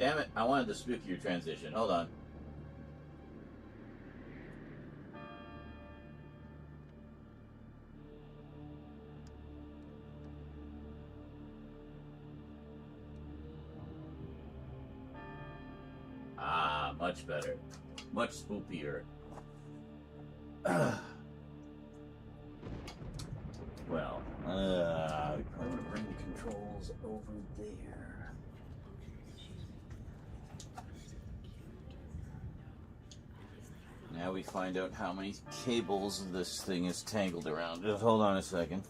Damn it, I wanted the spookier transition. Hold on. Ah, much better. Much spookier. Well, I'm going to bring the controls over there. Now we find out how many cables this thing is tangled around. Just hold on a second.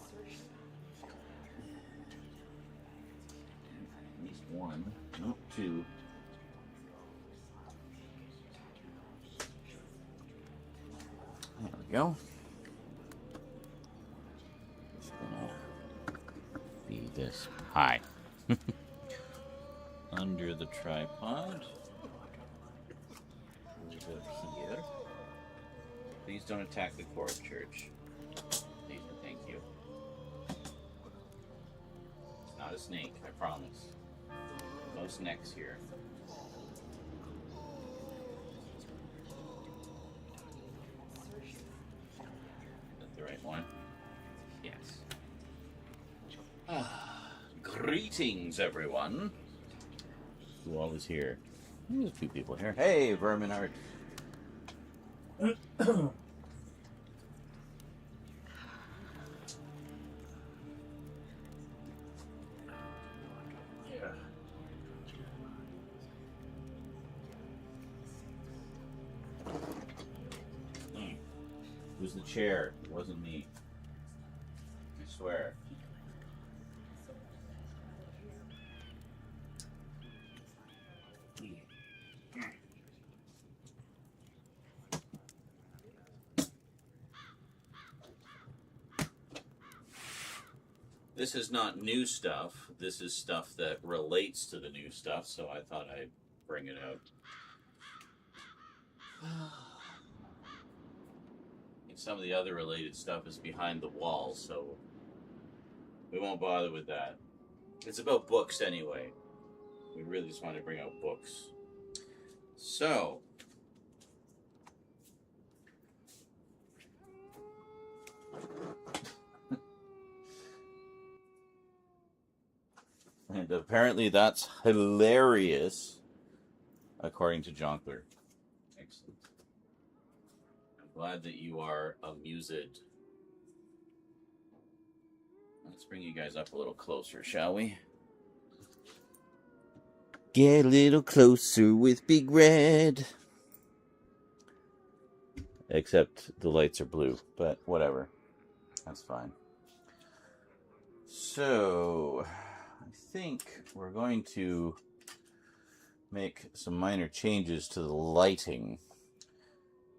At least one, no, two. There we go. Just gonna feed this high under the tripod. Over here. Please don't attack the cord, Church. Please and thank you. It's not a snake, I promise. No snakes here. Is that the right one? Yes. Greetings, everyone. Who all is here? There's two people here. Hey, Vermin Art. Who's the chair? It wasn't me. I swear. This is not new stuff. This is stuff that relates to the new stuff, so I thought I'd bring it out. And some of the other related stuff is behind the wall, so we won't bother with that. It's about books anyway. We really just want to bring out books. So, and apparently that's hilarious, according to Jonkler. Excellent. I'm glad that you are amused. Let's bring you guys up a little closer, shall we? Get a little closer with Big Red. Except the lights are blue, but whatever. That's fine. So, I think we're going to make some minor changes to the lighting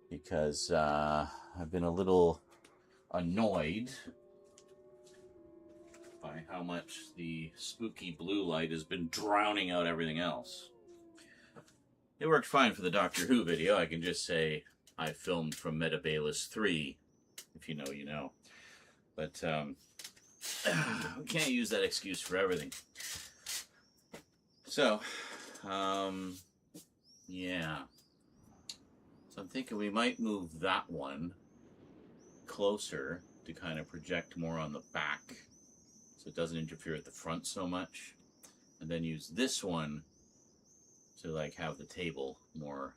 because I've been a little annoyed by how much the spooky blue light has been drowning out everything else. It worked fine for the Doctor Who video. I can just say I filmed from Metabolus 3. If you know, you know. But we can't use that excuse for everything. So, yeah. So I'm thinking we might move that one closer to kind of project more on the back so it doesn't interfere with the front so much. And then use this one to like have the table more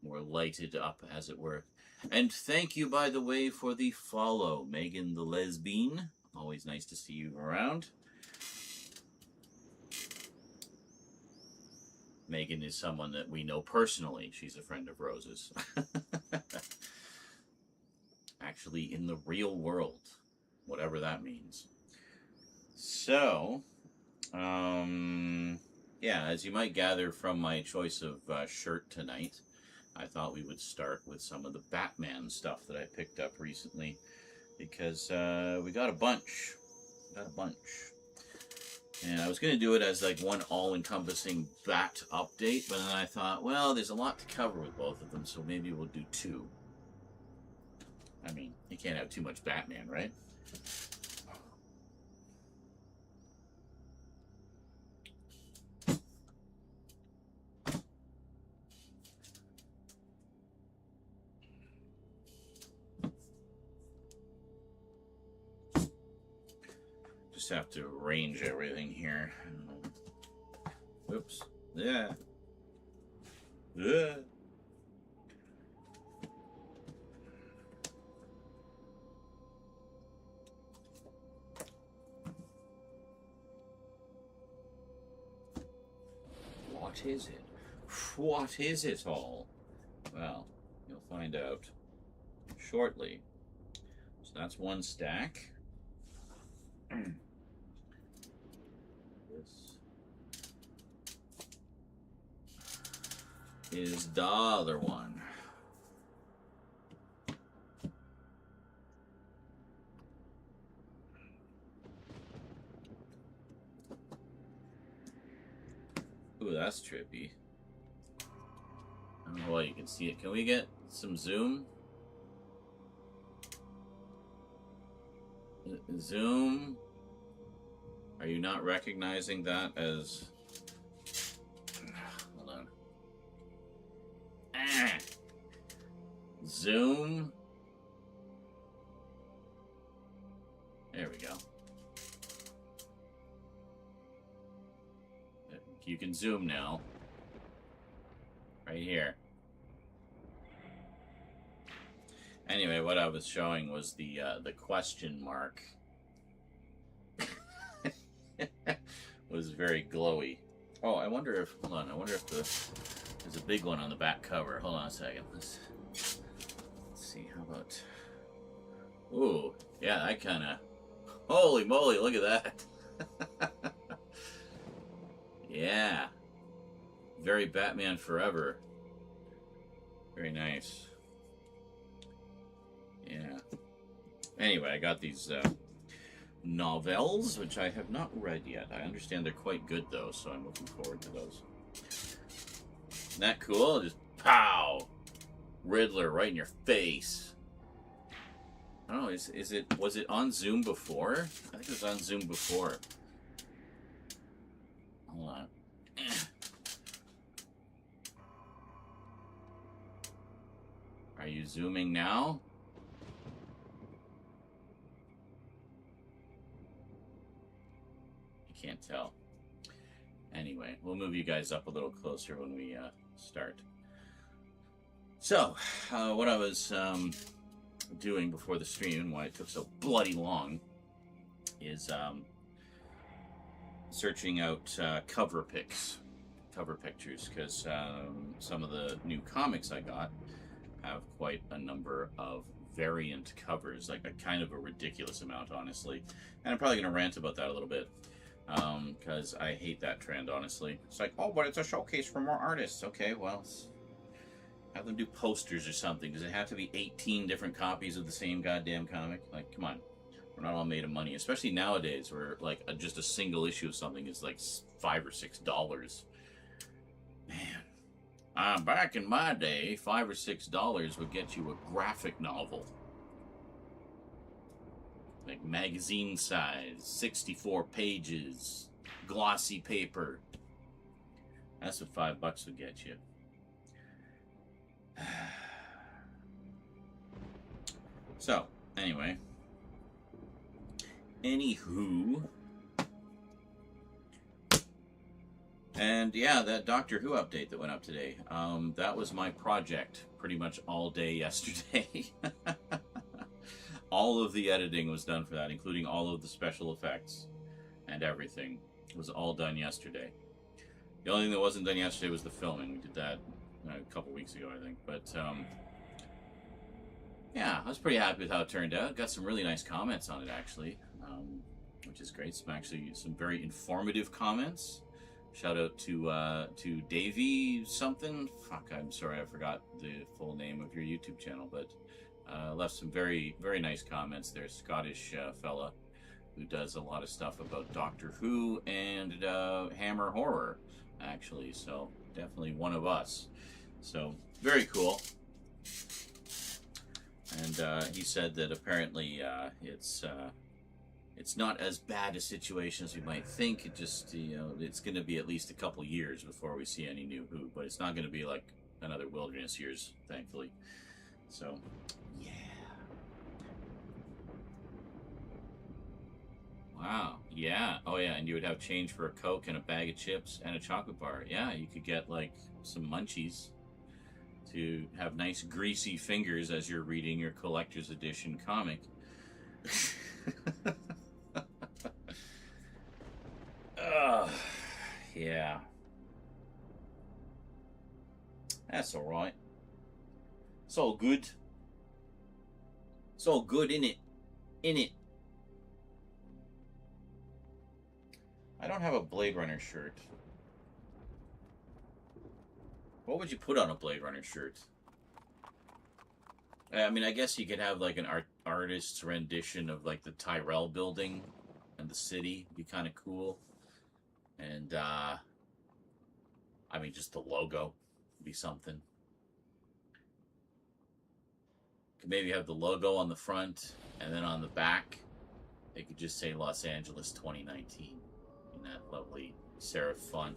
lighted up, as it were. And thank you, by the way, for the follow, Megan the Lesbian. Always nice to see you around. Megan is someone that we know personally. She's a friend of Rose's. Actually, in the real world, whatever that means. So, yeah, as you might gather from my choice of shirt tonight, I thought we would start with some of the Batman stuff that I picked up recently, because we got a bunch. And I was going to do it as like one all-encompassing Bat update, but then I thought, well, there's a lot to cover with both of them, so maybe we'll do two. I mean, you can't have too much Batman, right? just have to arrange everything here. Oops. Yeah. Yeah. What is it? What is it all? Well, you'll find out shortly. So that's one stack. This is the other one. Ooh, that's trippy. I don't know why you can see it. Can we get some zoom? Zoom? Are you not recognizing that as... Hold on. Ah. Zoom? There we go. You can zoom now. Right here. Anyway, what I was showing was the question mark. Was very glowy. Oh, I wonder if, hold on, I wonder if there's a big one on the back cover. Hold on a second. Let's see, how about, ooh, yeah, that kind of, holy moly, look at that. Yeah. Very Batman Forever. Very nice. Yeah. Anyway, I got these novels, which I have not read yet. I understand they're quite good, though, so I'm looking forward to those. Isn't that cool? Just pow! Riddler right in your face. I don't know, was it on Zoom before? I think it was on Zoom before. Hold on. Are you zooming now? I can't tell. Anyway, we'll move you guys up a little closer when we start. So, what I was doing before the stream and why it took so bloody long is searching out cover pictures, because some of the new comics I got have quite a number of variant covers, like a kind of a ridiculous amount, honestly. And I'm probably going to rant about that a little bit, because I hate that trend, honestly. It's like, oh, but it's a showcase for more artists. Okay, well, have them do posters or something. Does it have to be 18 different copies of the same goddamn comic? Like, come on. We're not all made of money, especially nowadays, where like just a single issue of something is like $5 or $6. Man, back in my day, $5 or $6 would get you a graphic novel, like magazine size, 64 pages, glossy paper. That's what $5 would get you. So, anyway. Anywho. And yeah, that Doctor Who update that went up today. That was my project pretty much all day yesterday. All of the editing was done for that, including all of the special effects and everything. It was all done yesterday. The only thing that wasn't done yesterday was the filming. We did that a couple weeks ago, I think. But yeah, I was pretty happy with how it turned out. Got some really nice comments on it, actually, which is great. Some very informative comments. Shout out to Davey something. Fuck, I'm sorry, I forgot the full name of your YouTube channel, but left some very, very nice comments there. Scottish fella who does a lot of stuff about Doctor Who and Hammer Horror, actually. So definitely one of us. So very cool. And he said that apparently it's not as bad a situation as we might think. It just, it's going to be at least a couple years before we see any new Who, but it's not going to be like another Wilderness Years, thankfully. So, yeah. Wow. Yeah. Oh, yeah. And you would have change for a Coke and a bag of chips and a chocolate bar. Yeah, you could get like some munchies to have nice greasy fingers as you're reading your collector's edition comic. Yeah. That's all right. It's all good. It's all good, innit? Innit? I don't have a Blade Runner shirt. What would you put on a Blade Runner shirt? I mean, I guess you could have like an artist's rendition of like the Tyrell building and the city. Be kind of cool. And I mean, just the logo would be something. Could maybe have the logo on the front, and then on the back, they could just say Los Angeles 2019 in that lovely serif font.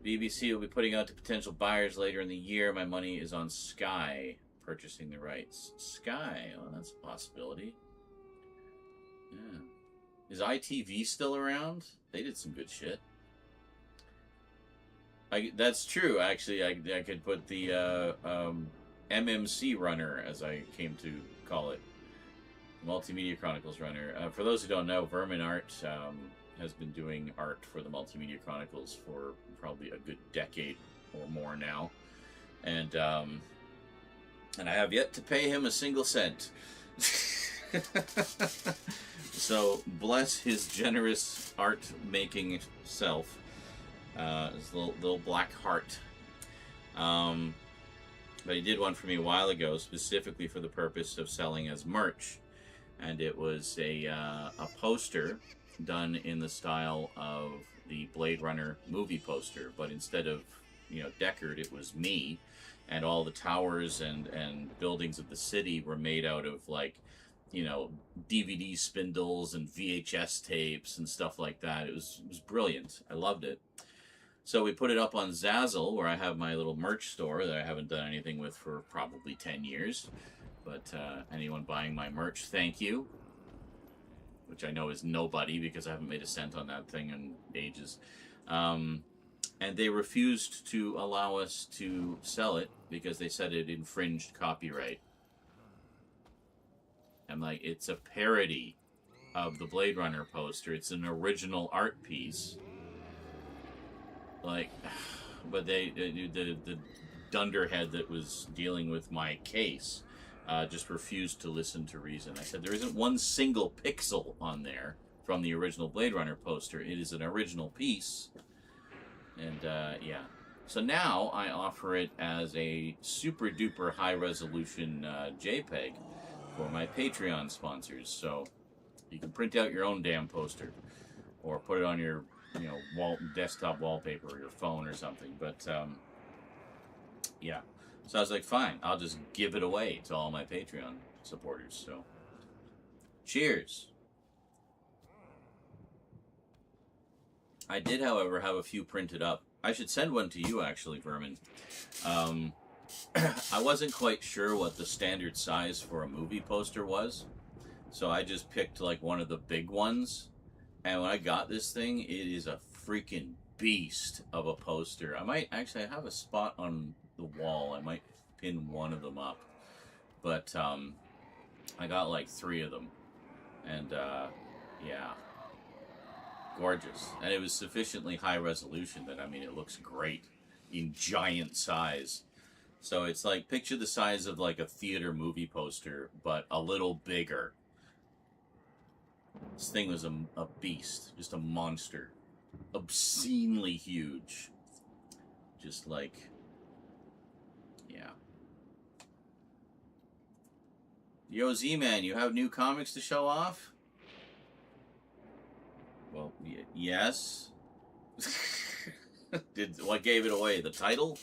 BBC will be putting out to potential buyers later in the year. My money is on Sky purchasing the rights. Sky, oh, that's a possibility. Yeah. Is ITV still around? They did some good shit. That's true, actually. I could put the MMC runner, as I came to call it. Multimedia Chronicles runner. For those who don't know, Vermin Art has been doing art for the Multimedia Chronicles for probably a good decade or more now. And I have yet to pay him a single cent. So bless his generous art-making self. His little black heart. But he did one for me a while ago, specifically for the purpose of selling as merch. And it was a poster done in the style of the Blade Runner movie poster, but instead of, Deckard, it was me, and all the towers and buildings of the city were made out of DVD spindles and VHS tapes and stuff like that. It was brilliant. I loved it. So we put it up on Zazzle, where I have my little merch store that I haven't done anything with for probably 10 years. But anyone buying my merch, thank you. Which I know is nobody, because I haven't made a cent on that thing in ages. And they refused to allow us to sell it because they said it infringed copyright. I'm like, it's a parody of the Blade Runner poster. It's an original art piece. But the dunderhead that was dealing with my case just refused to listen to reason. I said, there isn't one single pixel on there from the original Blade Runner poster. It is an original piece. And, yeah. So now I offer it as a super duper high resolution JPEG for my Patreon sponsors. So you can print out your own damn poster or put it on your, desktop wallpaper or your phone or something. But, yeah. So I was like, fine, I'll just give it away to all my Patreon supporters. So, cheers. I did, however, have a few printed up. I should send one to you, actually, Vermin. I wasn't quite sure what the standard size for a movie poster was, so I just picked, one of the big ones. And when I got this thing, it is a freaking beast of a poster. I have a spot on the wall. I might pin one of them up. But, I got, 3 of them. And, yeah. Gorgeous. And it was sufficiently high resolution that, it looks great in giant size. So it's picture the size of a theater movie poster, but a little bigger. This thing was a beast, just a monster. Obscenely huge. Just yeah. Yo, Z-Man, you have new comics to show off? Well, yes. What gave it away? The title?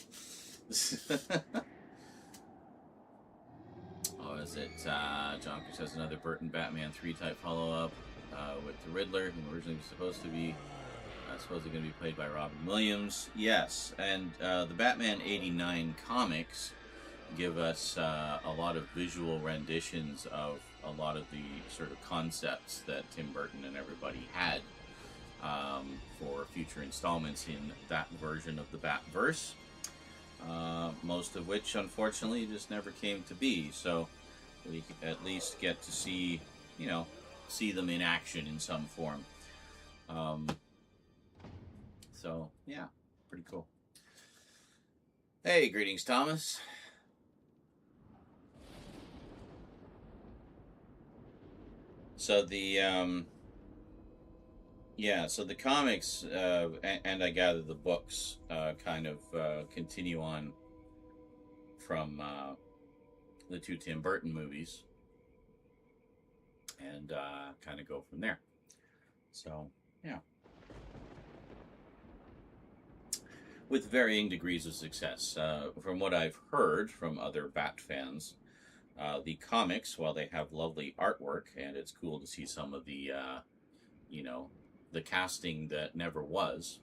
Oh, is it? Jonkers has another Burton Batman 3 type follow-up with the Riddler, who originally was supposed to be supposedly going to be played by Robin Williams. Yes, and the Batman 89 comics give us a lot of visual renditions of a lot of the sort of concepts that Tim Burton and everybody had for future installments in that version of the Batverse. Most of which, unfortunately, just never came to be. So we at least get to see, see them in action in some form. So yeah, pretty cool. Hey, greetings, Thomas. So the so the comics and I gather the books kind of continue on from the two Tim Burton movies, and kind of go from there. So yeah, with varying degrees of success. From what I've heard from other Bat fans, the comics, while they have lovely artwork, and it's cool to see some of the, the casting that never was,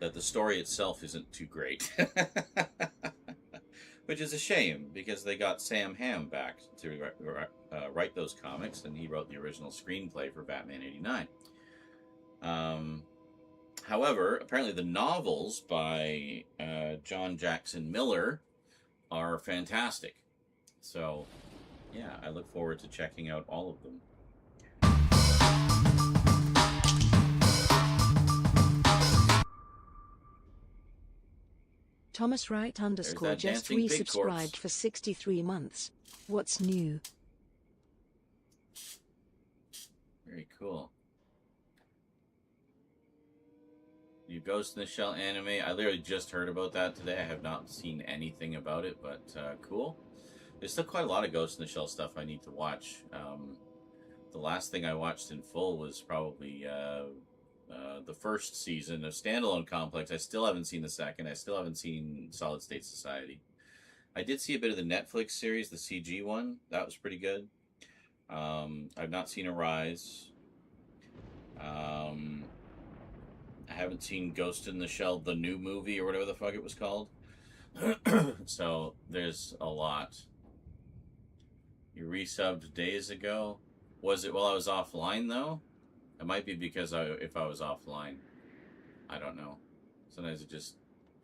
that the story itself isn't too great. Which is a shame, because they got Sam Hamm back to write those comics, and he wrote the original screenplay for Batman '89. However, apparently the novels by John Jackson Miller are fantastic. So, yeah, I look forward to checking out all of them. Thomas Wright _ just resubscribed for 63 months. What's new? Very cool. New Ghost in the Shell anime. I literally just heard about that today. I have not seen anything about it, but cool. There's still quite a lot of Ghost in the Shell stuff I need to watch. The last thing I watched in full was probably the first season of Standalone Complex. I still haven't seen the second. I still haven't seen Solid State Society. I did see a bit of the Netflix series, the CG one. That was pretty good. I've not seen Arise. I haven't seen Ghost in the Shell, the new movie, or whatever the fuck it was called. So there's a lot. You resubbed days ago. Was it while I was offline, though? It might be because if I was offline. I don't know. Sometimes it just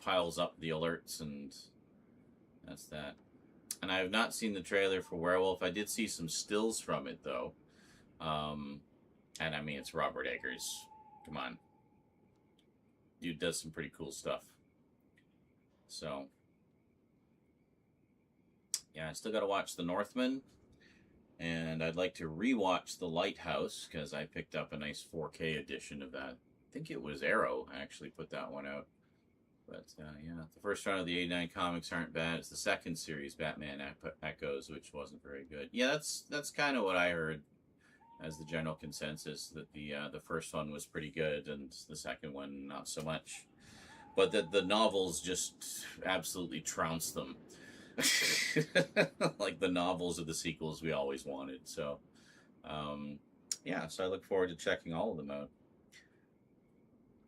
piles up the alerts, and that's that. And I have not seen the trailer for Werewolf. I did see some stills from it, though. And I mean, it's Robert Eggers. Come on. Dude does some pretty cool stuff. So, yeah, I still got to watch The Northman. And I'd like to rewatch The Lighthouse, because I picked up a nice 4K edition of that. I think it was Arrow actually put that one out. But, yeah, the first round of the '89 comics aren't bad. It's the second series, Batman Echoes, which wasn't very good. Yeah, that's kind of what I heard as the general consensus, that the first one was pretty good and the second one not so much. But the novels just absolutely trounced them. Like the novels are the sequels we always wanted. So, yeah, so I look forward to checking all of them out.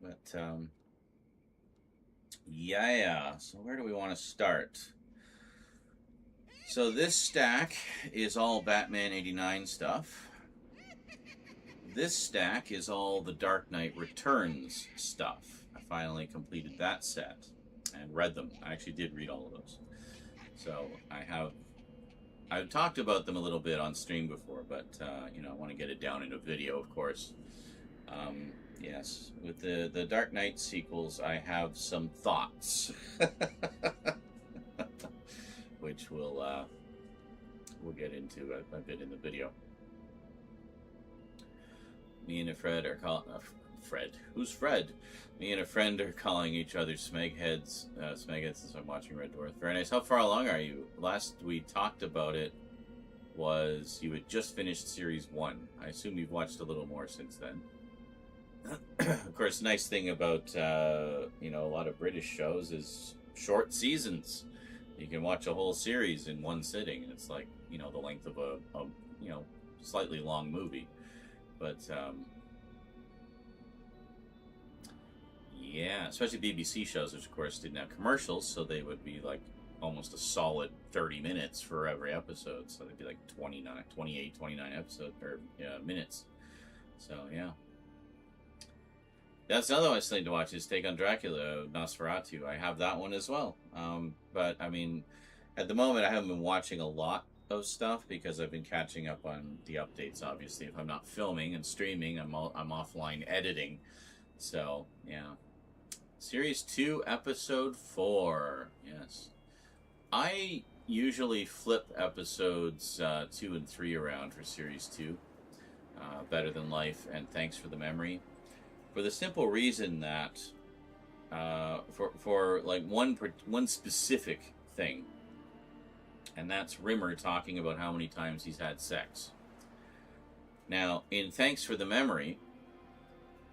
But, yeah, so where do we want to start? So this stack is all Batman '89 stuff. This stack is all the Dark Knight Returns stuff. I finally completed that set and read them. I actually did read all of those. So I've talked about them a little bit on stream before, but I want to get it down in a video, of course. Yes, with the Dark Knight sequels, I have some thoughts, which we'll get into a bit in the video. Me and a Fred are calling... Fred? Who's Fred? Me and a friend are calling each other Smegheads. Smegheads since I'm watching Red Dwarf. Very nice. How far along are you? Last we talked about it was you had just finished Series 1. I assume you've watched a little more since then. Of course, nice thing about, a lot of British shows is short seasons. You can watch a whole series in one sitting. And it's like, the length of a slightly long movie. But, yeah, especially BBC shows, which of course didn't have commercials, so they would be like almost a solid 30 minutes for every episode. So it'd be like 29 episodes or minutes. So yeah. That's another one I still need to watch is Take on Dracula, Nosferatu. I have that one as well. But I mean, at the moment I haven't been watching a lot of stuff because I've been catching up on the updates. Obviously, if I'm not filming and streaming, I'm offline editing. So yeah, Series 2, Episode 4. Yes, I usually flip episodes 2 and 3 around for Series 2. Better Than Life and Thanks for the Memory, for the simple reason that for like one specific thing. And that's Rimmer talking about how many times he's had sex. Now, in Thanks for the Memory,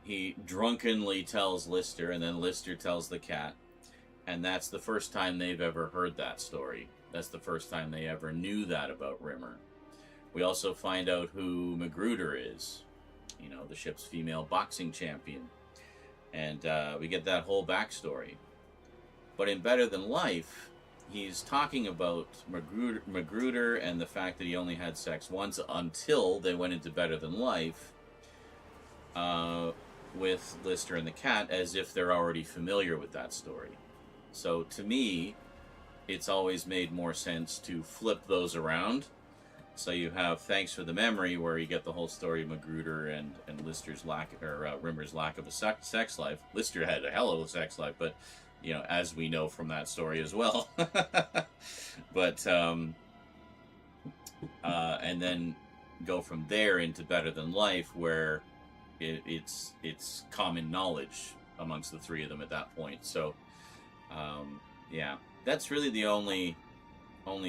he drunkenly tells Lister, and then Lister tells the cat, and that's the first time they've ever heard that story. That's the first time they ever knew that about Rimmer. We also find out who Magruder is, you know, the ship's female boxing champion. And we get that whole backstory. But in Better Than Life, he's talking about Magruder and the fact that he only had sex once until they went into Better Than Life with Lister and the cat, as if they're already familiar with that story. So to me, it's always made more sense to flip those around. So you have Thanks for the Memory, where you get the whole story of Magruder and Lister's Rimmer's lack of a sex life. Lister had a hell of a sex life, but you know, as we know from that story as well. But and then go from there into Better Than Life, where it's common knowledge amongst the three of them at that point. So yeah, that's really the only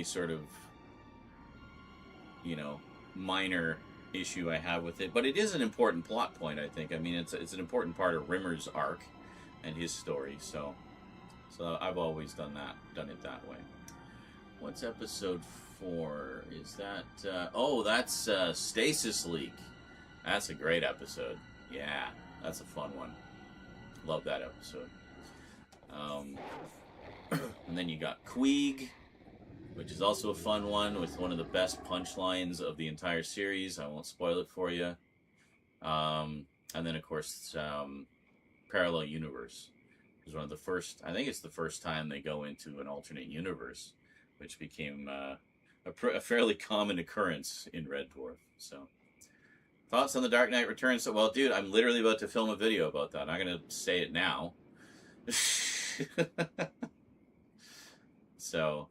sort of, you know, minor issue I have with it. But it is an important plot point, I think. I mean, it's an important part of Rimmer's arc and his story. So I've always done it that way. What's episode 4? Is that that's Stasis Leak. That's a great episode. Yeah, that's a fun one. Love that episode. And then you got Queeg, which is also a fun one with one of the best punchlines of the entire series. I won't spoil it for you. And then, of course, Parallel Universe is one of the first. I think it's the first time they go into an alternate universe, which became a fairly common occurrence in Red Dwarf. So, thoughts on The Dark Knight Returns? So, well, dude, I'm literally about to film a video about that. I'm going to say it now. So,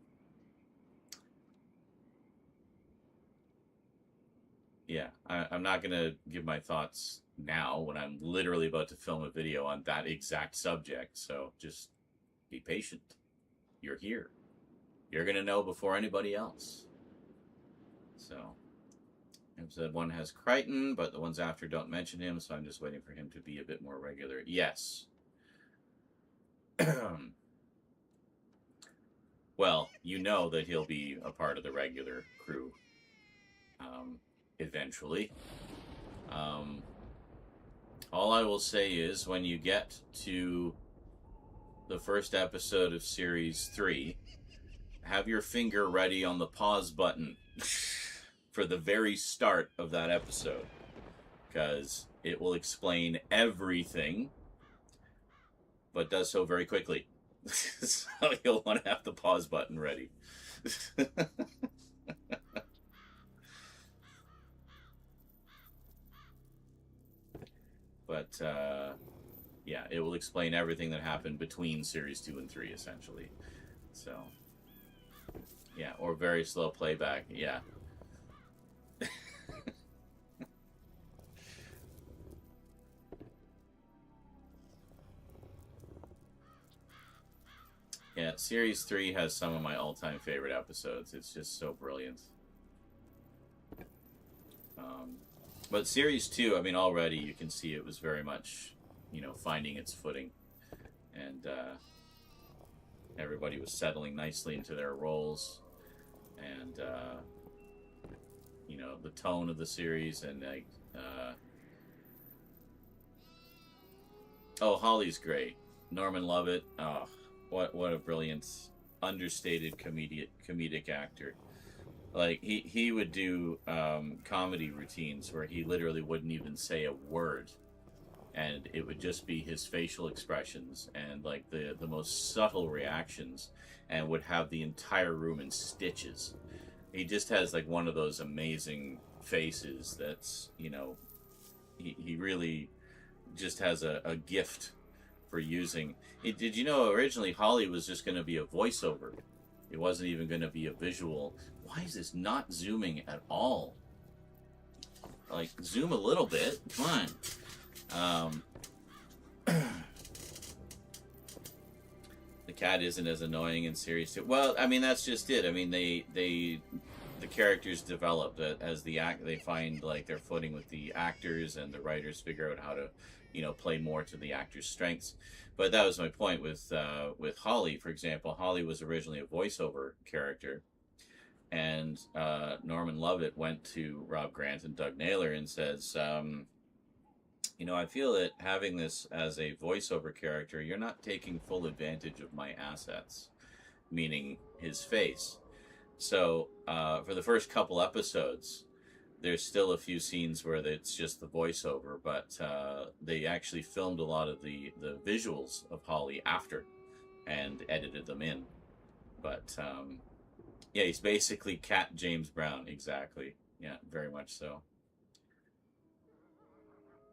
yeah, I'm not going to give my thoughts now when I'm literally about to film a video on that exact subject. So just be patient. You're here. You're going to know before anybody else. So, episode 1 has Crichton, but the ones after don't mention him, so I'm just waiting for him to be a bit more regular. Yes. Well, you know that he'll be a part of the regular crew eventually. All I will say is when you get to the first episode of Series 3, have your finger ready on the pause button for the very start of that episode, because it will explain everything, but does so very quickly. So you'll want to have the pause button ready. But yeah, it will explain everything that happened between Series 2 and 3, essentially. So yeah, or very slow playback. Yeah. Yeah, Series 3 has some of my all-time favorite episodes. It's just so brilliant. But Series 2, I mean, already you can see it was very much, you know, finding its footing. And everybody was settling nicely into their roles. And, you know, the tone of the series and, like, oh, Holly's great. Norman Lovett, oh, what a brilliant understated comedic actor. Like he would do comedy routines where he literally wouldn't even say a word, and it would just be his facial expressions and like the most subtle reactions, and would have the entire room in stitches. He just has like one of those amazing faces that's, you know, he really just has a gift for using it. Did you know originally Holly was just going to be a voiceover? It wasn't even going to be a visual. Why is this not zooming at all? Like, zoom a little bit. Come on. The cat isn't as annoying and serious. Well, I mean, that's just it. I mean, the characters develop as they find like their footing with the actors, and the writers figure out how to, you know, play more to the actors' strengths. But that was my point with Holly, for example. Holly was originally a voiceover character, and Norman Lovett went to Rob Grant and Doug Naylor and says, you know, I feel that having this as a voiceover character, you're not taking full advantage of my assets, meaning his face. So for the first couple episodes, there's still a few scenes where it's just the voiceover, but they actually filmed a lot of the visuals of Holly after and edited them in. But yeah, he's basically Cat James Brown. Exactly. Yeah, very much so.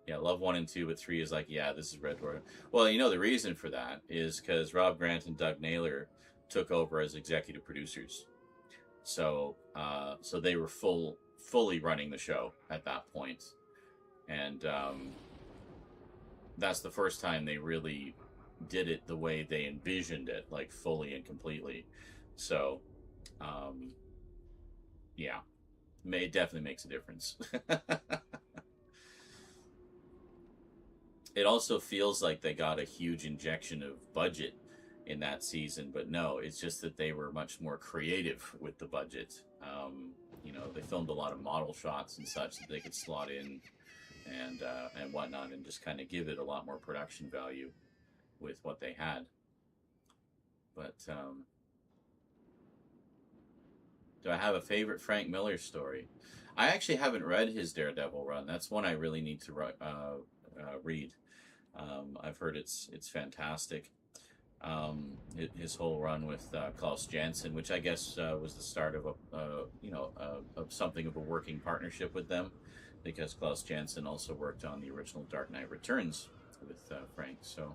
Yeah, love 1 and 2, but 3 is like, yeah, this is Red Dwarf. Well, you know, the reason for that is because Rob Grant and Doug Naylor took over as executive producers. So so they were fully running the show at that point. And that's the first time they really did it the way they envisioned it, like fully and completely. So yeah, it definitely makes a difference. It also feels like they got a huge injection of budget in that season, but no, it's just that they were much more creative with the budget. You know, they filmed a lot of model shots and such that they could slot in and whatnot, and just kind of give it a lot more production value with what they had. But do I have a favorite Frank Miller story? I actually haven't read his Daredevil run. That's one I really need to read. I've heard it's fantastic. His whole run with Klaus Janson, which I guess was the start of of something of a working partnership with them, because Klaus Janson also worked on the original Dark Knight Returns with Frank. So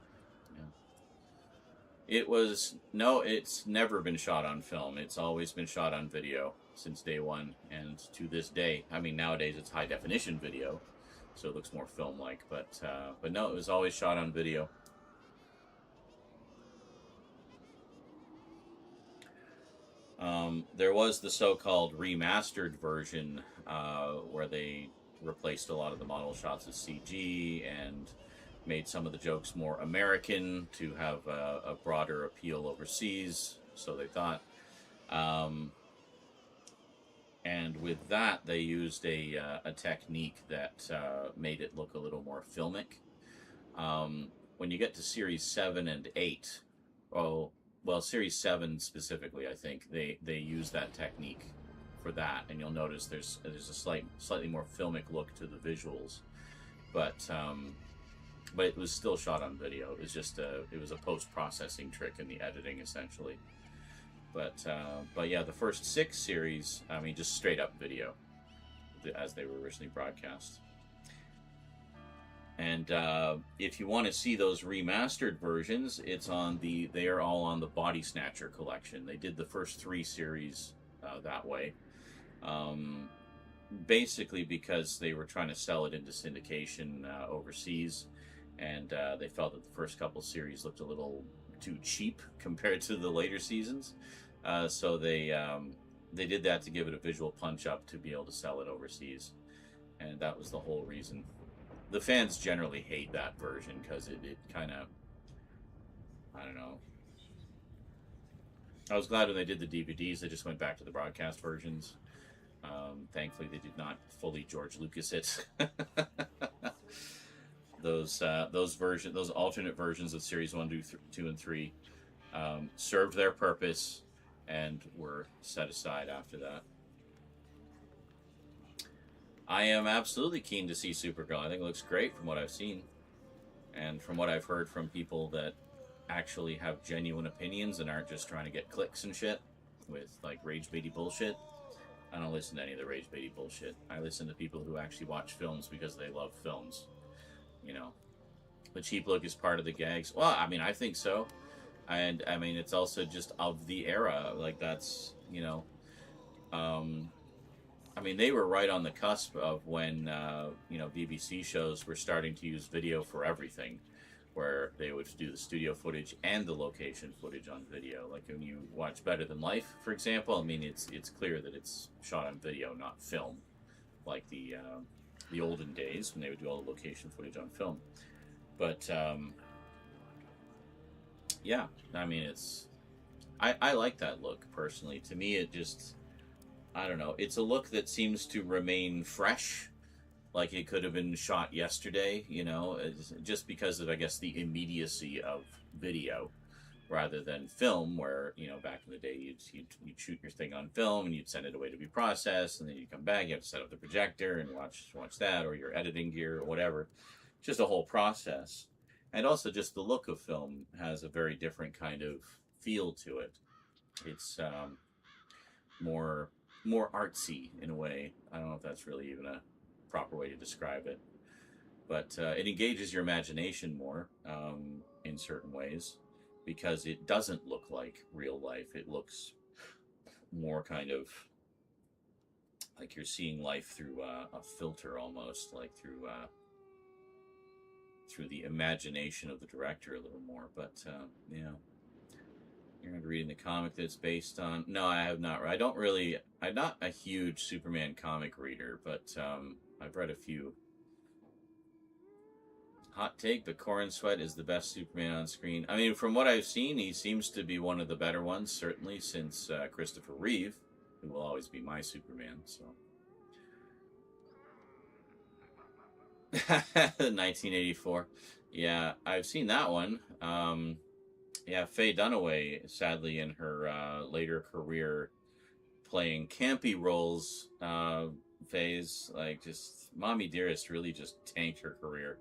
yeah, it's never been shot on film. It's always been shot on video since day one, and to this day. I mean, nowadays it's high definition video, so it looks more film-like, but no, it was always shot on video. There was the so-called remastered version where they replaced a lot of the model shots with CG and made some of the jokes more American to have a broader appeal overseas, so they thought. And with that, they used a technique that made it look a little more filmic. When you get to Series 7 and 8, well, Series 7 specifically, I think, they use that technique for that, and you'll notice there's a slightly more filmic look to the visuals. But it was still shot on video. It was just it was a post-processing trick in the editing, essentially. But yeah, the first 6 series, I mean, just straight up video, as they were originally broadcast. And if you want to see those remastered versions, they are all on the Body Snatcher collection. They did the first 3 series that way, basically because they were trying to sell it into syndication overseas, and they felt that the first couple series looked a little too cheap compared to the later seasons. So they did that to give it a visual punch up to be able to sell it overseas, and that was the whole reason. The fans generally hate that version because it kind of, I don't know. I was glad when they did the DVDs, they just went back to the broadcast versions. Thankfully, they did not fully George Lucas it. Those alternate versions of Series 1, 2, and 3 served their purpose. and were set aside after that. I am absolutely keen to see Supergirl. I think it looks great from what I've seen, and from what I've heard from people that actually have genuine opinions and aren't just trying to get clicks and shit with like rage baity bullshit. I don't listen to any of the rage baity bullshit. I listen to people who actually watch films because they love films. You know, the cheap look is part of the gags. Well, I mean, I think so. And I mean, it's also just of the era. Like, that's, you know, I mean, they were right on the cusp of when, you know, BBC shows were starting to use video for everything, where they would do the studio footage and the location footage on video. Like when you watch Better Than Life, for example, I mean, it's clear that it's shot on video, not film, like the olden days when they would do all the location footage on film. But yeah, I mean, I like that look personally. To me, it just, I don't know, it's a look that seems to remain fresh. Like it could have been shot yesterday, you know, just because of, I guess, the immediacy of video rather than film, where, you know, back in the day, you'd shoot your thing on film and you'd send it away to be processed, and then you come back, you have to set up the projector and watch that, or your editing gear or whatever. Just a whole process. And also just the look of film has a very different kind of feel to it. It's more artsy in a way. I don't know if that's really even a proper way to describe it, but it engages your imagination more in certain ways, because it doesn't look like real life. It looks more kind of like you're seeing life through a filter, almost like through the imagination of the director a little more. But yeah, you're not reading the comic that it's based on. No, I have not. I'm not a huge Superman comic reader, but I've read a few. Hot take, but Corrin Sweat is the best Superman on screen. I mean, from what I've seen, he seems to be one of the better ones, certainly since Christopher Reeve, who will always be my Superman, so. 1984. Yeah, I've seen that one. Yeah, Faye Dunaway, sadly, in her later career, playing campy roles phase, like, just Mommy Dearest really just tanked her career.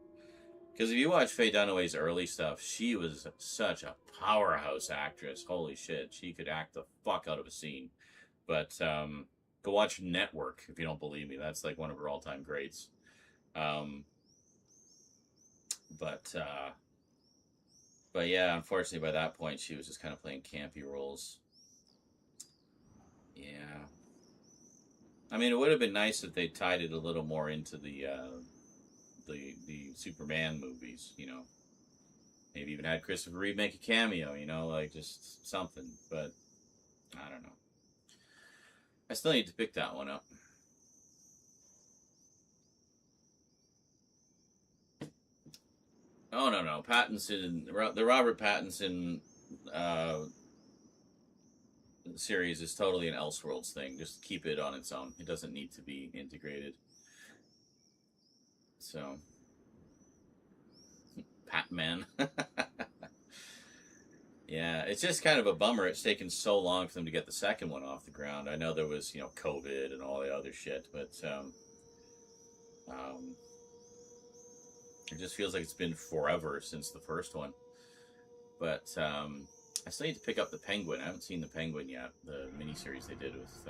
Because if you watch Faye Dunaway's early stuff, she was such a powerhouse actress. Holy shit, she could act the fuck out of a scene. But go watch Network if you don't believe me. That's like one of her all-time greats. But yeah, unfortunately by that point she was just kind of playing campy roles. Yeah. I mean, it would have been nice if they tied it a little more into the Superman movies, you know. Maybe even had Christopher Reeve make a cameo, you know, like just something. But I don't know. I still need to pick that one up. Oh, no. Pattinson, the Robert Pattinson series is totally an Elseworlds thing. Just keep it on its own. It doesn't need to be integrated. So, Patman. Yeah, it's just kind of a bummer. It's taken so long for them to get the second one off the ground. I know there was, you know, COVID and all the other shit, but it just feels like it's been forever since the first one. But I still need to pick up The Penguin. I haven't seen The Penguin yet, the miniseries they did with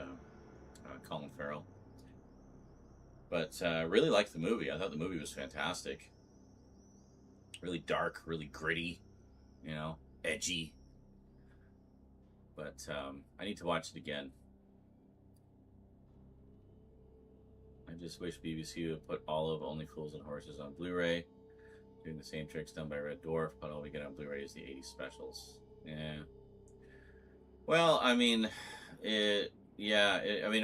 Colin Farrell. But really liked the movie. I thought the movie was fantastic. Really dark, really gritty, you know, edgy. But I need to watch it again. I just wish BBC would put all of Only Fools and Horses on Blu-ray. Doing the same tricks done by Red Dwarf, but all we get on Blu-ray is the 80s specials. Yeah. Well, I mean, it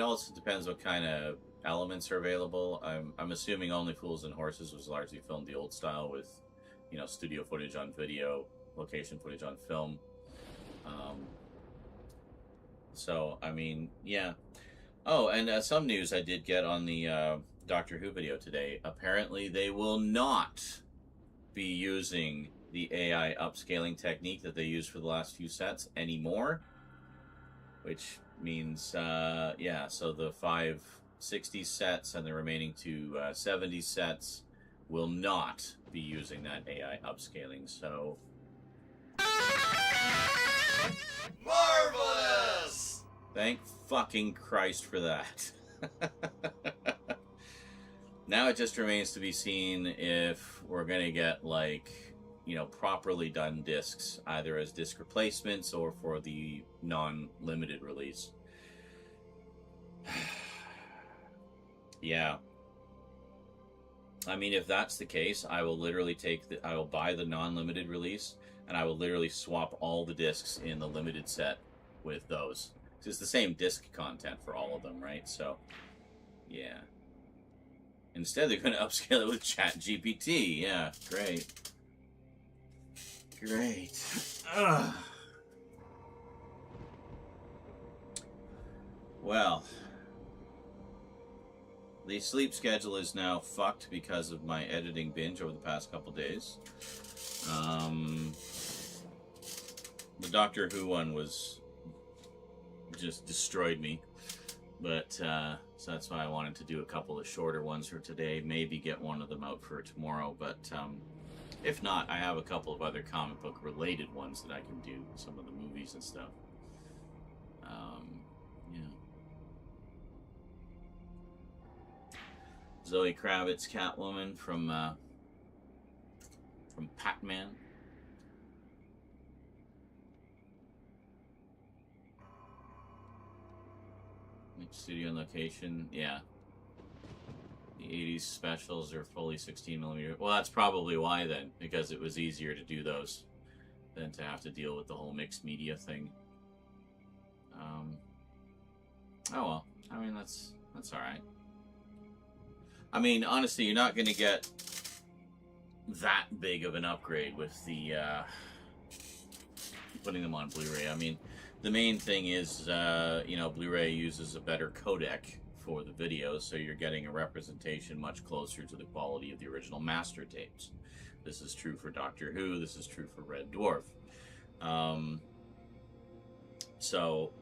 also depends what kind of elements are available. I'm assuming Only Fools and Horses was largely filmed the old style with, you know, studio footage on video, location footage on film. So, I mean, yeah. Oh, and some news I did get on the Doctor Who video today. Apparently, they will not be using the AI upscaling technique that they used for the last few sets anymore. which means, yeah, so the 5 60 sets and the remaining 2 70 sets will not be using that AI upscaling, so... Marvelous! Thank fucking Christ for that. Now it just remains to be seen if we're gonna get, like, you know, properly done discs, either as disc replacements or for the non-limited release. Yeah. I mean, if that's the case, I will literally I will buy the non-limited release, and I will literally swap all the discs in the limited set with those. It's the same disc content for all of them, right? So, yeah. Instead, they're going to upscale it with ChatGPT. Yeah, great. Great. Ugh. Well, the sleep schedule is now fucked because of my editing binge over the past couple days. The Doctor Who one was just destroyed me. But, so that's why I wanted to do a couple of shorter ones for today. Maybe get one of them out for tomorrow. But, if not, I have a couple of other comic book related ones that I can do. Some of the movies and stuff. Yeah. Zoe Kravitz, Catwoman from Patman. Studio and location, yeah. The 80s specials are fully 16mm. Well, that's probably why then, because it was easier to do those than to have to deal with the whole mixed media thing. Oh well, I mean, that's alright. I mean, honestly, you're not going to get that big of an upgrade with the putting them on Blu-ray. I mean, the main thing is, you know, Blu-ray uses a better codec for the videos, so you're getting a representation much closer to the quality of the original master tapes. This is true for Doctor Who, this is true for Red Dwarf. So,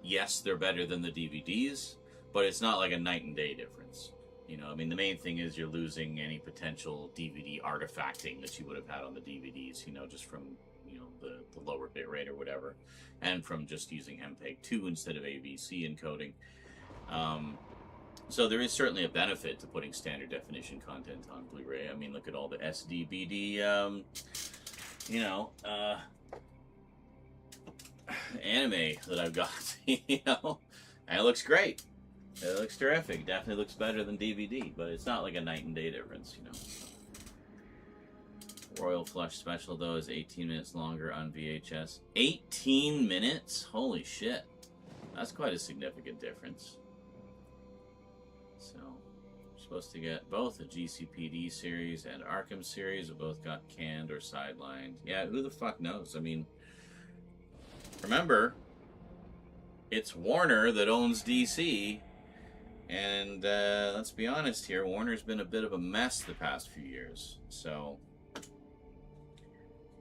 yes, they're better than the DVDs, but it's not like a night and day difference. You know, I mean, the main thing is you're losing any potential DVD artifacting that you would have had on the DVDs, you know, just from, you know, the lower bit rate or whatever, and from just using MPEG-2 instead of AVC encoding. So there is certainly a benefit to putting standard definition content on Blu-ray. I mean, look at all the SD-BD, you know, anime that I've got, you know, and it looks great. It looks terrific. Definitely looks better than DVD, but it's not like a night and day difference, you know. Royal Flush Special, though, is 18 minutes longer on VHS. 18 minutes? Holy shit. That's quite a significant difference. So, you're supposed to get both a GCPD series and Arkham series. Have both got canned or sidelined. Yeah, who the fuck knows? I mean, remember, it's Warner that owns DC. And let's be honest here, Warner's been a bit of a mess the past few years. So,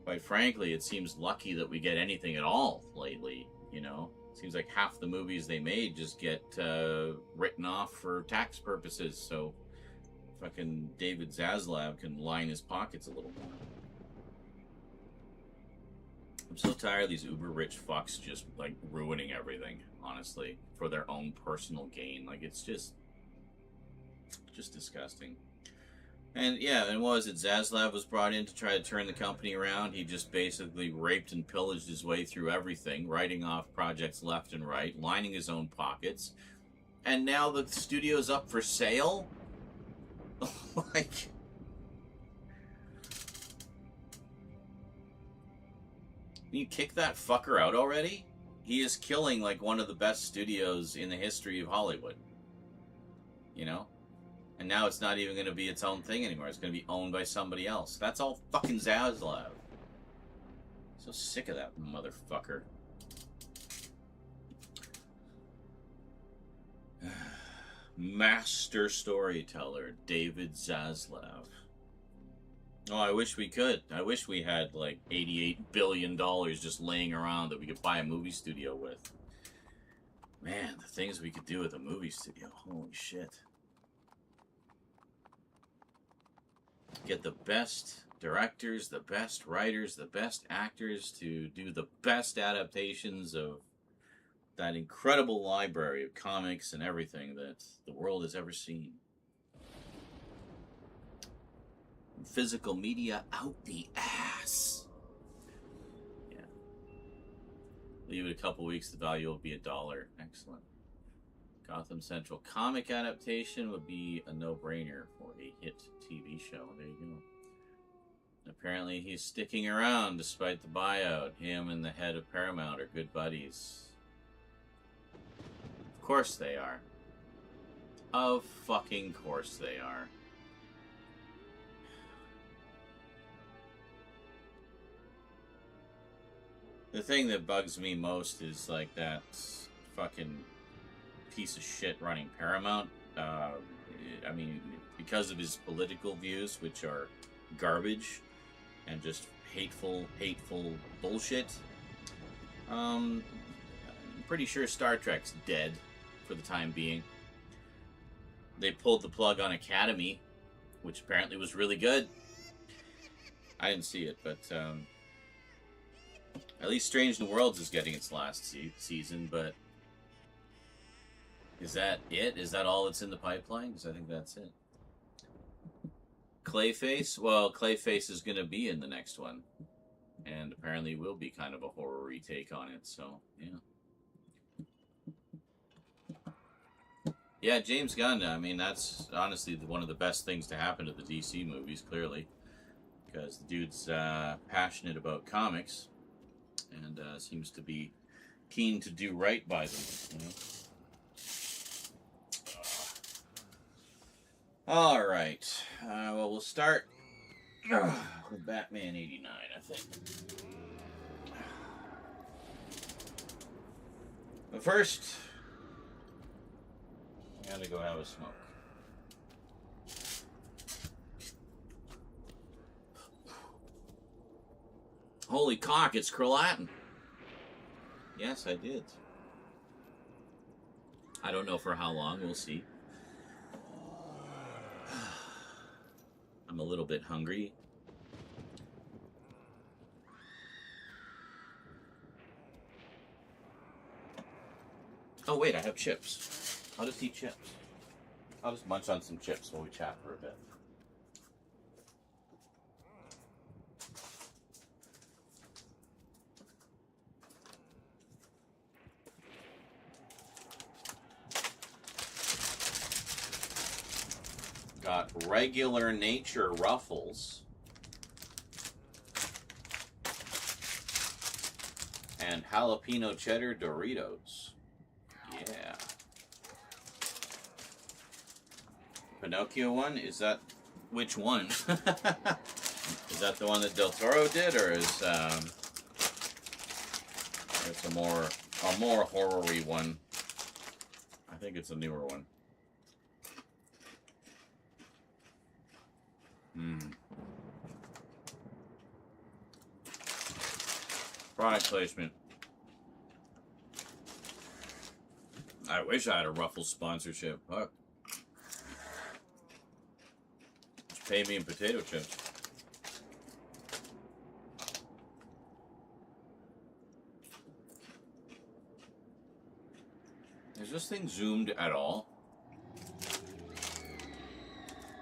quite frankly, it seems lucky that we get anything at all lately, you know? It seems like half the movies they made just get written off for tax purposes, so fucking David Zaslav can line his pockets a little more. I'm so tired of these uber-rich fucks just, like, ruining everything, honestly, for their own personal gain. Like, it's just disgusting. And, yeah, and what was it? Zaslav was brought in to try to turn the company around. He just basically raped and pillaged his way through everything, writing off projects left and right, lining his own pockets. And now the studio's up for sale? Like... you kick that fucker out already? He is killing, like, one of the best studios in the history of Hollywood. You know? And now it's not even going to be its own thing anymore. It's going to be owned by somebody else. That's all fucking Zaslav. So sick of that motherfucker. Master storyteller, David Zaslav. Oh, I wish we could. I wish we had, like, $88 billion just laying around that we could buy a movie studio with. Man, the things we could do with a movie studio. Holy shit. Get the best directors, the best writers, the best actors to do the best adaptations of that incredible library of comics and everything that the world has ever seen. Physical media out the ass. Yeah. Leave it a couple weeks, the value will be $1. Excellent. Gotham Central comic adaptation would be a no-brainer for a hit TV show. There you go. Apparently he's sticking around despite the buyout. Him and the head of Paramount are good buddies. Of course they are. Of fucking course they are. The thing that bugs me most is like that fucking piece of shit running Paramount. I mean, because of his political views, which are garbage and just hateful bullshit. I'm pretty sure Star Trek's dead for the time being. They pulled the plug on Academy, which apparently was really good. I didn't see it, but at least Strange New Worlds is getting its last season, but is that it? Is that all that's in the pipeline? Because I think that's it. Clayface? Well, Clayface is going to be in the next one. And apparently will be kind of a horror retake on it, so, yeah. Yeah, James Gunn, I mean, that's honestly one of the best things to happen to the DC movies, clearly. Because the dude's passionate about comics. And seems to be keen to do right by them, you know? All right. Well, we'll start with Batman 89, I think. But first, I gotta go have a smoke. Holy cock, it's Kralatin. Yes, I did. I don't know for how long, we'll see. I'm a little bit hungry. Oh wait, I have chips. I'll just eat chips. I'll just munch on some chips while we chat for a bit. Got Regular Nature Ruffles and jalapeno cheddar Doritos. Yeah. Pinocchio one? Is that which one? Is that the one that Del Toro did, or is it's a more horror-y one? I think it's a newer one. Product placement. I wish I had a Ruffles sponsorship. Fuck. Just pay me in potato chips. Is this thing zoomed at all?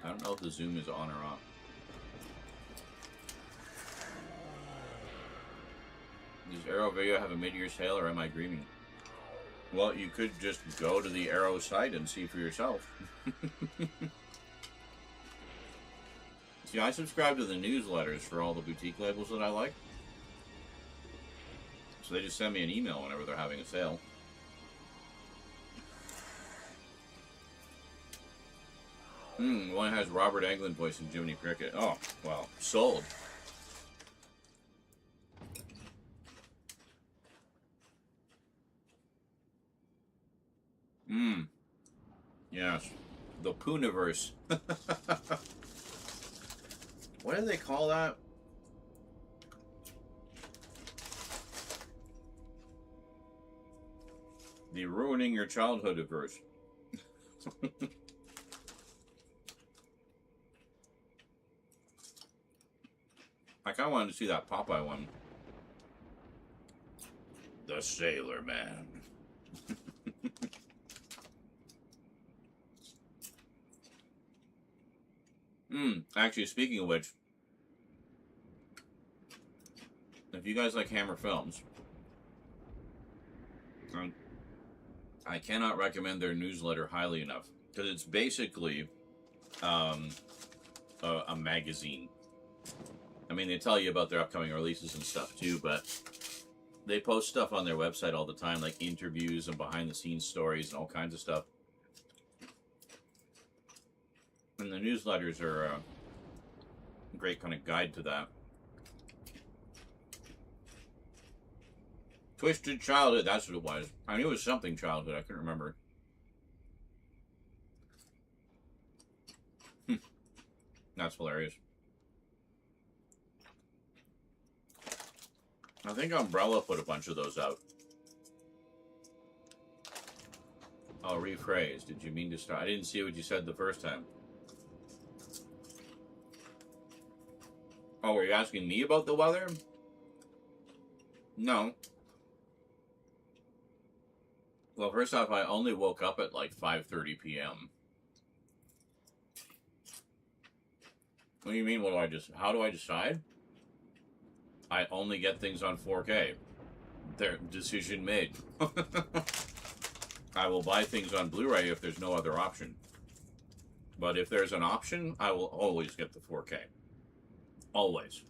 I don't know if the zoom is on or off. Does Arrow Video have a mid-year sale, or am I dreaming? Well, you could just go to the Arrow site and see for yourself. See, I subscribe to the newsletters for all the boutique labels that I like. So they just send me an email whenever they're having a sale. One has Robert Englund voicing Jiminy Cricket. Oh, well, sold. Yes. The Pooniverse. What do they call that? The ruining your childhood verse. I kind of wanted to see that Popeye one. The Sailor Man. Actually, speaking of which, if you guys like Hammer Films, I cannot recommend their newsletter highly enough, because it's basically a magazine. I mean, they tell you about their upcoming releases and stuff too, but they post stuff on their website all the time, like interviews and behind-the-scenes stories and all kinds of stuff. And the newsletters are a great kind of guide to that. Twisted Childhood, that's what it was. I knew it was something childhood, I couldn't remember. That's hilarious. I think Umbrella put a bunch of those out. I'll rephrase. Did you mean to start? I didn't see what you said the first time. Oh, were you asking me about the weather? No. Well, first off, I only woke up at like 5:30 p.m. What do you mean, how do I decide? I only get things on 4K. Their decision made. I will buy things on Blu-ray if there's no other option. But if there's an option, I will always get the 4K. Always.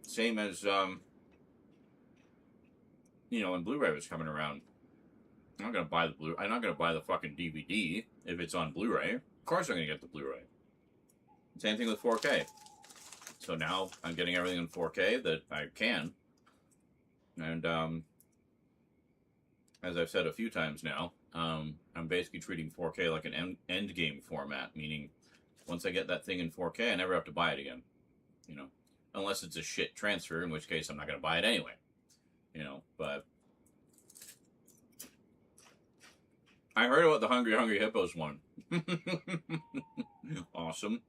Same as, you know, when Blu-ray was coming around. I'm not gonna buy I'm not gonna buy the fucking DVD if it's on Blu-ray. Of course I'm gonna get the Blu-ray. Same thing with 4K. So now I'm getting everything in 4K that I can. And, as I've said a few times now, I'm basically treating 4K like an endgame format, meaning once I get that thing in 4K, I never have to buy it again. You know, unless it's a shit transfer, in which case I'm not going to buy it anyway. You know, but I heard about the Hungry Hippos one. Awesome.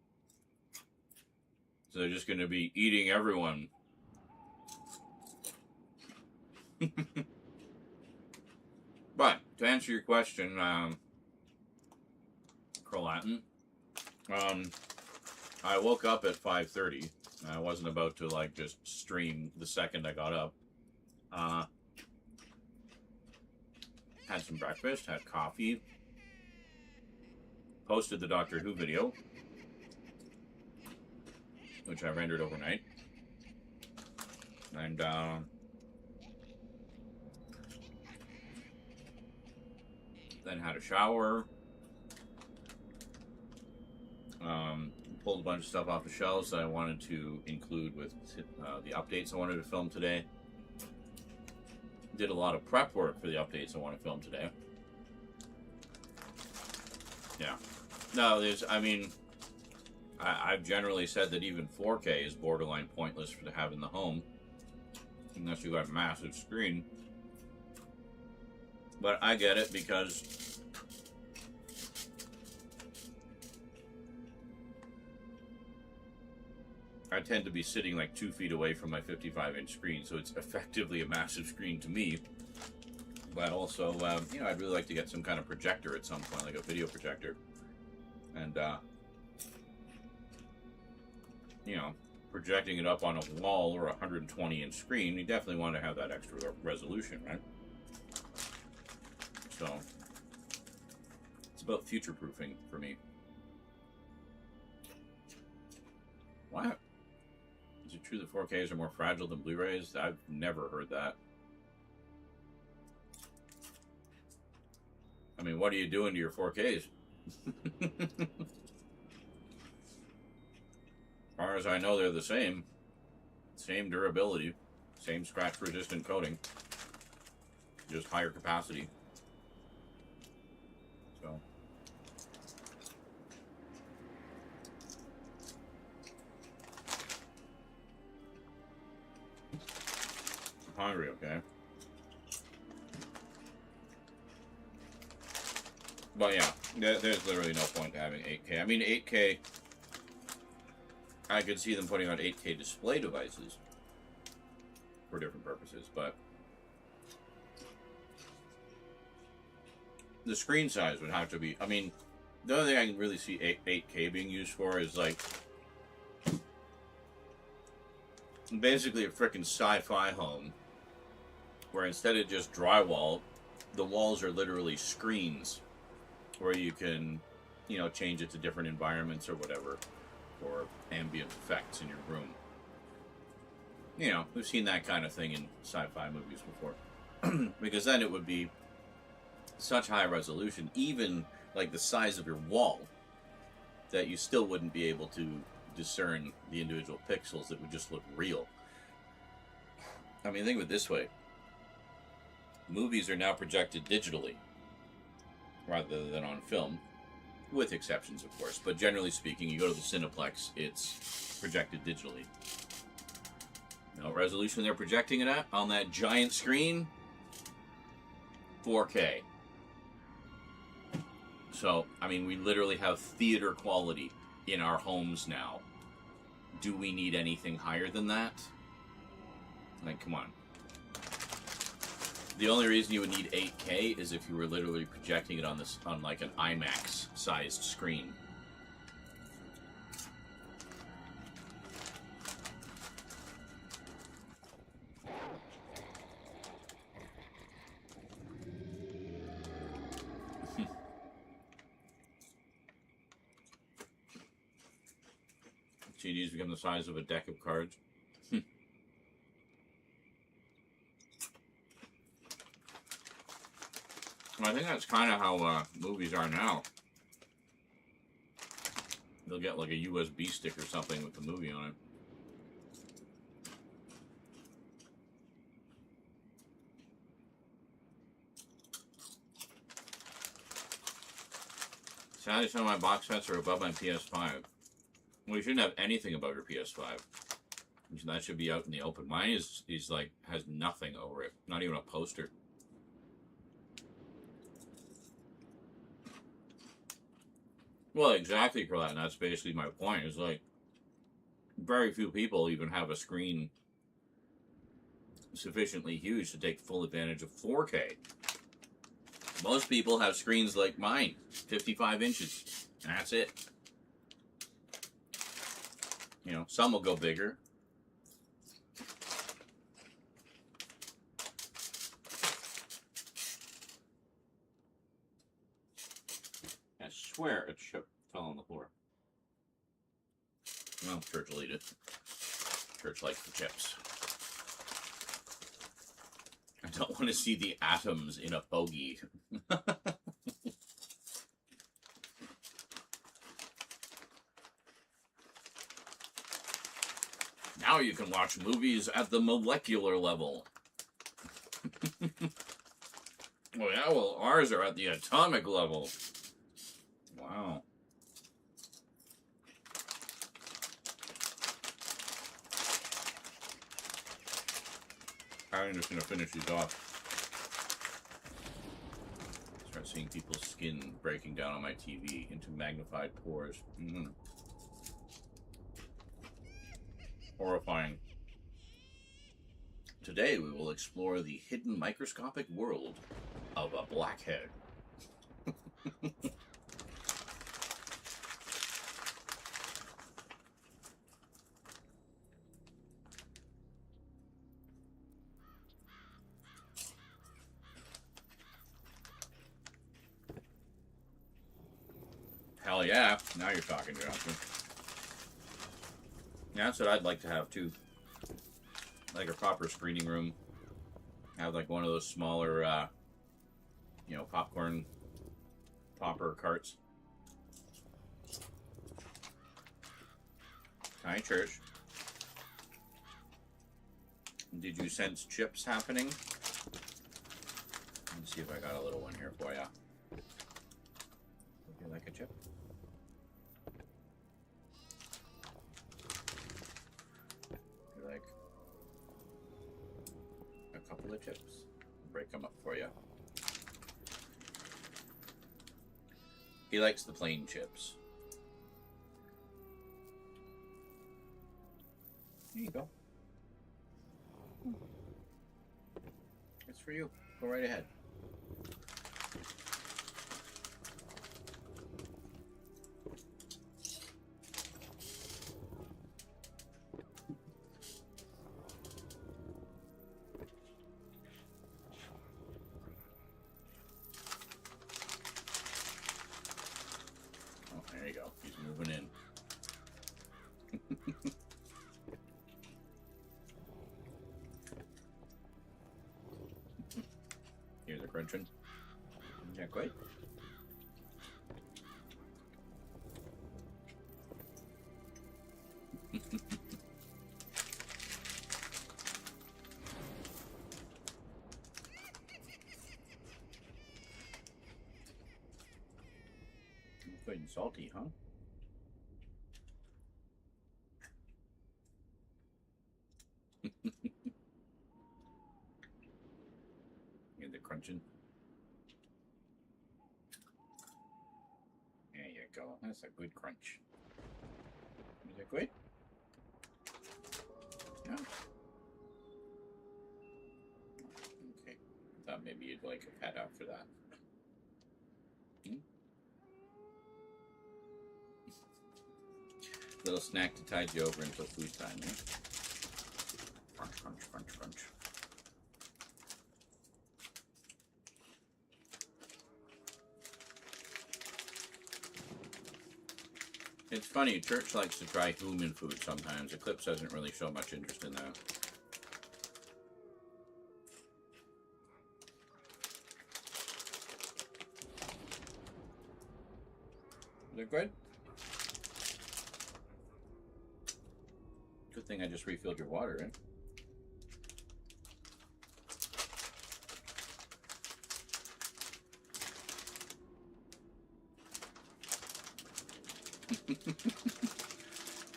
So they're just going to be eating everyone. But to answer your question, Crolatin, I woke up at 5:30. I wasn't about to like just stream the second I got up. Had some breakfast, had coffee, posted the Doctor Who video, which I rendered overnight, and then had a shower, pulled a bunch of stuff off the shelves that I wanted to include with the updates I wanted to film today. Did a lot of prep work for the updates I want to film today. Yeah. No, I've generally said that even 4K is borderline pointless to have in the home, unless you've got a massive screen. But I get it because I tend to be sitting like 2 feet away from my 55-inch screen, so it's effectively a massive screen to me. But also, you know, I'd really like to get some kind of projector at some point, like a video projector. And, you know, projecting it up on a wall or a 120-inch screen, you definitely want to have that extra resolution, right? So, it's about future-proofing for me. What? Is it true that 4Ks are more fragile than Blu-rays? I've never heard that. I mean, what are you doing to your 4Ks? As far as I know, they're the same. Same durability. Same scratch-resistant coating. Just higher capacity. So. hungry, okay? But yeah, there's literally no point to having 8K. I mean, 8K, I could see them putting out 8K display devices for different purposes, but the screen size would have to be, I mean, the only thing I can really see 8K being used for is like basically a freaking sci-fi home where instead of just drywall, the walls are literally screens where you can, you know, change it to different environments or whatever, or ambient effects in your room. You know, we've seen that kind of thing in sci-fi movies before. Because then it would be such high resolution, even like the size of your wall, that you still wouldn't be able to discern the individual pixels. It would just look real. I mean, think of it this way. Movies are now projected digitally rather than on film, with exceptions, of course. But generally speaking, you go to the Cineplex, it's projected digitally. Now, what resolution they're projecting it at on that giant screen? 4K. So, I mean, we literally have theater quality in our homes now. Do we need anything higher than that? Like, come on. The only reason you would need 8K is if you were literally projecting it on this, on like an IMAX-sized screen. CDs become the size of a deck of cards. I think that's kind of how movies are now. They'll get like a USB stick or something with the movie on it. Sadly, some of my box sets are above my PS5. Well, you shouldn't have anything above your PS5. That should be out in the open. Mine is like, has nothing over it. Not even a poster. Well, exactly, Carlette, and that's basically my point. Is like, very few people even have a screen sufficiently huge to take full advantage of 4K. Most people have screens like mine, 55 inches, and that's it. You know, some will go bigger. I swear it fell on the floor. Well, Church will eat it. Church likes the chips. I don't want to see the atoms in a bogey. Now you can watch movies at the molecular level. Oh yeah, well, ours are at the atomic level. Wow. I'm just going to finish these off. Start seeing people's skin breaking down on my TV into magnified pores. Horrifying. Today we will explore the hidden microscopic world of a blackhead. Hell yeah, now you're talking, Johnson. Yeah, that's what I'd like to have too. Like a proper screening room. Have like one of those smaller, you know, popcorn popper carts. Hi, Church. Did you sense chips happening? Let's see if I got a little one here for you. Would you like a chip? the chips. Break them up for you. He likes the plain chips. There you go. It's for you. Go right ahead. Oh, there you go. He's moving in. Here's a crunching. Is that quite? Good and salty, huh? Hear the crunching. There you go. That's a good crunch. Is that good? Yeah. Okay. Thought maybe you'd like a pet after that. Little snack to tide you over until food time, eh? Crunch, crunch, crunch, crunch. It's funny, Church likes to try human food sometimes. Eclipse doesn't really show much interest in that. Is it good? Good thing I just refilled your water, right?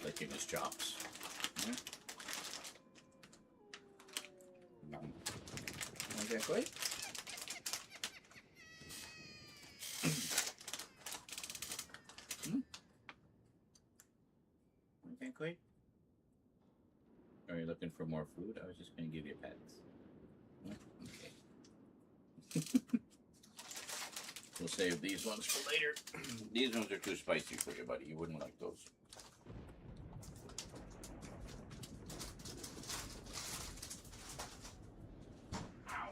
Licking his chops. Yeah. Okay, great. Okay, great. Are you looking for more food? I was just going to give you pets. Okay. We'll save these ones for later. These ones are too spicy for you, buddy. You wouldn't like those. Ow.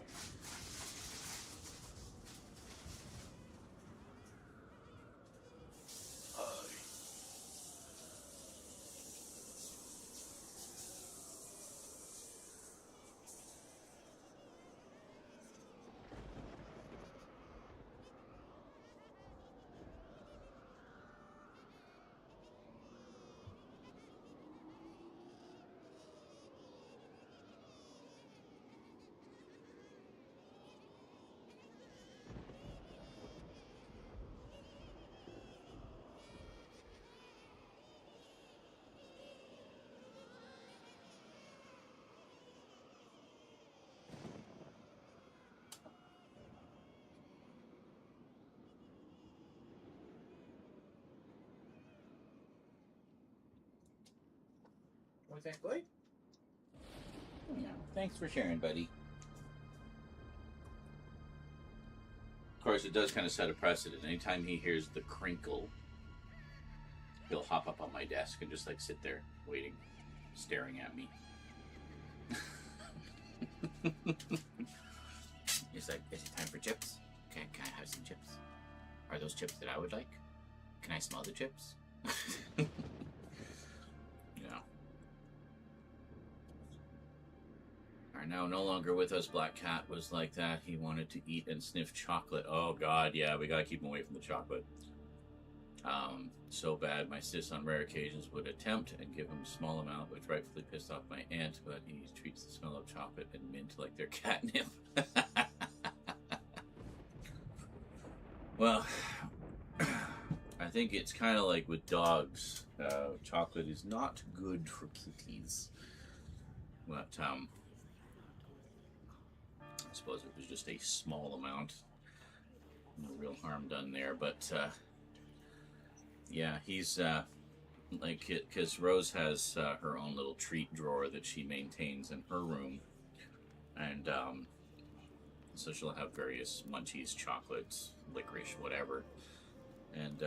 Was that good? Yeah. Thanks for sharing, buddy. Of course, it does kind of set a precedent. Anytime he hears the crinkle, he'll hop up on my desk and just like sit there waiting, staring at me. He's like, is it time for chips? Can I have some chips? Are those chips that I would like? Can I smell the chips? Are now no longer with us. Black Cat was like that. He wanted to eat and sniff chocolate. Oh God, yeah, we gotta keep him away from the chocolate. So bad. My sis on rare occasions would attempt and give him a small amount, which rightfully pissed off my aunt, but he treats the smell of chocolate and mint like they're catnip. Well, I think it's kind of like with dogs. Chocolate is not good for kitties. But, I suppose it was just a small amount. No real harm done there, but yeah, he's like it because Rose has her own little treat drawer that she maintains in her room, and so she'll have various munchies, chocolates, licorice, whatever, and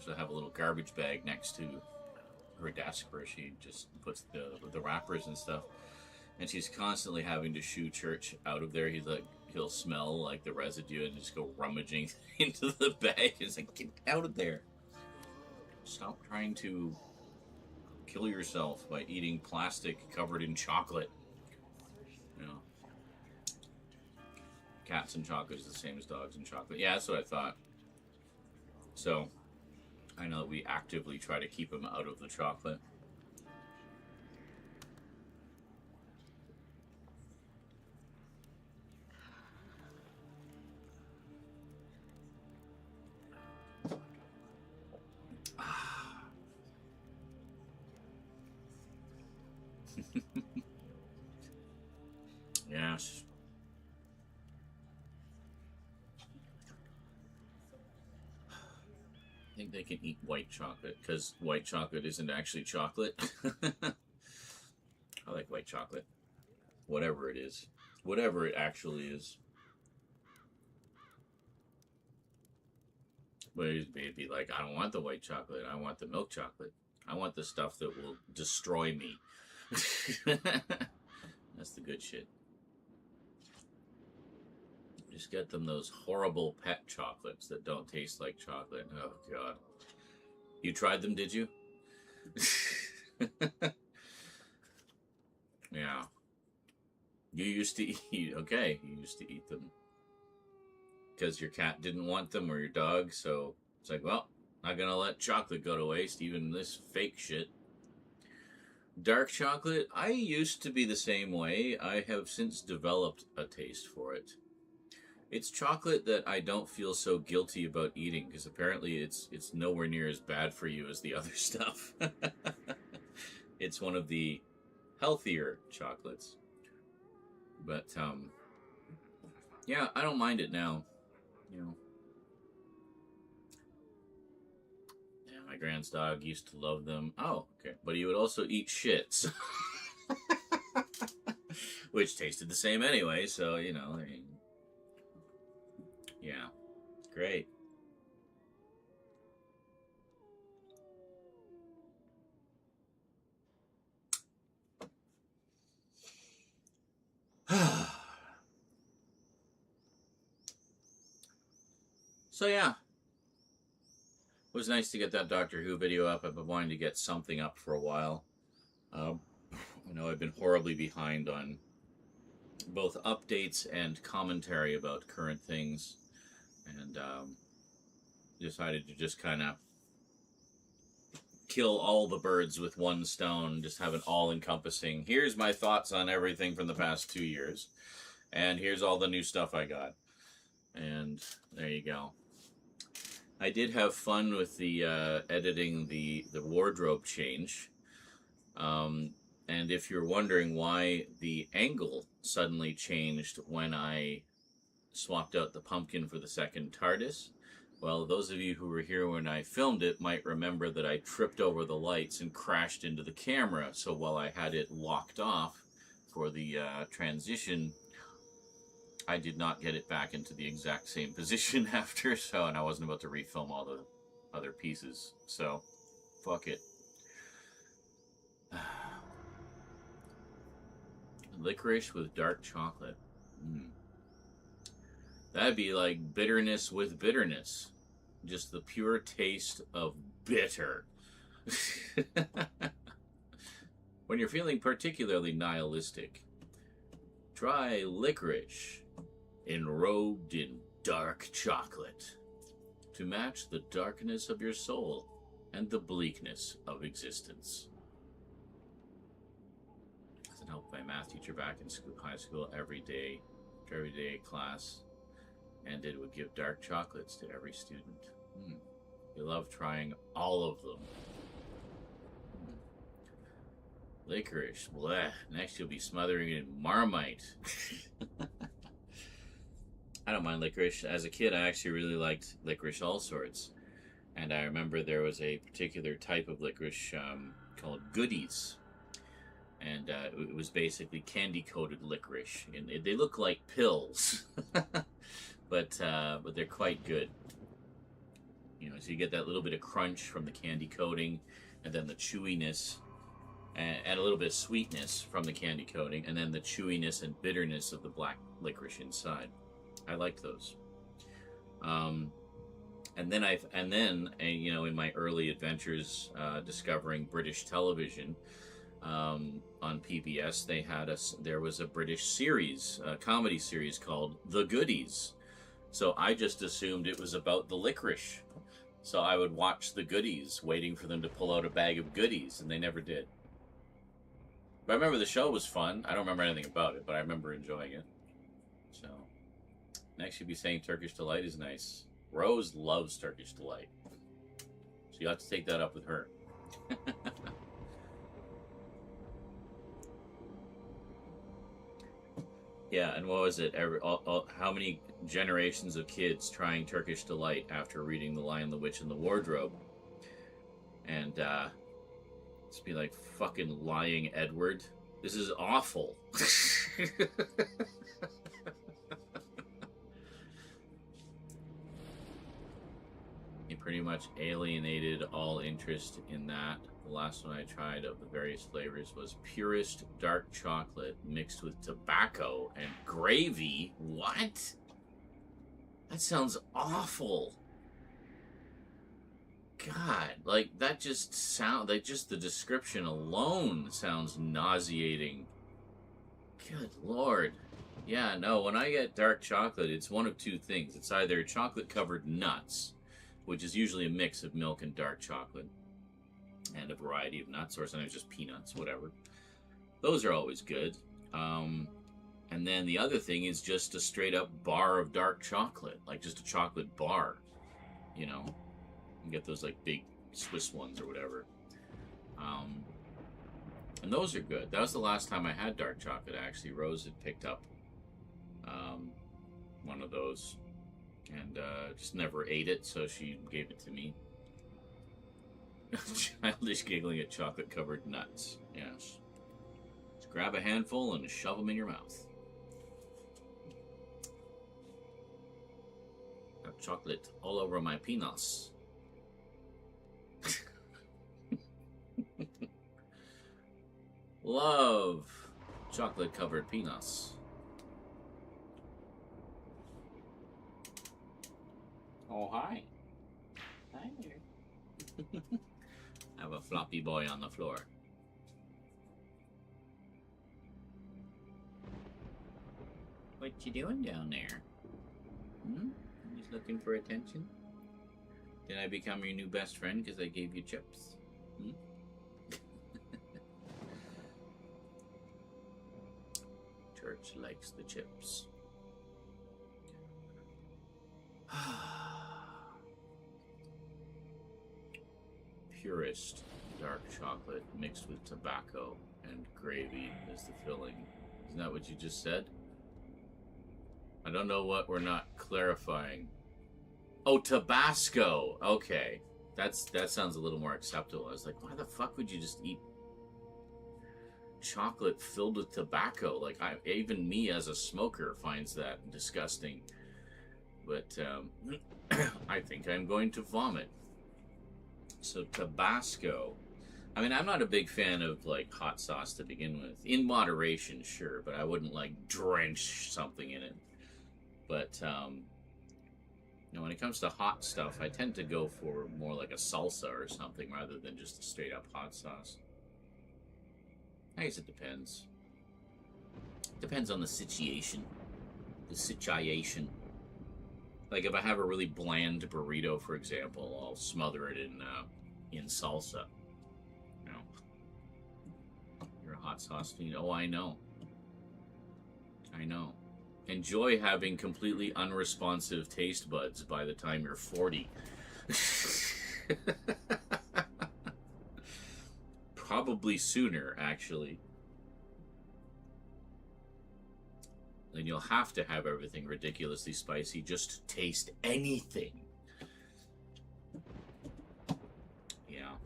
she'll have a little garbage bag next to her desk where she just puts the wrappers and stuff, and she's constantly having to shoo Church out of there. He'll smell like the residue and just go rummaging into the bag. It's like, get out of there. Stop trying to kill yourself by eating plastic covered in chocolate. Cats and chocolate is the same as dogs and chocolate. Yeah, that's what I thought. So I know that we actively try to keep him out of the chocolate. Yes. I think they can eat white chocolate because white chocolate isn't actually chocolate. I like white chocolate. Whatever it is. Whatever it actually is. But it'd be like, I don't want the white chocolate. I want the milk chocolate. I want the stuff that will destroy me. That's the good shit. Just get them those horrible pet chocolates that don't taste like chocolate. Oh, God. You tried them, did you? Yeah. You used to eat, okay, you used to eat them. Because your cat didn't want them or your dog, so it's like, well, not gonna let chocolate go to waste, even this fake shit. Dark chocolate, I used to be the same way. I have since developed a taste for it. It's chocolate that I don't feel so guilty about eating, because apparently it's nowhere near as bad for you as the other stuff. It's one of the healthier chocolates. But, yeah, I don't mind it now. Yeah, my grand's dog used to love them. Oh, okay. But he would also eat shits. Which tasted the same anyway, so, yeah. Great. So, yeah. It was nice to get that Doctor Who video up. I've been wanting to get something up for a while. I've been horribly behind on both updates and commentary about current things. And decided to just kind of kill all the birds with one stone, just have an all-encompassing, here's my thoughts on everything from the past 2 years, and here's all the new stuff I got. And there you go. I did have fun with the editing the wardrobe change. And if you're wondering why the angle suddenly changed when I swapped out the pumpkin for the second TARDIS, well, those of you who were here when I filmed it might remember that I tripped over the lights and crashed into the camera. So while I had it locked off for the transition, I did not get it back into the exact same position after, and I wasn't about to refilm all the other pieces. So, fuck it. Licorice with dark chocolate. That'd be like bitterness with bitterness. Just the pure taste of bitter. When you're feeling particularly nihilistic, try licorice enrobed in dark chocolate to match the darkness of your soul and the bleakness of existence. Doesn't help my math teacher back in high school every day class, and it would give dark chocolates to every student. He loved trying all of them. Licorice. Blech. Next you'll be smothering it in Marmite. I don't mind licorice. As a kid, I actually really liked licorice all sorts. And I remember there was a particular type of licorice called Goodies. And it was basically candy-coated licorice. And they look like pills. but they're quite good. You know, so you get that little bit of crunch from the candy coating, and then the chewiness, and a little bit of sweetness from the candy coating, and then the chewiness and bitterness of the black licorice inside. I liked those. And then you know, in my early adventures discovering British television on PBS, there was a British series, a comedy series called The Goodies. So I just assumed it was about the licorice. So I would watch The Goodies, waiting for them to pull out a bag of goodies, and they never did. But I remember the show was fun. I don't remember anything about it, but I remember enjoying it. So next you'd be saying Turkish Delight is nice. Rose loves Turkish Delight. So you'll have to take that up with her. Yeah, and what was it? How many generations of kids trying Turkish Delight after reading The Lion, the Witch, and the Wardrobe? And just be like, fucking lying Edward. This is awful. He pretty much alienated all interest in that. The last one I tried of the various flavors was purest dark chocolate mixed with tobacco and gravy. What? That sounds awful. God, like that just the description alone sounds nauseating. Good Lord. Yeah, no, when I get dark chocolate, it's one of two things. It's either chocolate covered nuts, which is usually a mix of milk and dark chocolate, and a variety of nuts, or sometimes just peanuts, whatever. Those are always good. And then the other thing is just a straight up bar of dark chocolate, like just a chocolate bar, you know. You get those like big Swiss ones or whatever. And those are good. That was the last time I had dark chocolate, actually. Rose had picked up one of those and just never ate it, so she gave it to me. Childish giggling at chocolate-covered nuts. Yes. Just grab a handful and shove them in your mouth. Got chocolate all over my penis. Love chocolate-covered penis. Oh, hi. Hi there. I have a floppy boy on the floor. What you doing down there? Just looking for attention? Did I become your new best friend because I gave you chips? Church likes the chips. Purest dark chocolate mixed with tobacco and gravy is the filling. Isn't that what you just said? I don't know what we're not clarifying. Oh, Tabasco. Okay. That sounds a little more acceptable. I was like, why the fuck would you just eat chocolate filled with tobacco? Like, even me as a smoker finds that disgusting. But I think I'm going to vomit. So Tabasco. I mean, I'm not a big fan of like hot sauce to begin with. In moderation, sure, but I wouldn't like drench something in it. But you know, when it comes to hot stuff, I tend to go for more like a salsa or something rather than just a straight up hot sauce. I guess it depends. Depends on the situation. The situation. Like if I have a really bland burrito, for example, I'll smother it in salsa. You know, you're a hot sauce fiend. Oh, I know. I know. Enjoy having completely unresponsive taste buds by the time you're 40. Probably sooner, actually. Then you'll have to have everything ridiculously spicy just to taste anything. Yeah.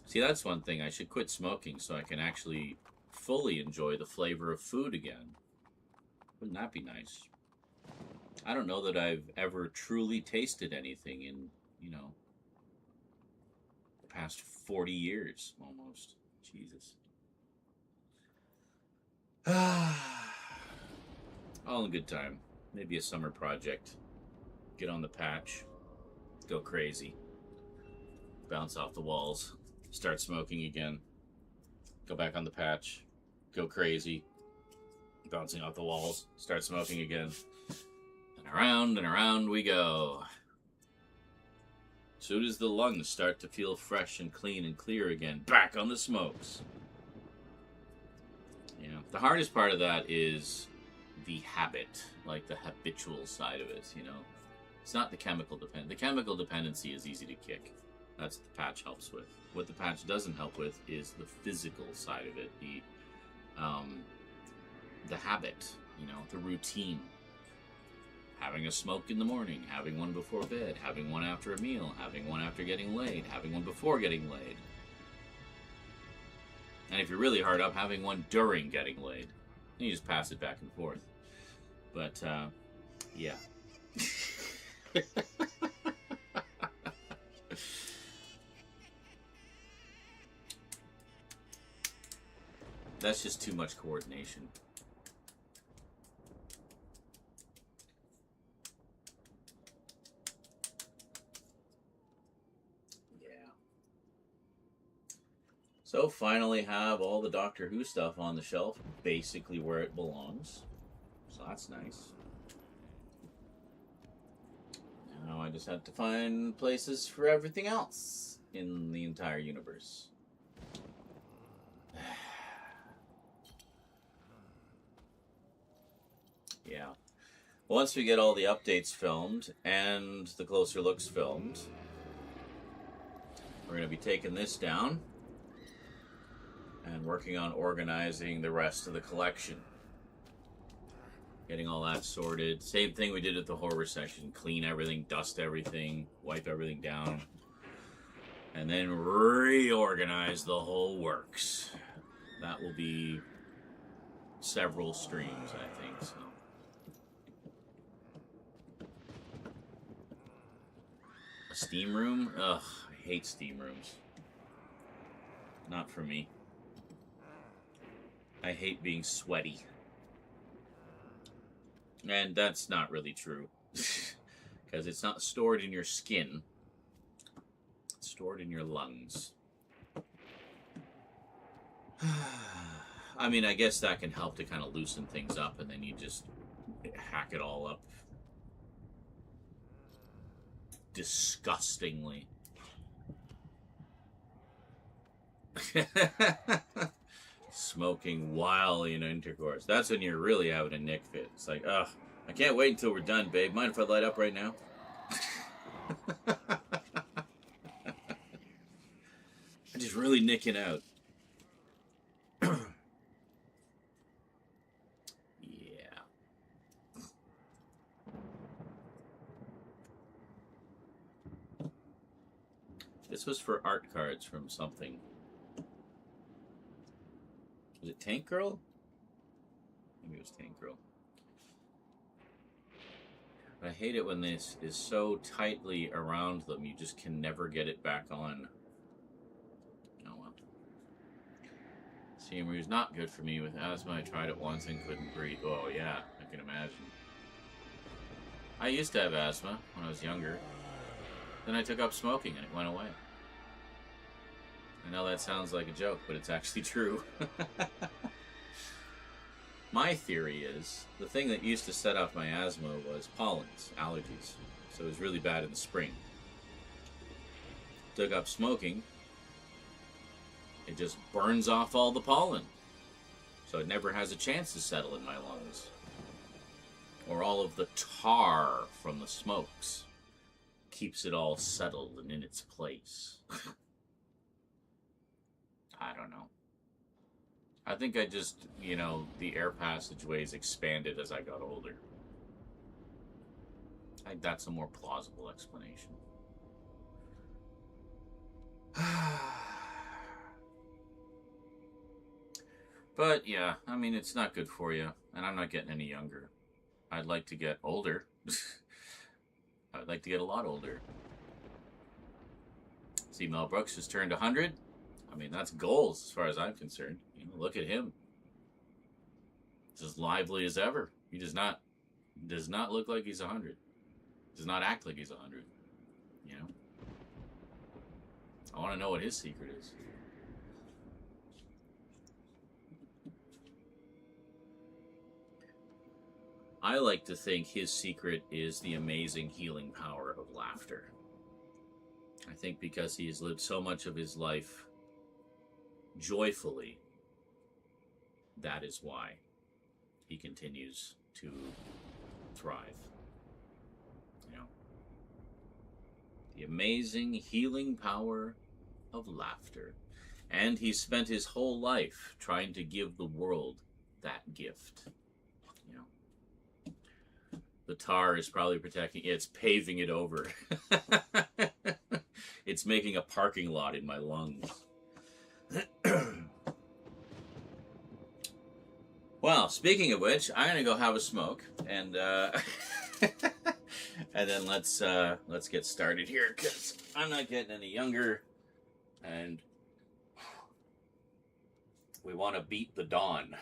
See, that's one thing. I should quit smoking so I can actually fully enjoy the flavor of food again. Wouldn't that be nice? I don't know that I've ever truly tasted anything in, you know, the past 40 years, almost. Jesus. All in good time. Maybe a summer project. Get on the patch. Go crazy. Bounce off the walls. Start smoking again. Go back on the patch. Go crazy. Bouncing off the walls. Start smoking again. And around we go. Soon as the lungs start to feel fresh and clean and clear again, back on the smokes. Yeah. The hardest part of that is the habit, like the habitual side of it, you know. It's not the chemical dependence. The chemical dependency is easy to kick. That's what the patch helps with. What the patch doesn't help with is the physical side of it, the habit, you know, the routine. Having a smoke in the morning, having one before bed, having one after a meal, having one after getting laid, having one before getting laid. And if you're really hard up, having one during getting laid. And you just pass it back and forth. But, yeah. That's just too much coordination. So finally have all the Doctor Who stuff on the shelf, basically where it belongs. So that's nice. Now I just have to find places for everything else in the entire universe. Yeah. Once we get all the updates filmed and the closer looks filmed, we're going to be taking this down and working on organizing the rest of the collection. Getting all that sorted. Same thing we did at the horror section. Clean everything, dust everything, wipe everything down. And then reorganize the whole works. That will be several streams, I think. So. A steam room? Ugh, I hate steam rooms. Not for me. I hate being sweaty. And that's not really true. Because it's not stored in your skin. It's stored in your lungs. I mean, I guess that can help to kind of loosen things up, and then you just hack it all up disgustingly. Smoking while in intercourse. That's when you're really having a nick fit. It's like, ugh, I can't wait until we're done, babe. Mind if I light up right now? I'm just really nicking out. Yeah. This was for art cards from something. Was it Tank Girl? Maybe it was Tank Girl. But I hate it when this is so tightly around them, you just can never get it back on. Oh well. Steamer is not good for me with asthma. I tried it once and couldn't breathe. Oh yeah, I can imagine. I used to have asthma when I was younger. Then I took up smoking and it went away. I know that sounds like a joke, but it's actually true. My theory is, the thing that used to set off my asthma was pollens, allergies. So it was really bad in the spring. Took up smoking, it just burns off all the pollen. So it never has a chance to settle in my lungs. Or all of the tar from the smokes keeps it all settled and in its place. I don't know. I think I just, you know, the air passageways expanded as I got older. I think that's a more plausible explanation. But yeah, I mean, it's not good for you, and I'm not getting any younger. I'd like to get older. I'd like to get a lot older. See, Mel Brooks just turned 100. I mean, that's goals as far as I'm concerned. You know, look at him. He's as lively as ever. He does not look like he's 100. Does not act like he's 100. You know? I want to know what his secret is. I like to think his secret is the amazing healing power of laughter. I think because he has lived so much of his life joyfully, that is why he continues to thrive. You know, the amazing healing power of laughter. And he spent his whole life trying to give the world that gift. You know, the tar is probably protecting it's paving it over. It's making a parking lot in my lungs. Well, speaking of which, I'm gonna go have a smoke, and and then let's get started here, because I'm not getting any younger, and we want to beat the dawn.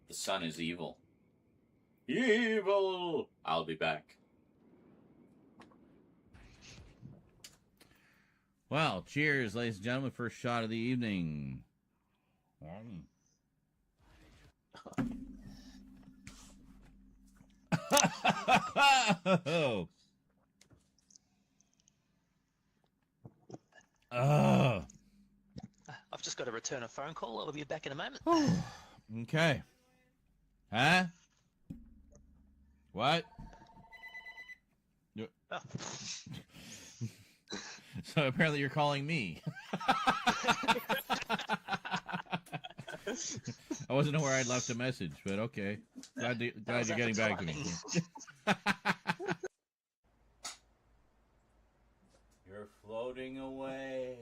The sun is evil. Evil! I'll be back. Well, cheers, ladies and gentlemen. First shot of the evening. Oh. I've just got to return a phone call. I'll be back in a moment. Okay. Huh? What? Oh. So apparently you're calling me. I wasn't aware I'd left a message, but okay. Glad you're getting back to me. You're floating away.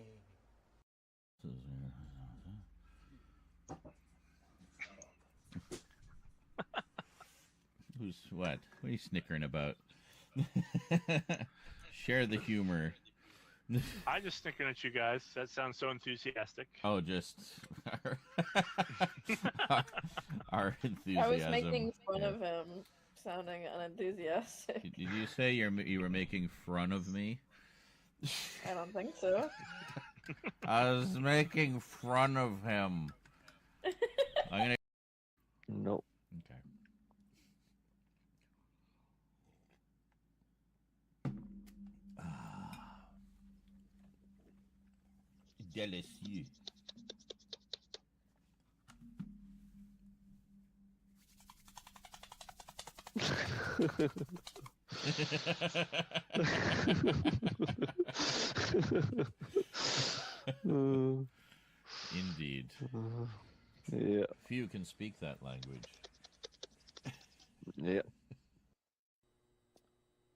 Who's what? What are you snickering about? Share the humor. I'm just snicking at you guys. That sounds so enthusiastic. Oh, just our enthusiasm. I was making fun of him, sounding unenthusiastic. Did you say you were making fun of me? I don't think so. I was making fun of him. I'm gonna. Nope. Okay. Délicieux. Indeed. Yeah. Few can speak that language. Yeah.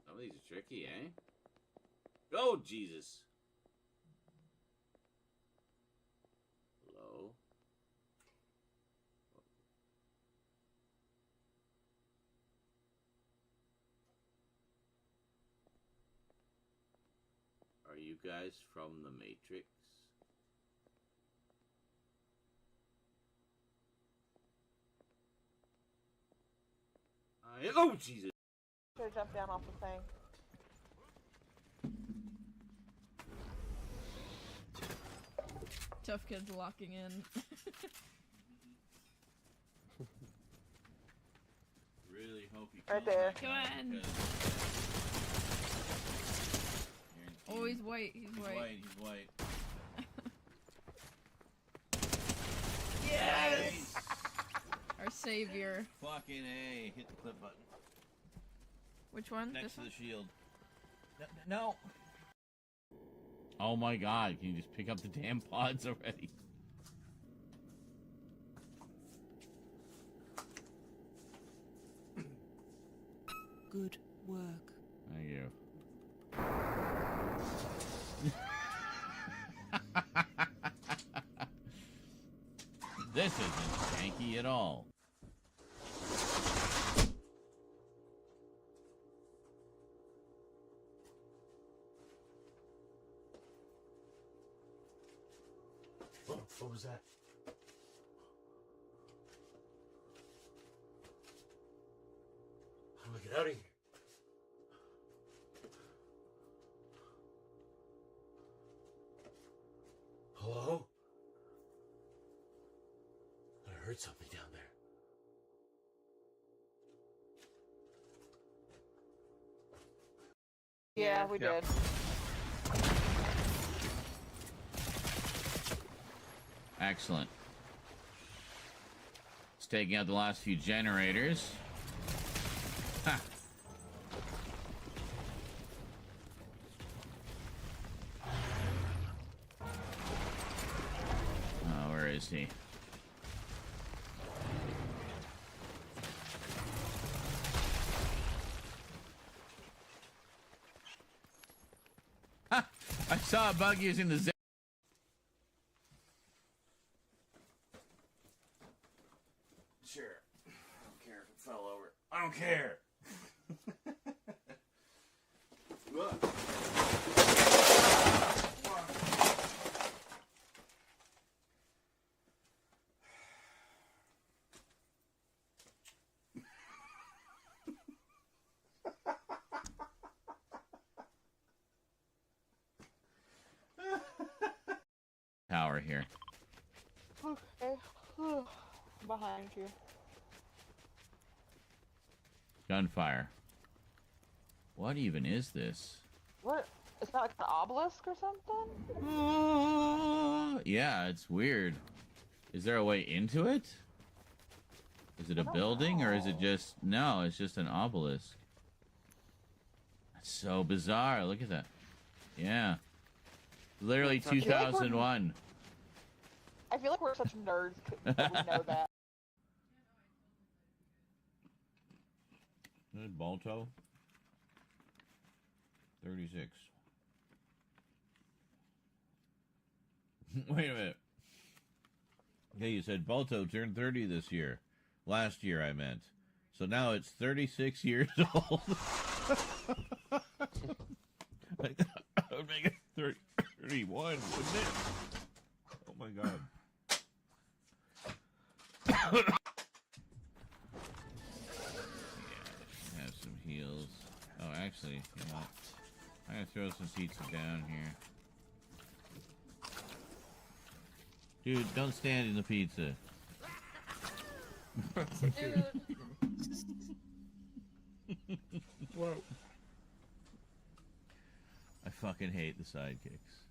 Some of these are tricky, eh? Oh, Jesus. Hello? Are you guys from the Matrix? Oh, Jesus! Should jump down off the thing. Tough kids locking in. Really hope you Right there. Come on. Oh, he's white. He's white. He's white. Yes! Our savior. Fucking A. Hit the clip button. Which one? Next This to one? the shield. No. Oh my god, can you just pick up the damn pods already? Good work. Thank you. This isn't janky at all. What was that? How do I get out of here? Hello? I heard something down there. Yeah, we did. Excellent. It's taking out the last few generators. Ha! Oh, where is he? Ha! I saw a bug using the zip. Sure. I don't care if it fell over. I don't care. Tower here. Okay. Behind you. Gunfire. What even is this? What? Is that like an obelisk or something? Yeah, it's weird. Is there a way into it? Is it a building or is it just... No, it's just an obelisk. That's so bizarre. Look at that. Yeah. Literally 2001. I feel like we're such nerds that we know that. Is it Balto? 36. Wait a minute. Okay, you said Balto turned 30 this year. Last year, I meant. So now it's 36 years old. I would make it 31, wouldn't it? Oh my god. Have some heals. Oh, actually, you know what? I'm gonna throw some pizza down here. Dude, don't stand in the pizza. Dude. Whoa. I fucking hate the sidekicks.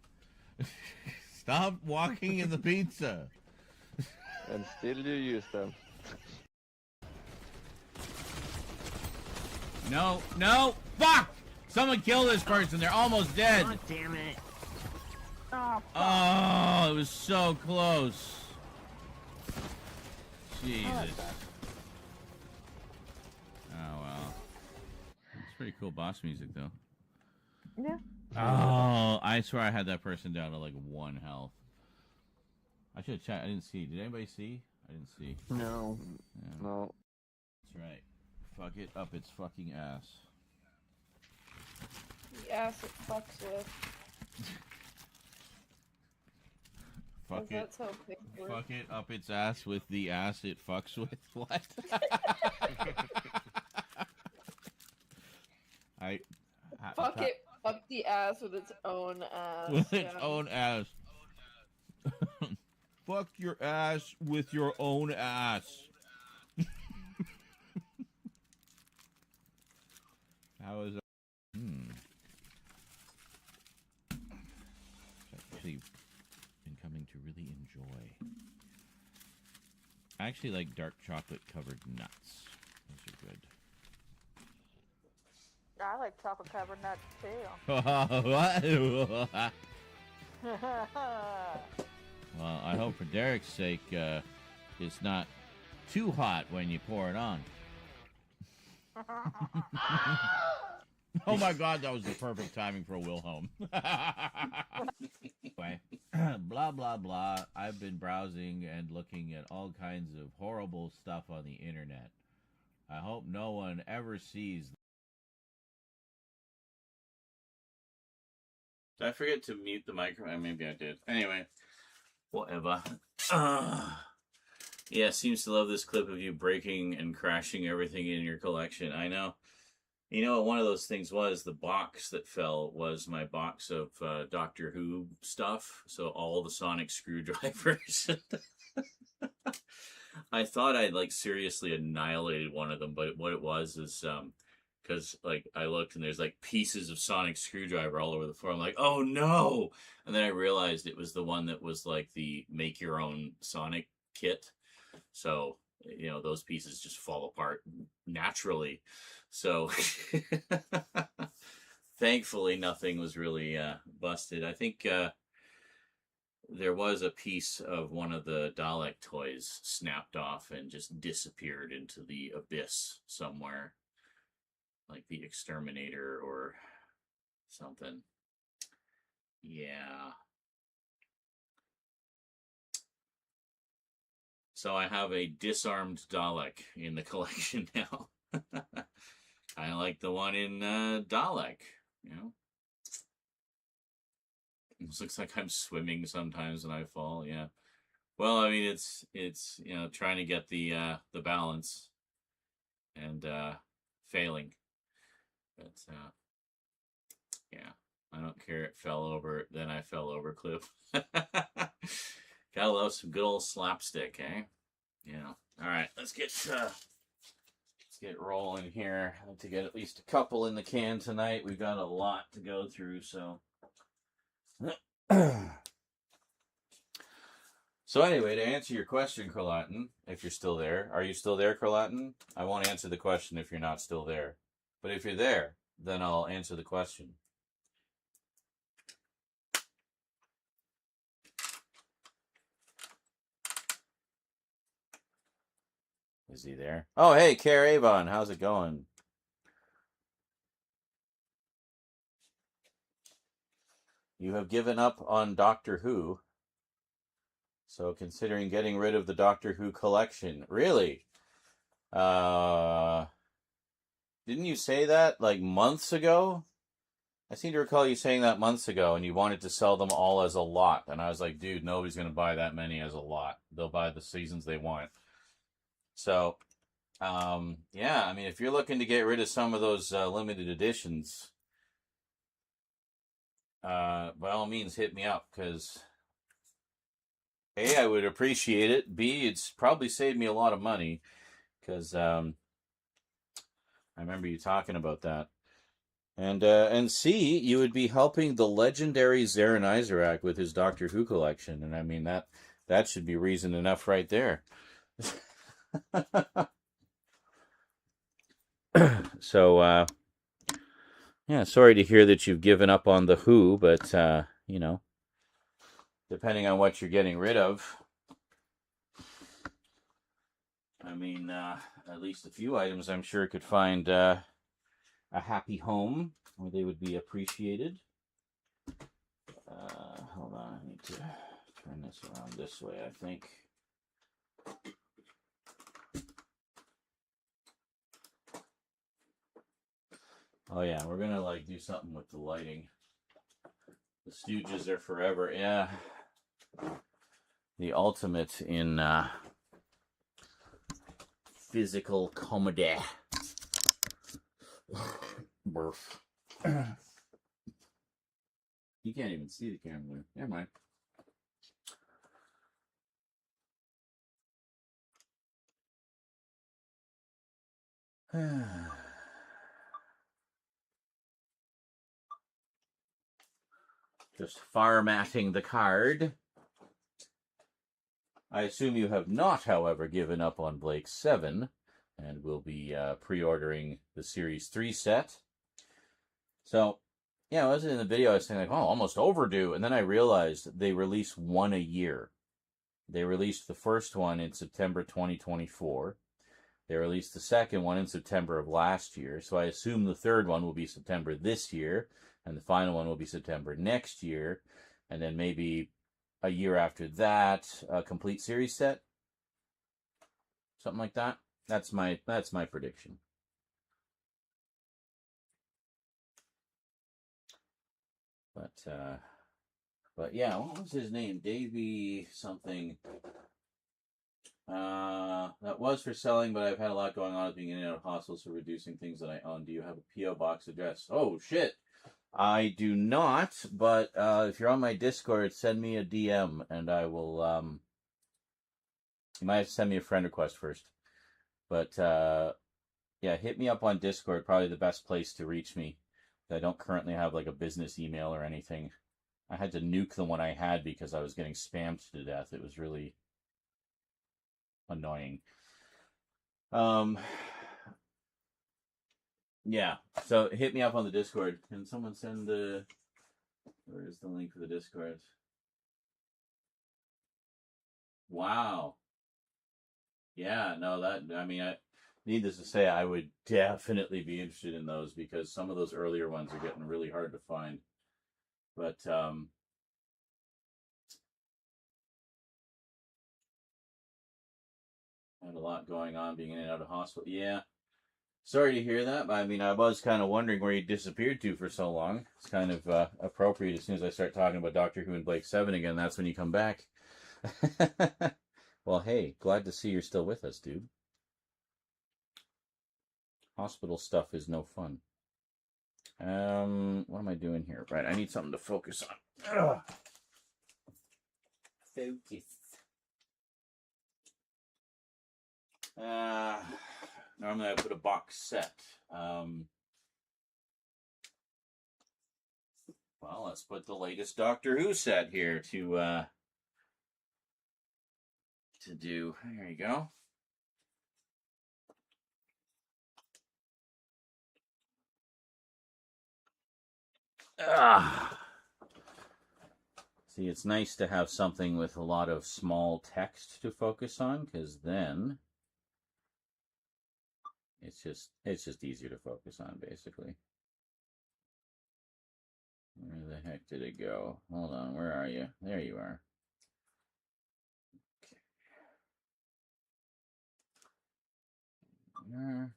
Stop walking in the pizza. And still you use them. No, no, fuck! Someone kill this person. They're almost dead. God damn it. Oh, it was so close. Jesus. Oh, well. It's pretty cool boss music, though. Yeah. Oh, I swear I had that person down to like 1 health. I should have checked. I didn't see. Did anybody see? I didn't see. No. Yeah. No. That's right. Fuck it up its fucking ass. The ass it fucks with. Fuck it. That's how big works. Fuck it up its ass with the ass it fucks with. What? Fuck it. Fuck the ass with its own ass. With its yeah. own ass. Fuck your ass with your own ass. How is that? I've actually been coming to really enjoy. I actually like dark chocolate covered nuts. Those are good. I like chocolate covered nuts What? too. Well, I hope for Derek's sake, it's not too hot when you pour it on. Oh my god, that was the perfect timing for Wilhelm. Anyway, blah, blah, blah. I've been browsing and looking at all kinds of horrible stuff on the internet. I hope no one ever sees. Did I forget to mute the microphone? Maybe I did. Anyway, whatever. Yeah, seems to love this clip of you breaking and crashing everything in your collection. I know. You know, one of those things was the box that fell was my box of Doctor Who stuff. So all the sonic screwdrivers. I thought I'd like seriously annihilated one of them, but what it was is because like I looked and there's like pieces of sonic screwdriver all over the floor. I'm like, oh no! And then I realized it was the one that was like the make your own sonic kit. So you know those pieces just fall apart naturally. So thankfully nothing was really busted. I think there was a piece of one of the Dalek toys snapped off and just disappeared into the abyss somewhere, like the Exterminator or something. Yeah. So I have a disarmed Dalek in the collection now. Kind of like the one in Dalek, you know. It looks like I'm swimming sometimes when I fall. Yeah. Well, I mean, it's you know trying to get the balance and failing, but yeah, I don't care. It fell over. Then I fell over cliff. Gotta love some good old slapstick, eh? Yeah. All right, let's get rolling here. I'd like to get at least a couple in the can tonight. We've got a lot to go through, so. So anyway, to answer your question, Carlatin, if you're still there, are you still there, Carlatin? I won't answer the question if you're not still there. But if you're there, then I'll answer the question. Is he there? Oh, hey, Care Avon, how's it going? You have given up on Doctor Who. So considering getting rid of the Doctor Who collection. Really? Didn't you say that like months ago? I seem to recall you saying that months ago and you wanted to sell them all as a lot. And I was like, dude, nobody's going to buy that many as a lot. They'll buy the seasons they want. So, yeah, I mean, if you're looking to get rid of some of those limited editions, by all means, hit me up, because A, I would appreciate it. B, it's probably saved me a lot of money, because I remember you talking about that. And C, you would be helping the legendary Zaran Izarak with his Doctor Who collection, and I mean, that should be reason enough right there. So, yeah, sorry to hear that you've given up on the Who, but, you know, depending on what you're getting rid of, I mean, at least a few items I'm sure could find a happy home where they would be appreciated. Hold on, I need to turn this around this way, I think. Oh yeah, we're gonna like do something with the lighting. The Stooges are forever, yeah. The ultimate in physical comedy. Burf. You can't even see the camera. Never mind. Just formatting the card. I assume you have not, however, given up on Blake 7, and will be pre-ordering the Series 3 set. So, yeah, I was in the video, I was saying, like, oh, almost overdue, and then I realized they release one a year. They released the first one in September 2024, They released the second one in September of last year, so I assume the third one will be September this year, and the final one will be September next year, and then maybe a year after that, a complete series set, something like that. That's my prediction. But yeah, what was his name? Davey something. That was for selling, but I've had a lot going on with being in and out of hospitals, so reducing things that I own. Do you have a P.O. box address? Oh, shit. I do not, but if you're on my Discord, send me a DM, and I will, you might have to send me a friend request first. But, yeah, hit me up on Discord, probably the best place to reach me. I don't currently have, like, a business email or anything. I had to nuke the one I had because I was getting spammed to death. It was really annoying. Yeah, so hit me up on the Discord. Can someone send where is the link for the Discord? Wow. Yeah, no, needless to say, I would definitely be interested in those because some of those earlier ones are getting really hard to find. But, had a lot going on being in and out of hospital. Yeah. Sorry to hear that, but I was kind of wondering where you disappeared to for so long. It's kind of appropriate as soon as I start talking about Doctor Who and Blake 7 again, that's when you come back. Well, hey, glad to see you're still with us, dude. Hospital stuff is no fun. What am I doing here? Right, I need something to focus on. Ugh. Focus. Normally I put a box set. Well, let's put the latest Doctor Who set here to do. There you go. See, it's nice to have something with a lot of small text to focus on, because then it's just easier to focus on, basically. Where the heck did it go? Hold on, where are you? There you are. Okay. There.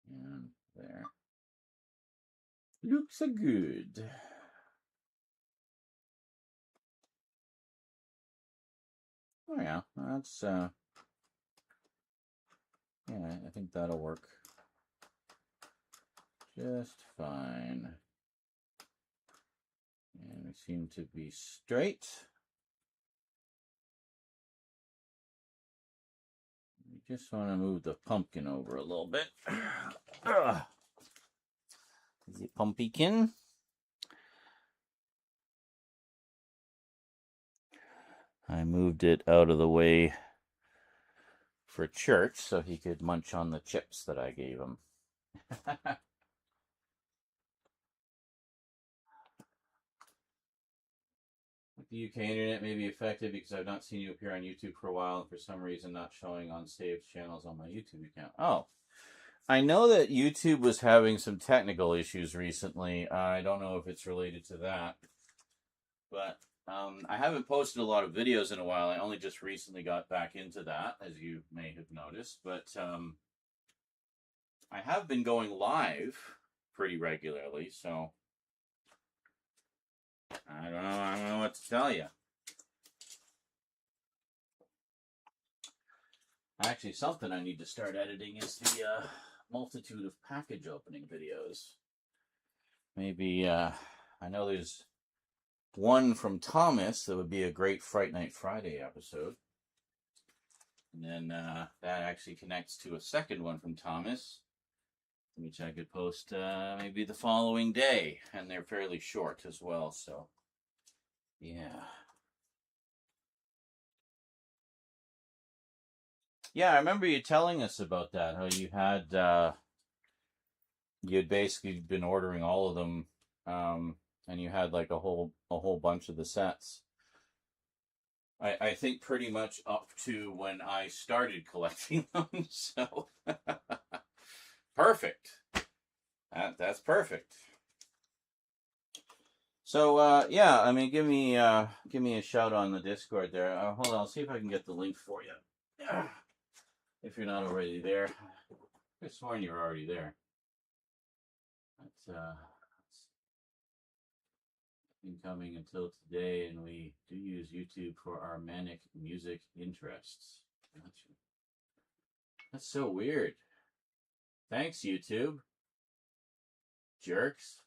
And there. Looks a good. Oh yeah, that's yeah, I think that'll work just fine. And we seem to be straight. We just want to move the pumpkin over a little bit. The pumpkin. I moved it out of the way for church so he could munch on the chips that I gave him. The UK internet may be affected because I've not seen you appear on YouTube for a while and for some reason not showing on saved channels on my YouTube account. Oh, I know that YouTube was having some technical issues recently. I don't know if it's related to that, but I haven't posted a lot of videos in a while. I only just recently got back into that, as you may have noticed, but I have been going live pretty regularly, so I don't know what to tell you. Actually, something I need to start editing is the multitude of package opening videos. Maybe, I know there's one from Thomas that would be a great Fright Night Friday episode. And then that actually connects to a second one from Thomas, which I could post maybe the following day. And they're fairly short as well, so yeah. Yeah, I remember you telling us about that, how you had basically been ordering all of them, and you had like a whole bunch of the sets. I think pretty much up to when I started collecting them. So perfect. That's perfect. So yeah, I mean, give me a shout on the Discord there. Hold on, I'll see if I can get the link for you. If you're not already there, I sworn you were already there. That's been coming until today, and we do use YouTube for our manic music interests. Gotcha. That's so weird. Thanks, YouTube. Jerks.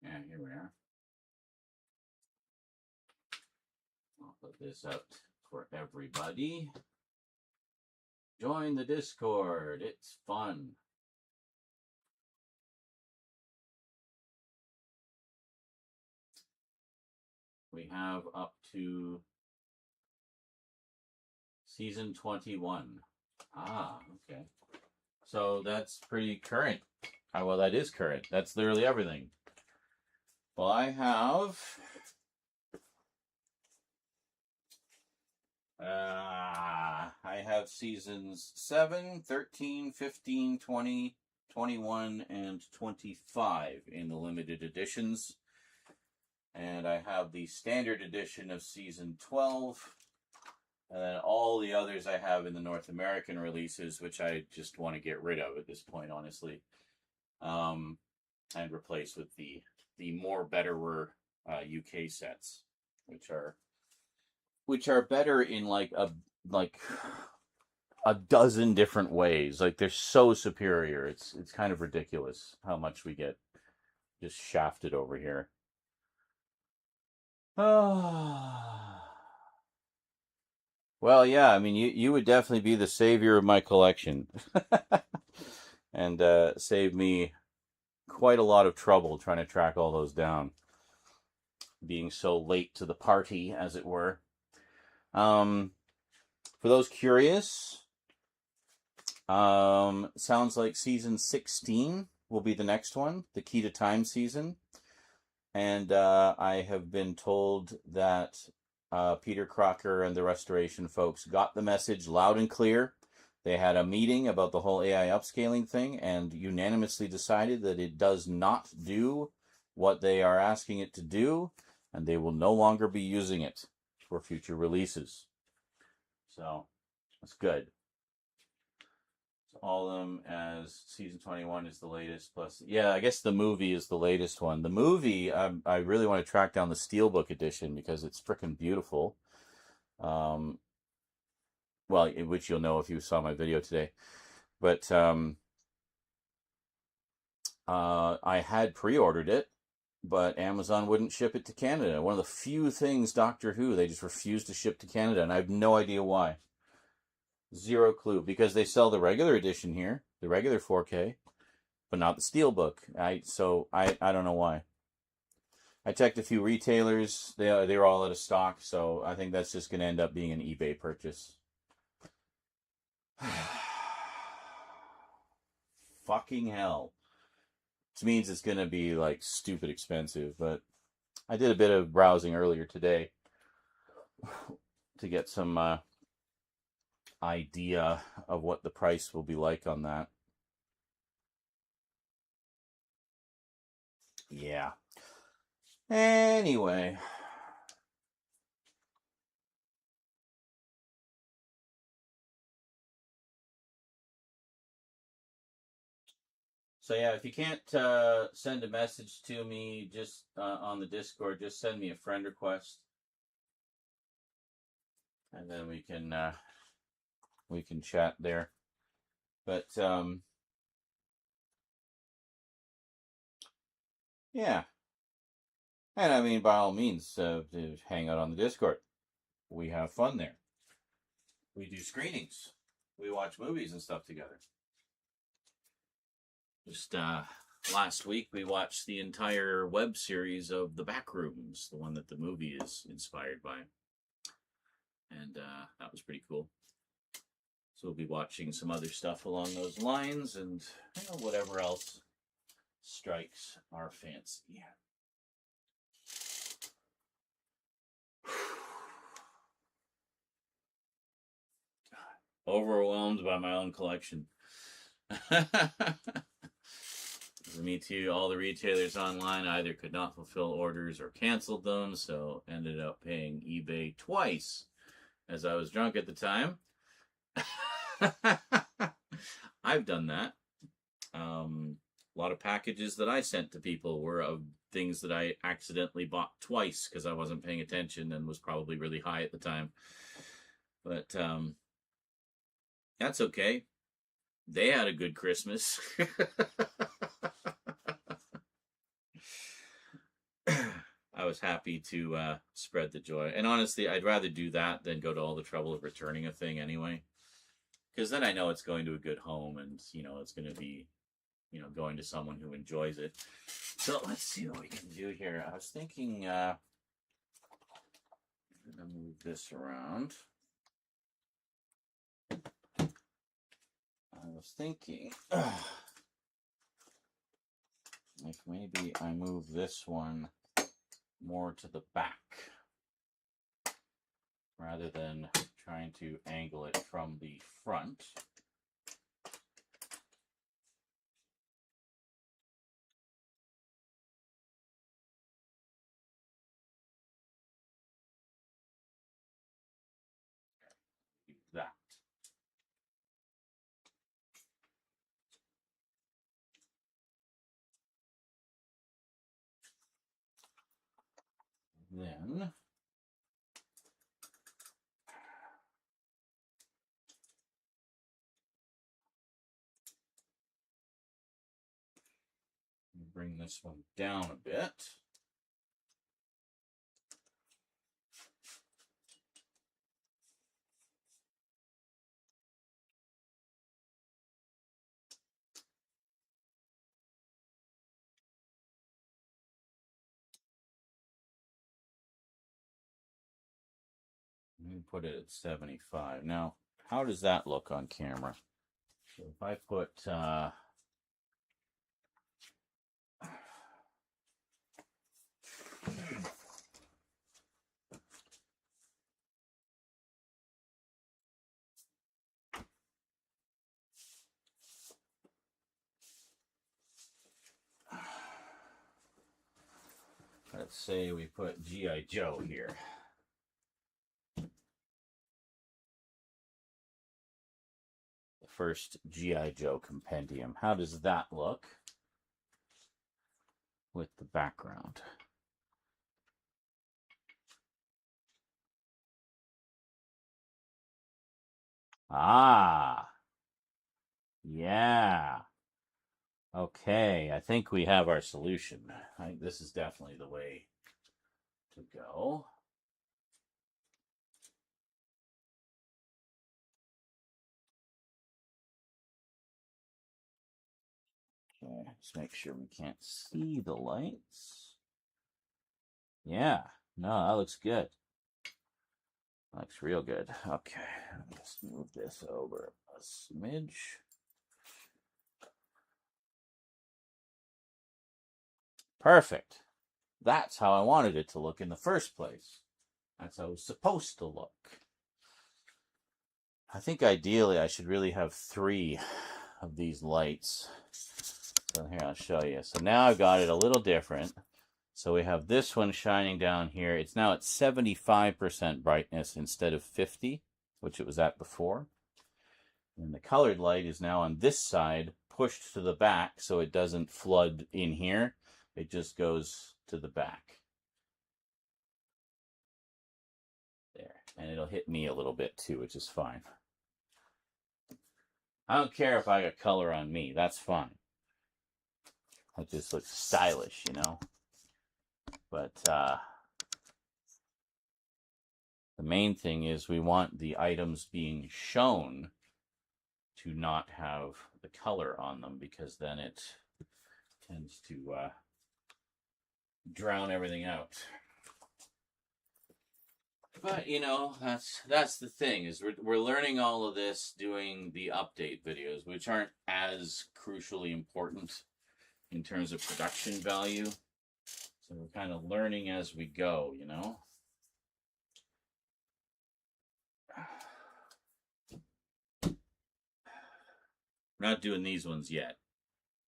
Yeah, here we are. I'll put this up for everybody. Join the Discord. It's fun. We have up to season 21. Ah, okay. So that's pretty current. Well, that is current. That's literally everything. Well, I have seasons 7, 13, 15, 20, 21, and 25 in the limited editions. And I have the standard edition of season 12. And then all the others I have in the North American releases, which I just want to get rid of at this point, honestly. And replace with the more betterer UK sets, which are better in like a dozen different ways. Like, they're so superior. It's kind of ridiculous how much we get just shafted over here. Well, yeah, I mean, you would definitely be the savior of my collection. And save me quite a lot of trouble trying to track all those down. Being so late to the party, as it were. For those curious, sounds like season 16 will be the next one, the Key to Time season. And I have been told that Peter Crocker and the Restoration folks got the message loud and clear. They had a meeting about the whole AI upscaling thing and unanimously decided that it does not do what they are asking it to do, and they will no longer be using it for future releases. So that's good. So all of them, as season 21 is the latest, plus, yeah, I guess the movie is the latest one. The movie, I really want to track down the Steelbook edition because it's freaking beautiful. Well, which you'll know if you saw my video today. But I had pre-ordered it, but Amazon wouldn't ship it to Canada. One of the few things Doctor Who, they just refused to ship to Canada, and I have no idea why. Zero clue, because they sell the regular edition here, the regular 4K, but not the Steelbook. So I don't know why. I checked a few retailers. They were all out of stock, so I think that's just going to end up being an eBay purchase. Fucking hell. Which means it's going to be like stupid expensive, but I did a bit of browsing earlier today to get some idea of what the price will be like on that. Yeah. Anyway. So yeah, if you can't send a message to me just on the Discord, just send me a friend request, and then we can chat there. But yeah, and I mean, by all means, hang out on the Discord. We have fun there. We do screenings. We watch movies and stuff together. Just last week, we watched the entire web series of The Backrooms, the one that the movie is inspired by. And that was pretty cool. So we'll be watching some other stuff along those lines and whatever else strikes our fancy. Overwhelmed by my own collection. Me too. All the retailers online either could not fulfill orders or canceled them, so ended up paying eBay twice as I was drunk at the time. I've done that. A lot of packages that I sent to people were of things that I accidentally bought twice because I wasn't paying attention and was probably really high at the time. But that's okay. They had a good Christmas. I was happy to spread the joy. And honestly, I'd rather do that than go to all the trouble of returning a thing anyway. Because then I know it's going to a good home and, you know, it's going to be, you know, going to someone who enjoys it. So let's see what we can do here. I was thinking, I'm going to move this around. I was thinking if maybe I move this one more to the back rather than trying to angle it from the front. That. Then bring this one down a bit. Let me put it at 75. Now, how does that look on camera? So if I put let's say we put G.I. Joe here. The first G.I. Joe compendium. How does that look with the background? Ah, yeah. Okay, I think we have our solution. I think this is definitely the way to go. Okay, just make sure we can't see the lights. Yeah, no, that looks good. Looks real good. Okay, let's move this over a smidge. Perfect. That's how I wanted it to look in the first place. That's how it was supposed to look. I think ideally I should really have 3 of these lights. So here, I'll show you. So now I've got it a little different. So we have this one shining down here. It's now at 75% brightness instead of 50, which it was at before. And the colored light is now on this side, pushed to the back so it doesn't flood in here. It just goes to the back. There. And it'll hit me a little bit too, which is fine. I don't care if I got color on me. That's fine. It just looks stylish, you know? But the main thing is we want the items being shown to not have the color on them, because then it tends to drown everything out. But you know, that's the thing, is we're learning all of this doing the update videos, which aren't as crucially important in terms of production value. So we're kind of learning as we go, you know. We're not doing these ones yet,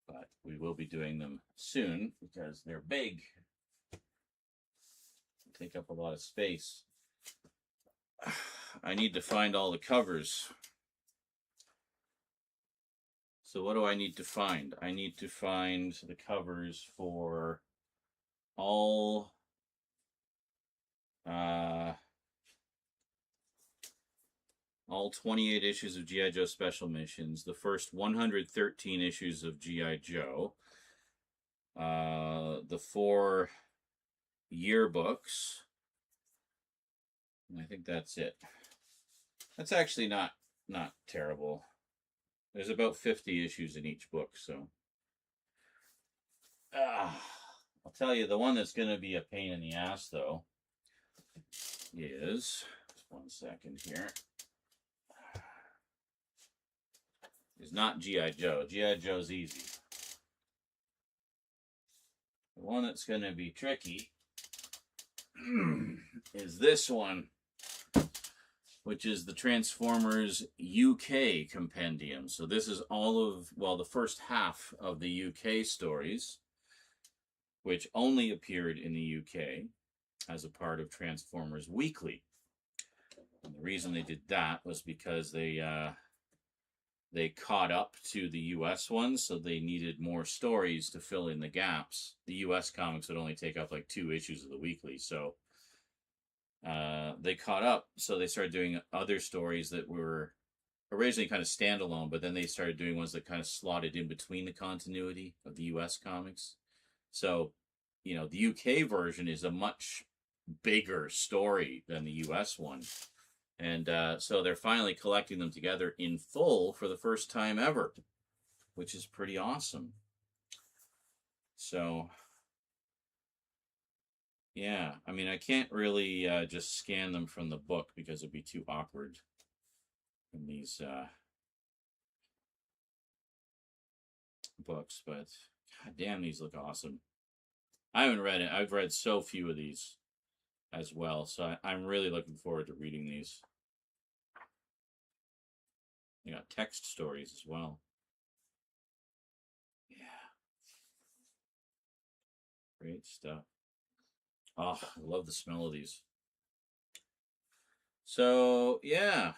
but we will be doing them soon because they're big. They take up a lot of space. I need to find all the covers. So what do I need to find? I need to find the covers for all all 28 issues of G.I. Joe Special Missions, the first 113 issues of G.I. Joe, the 4 yearbooks, and I think that's it. That's actually not terrible. There's about 50 issues in each book, so I'll tell you, the one that's going to be a pain in the ass, though, is, just 1 second here, is not G.I. Joe. G.I. Joe's easy. The one that's going to be tricky is this one, which is the Transformers UK Compendium. So this is all of, well, the first half of the UK stories, which only appeared in the UK as a part of Transformers Weekly. And the reason they did that was because they caught up to the US ones, so they needed more stories to fill in the gaps. The US comics would only take up like 2 issues of the weekly, so they caught up, so they started doing other stories that were originally kind of standalone, but then they started doing ones that kind of slotted in between the continuity of the US comics. So, you know, the UK version is a much bigger story than the US one. And so they're finally collecting them together in full for the first time ever, which is pretty awesome. So, yeah, I mean, I can't really just scan them from the book because it'd be too awkward in these books, but god damn, these look awesome. I haven't read it. I've read so few of these as well, so I'm really looking forward to reading these. They got text stories as well. Yeah. Great stuff. Oh, I love the smell of these. So, yeah.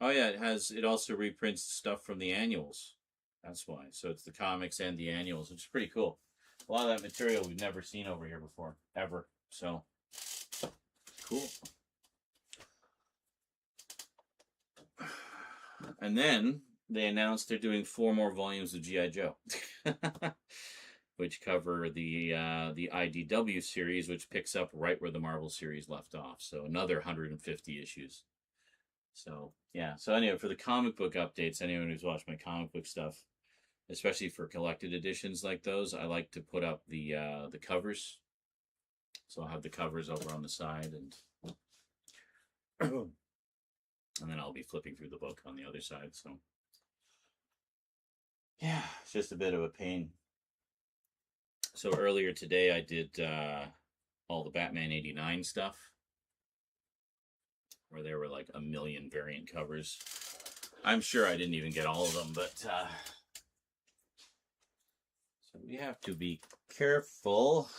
Oh, yeah, it also reprints stuff from the annuals. That's why. So it's the comics and the annuals, which is pretty cool. A lot of that material we've never seen over here before, ever. So, cool. And then they announced they're doing 4 more volumes of G.I. Joe, which cover the IDW series, which picks up right where the Marvel series left off. So another 150 issues. So, yeah. So anyway, for the comic book updates, anyone who's watched my comic book stuff, especially for collected editions like those, I like to put up the covers. So I'll have the covers over on the side, and then I'll be flipping through the book on the other side. So, yeah, it's just a bit of a pain. So earlier today, I did all the Batman 89 stuff, where there were like 1 million variant covers. I'm sure I didn't even get all of them, but so we have to be careful.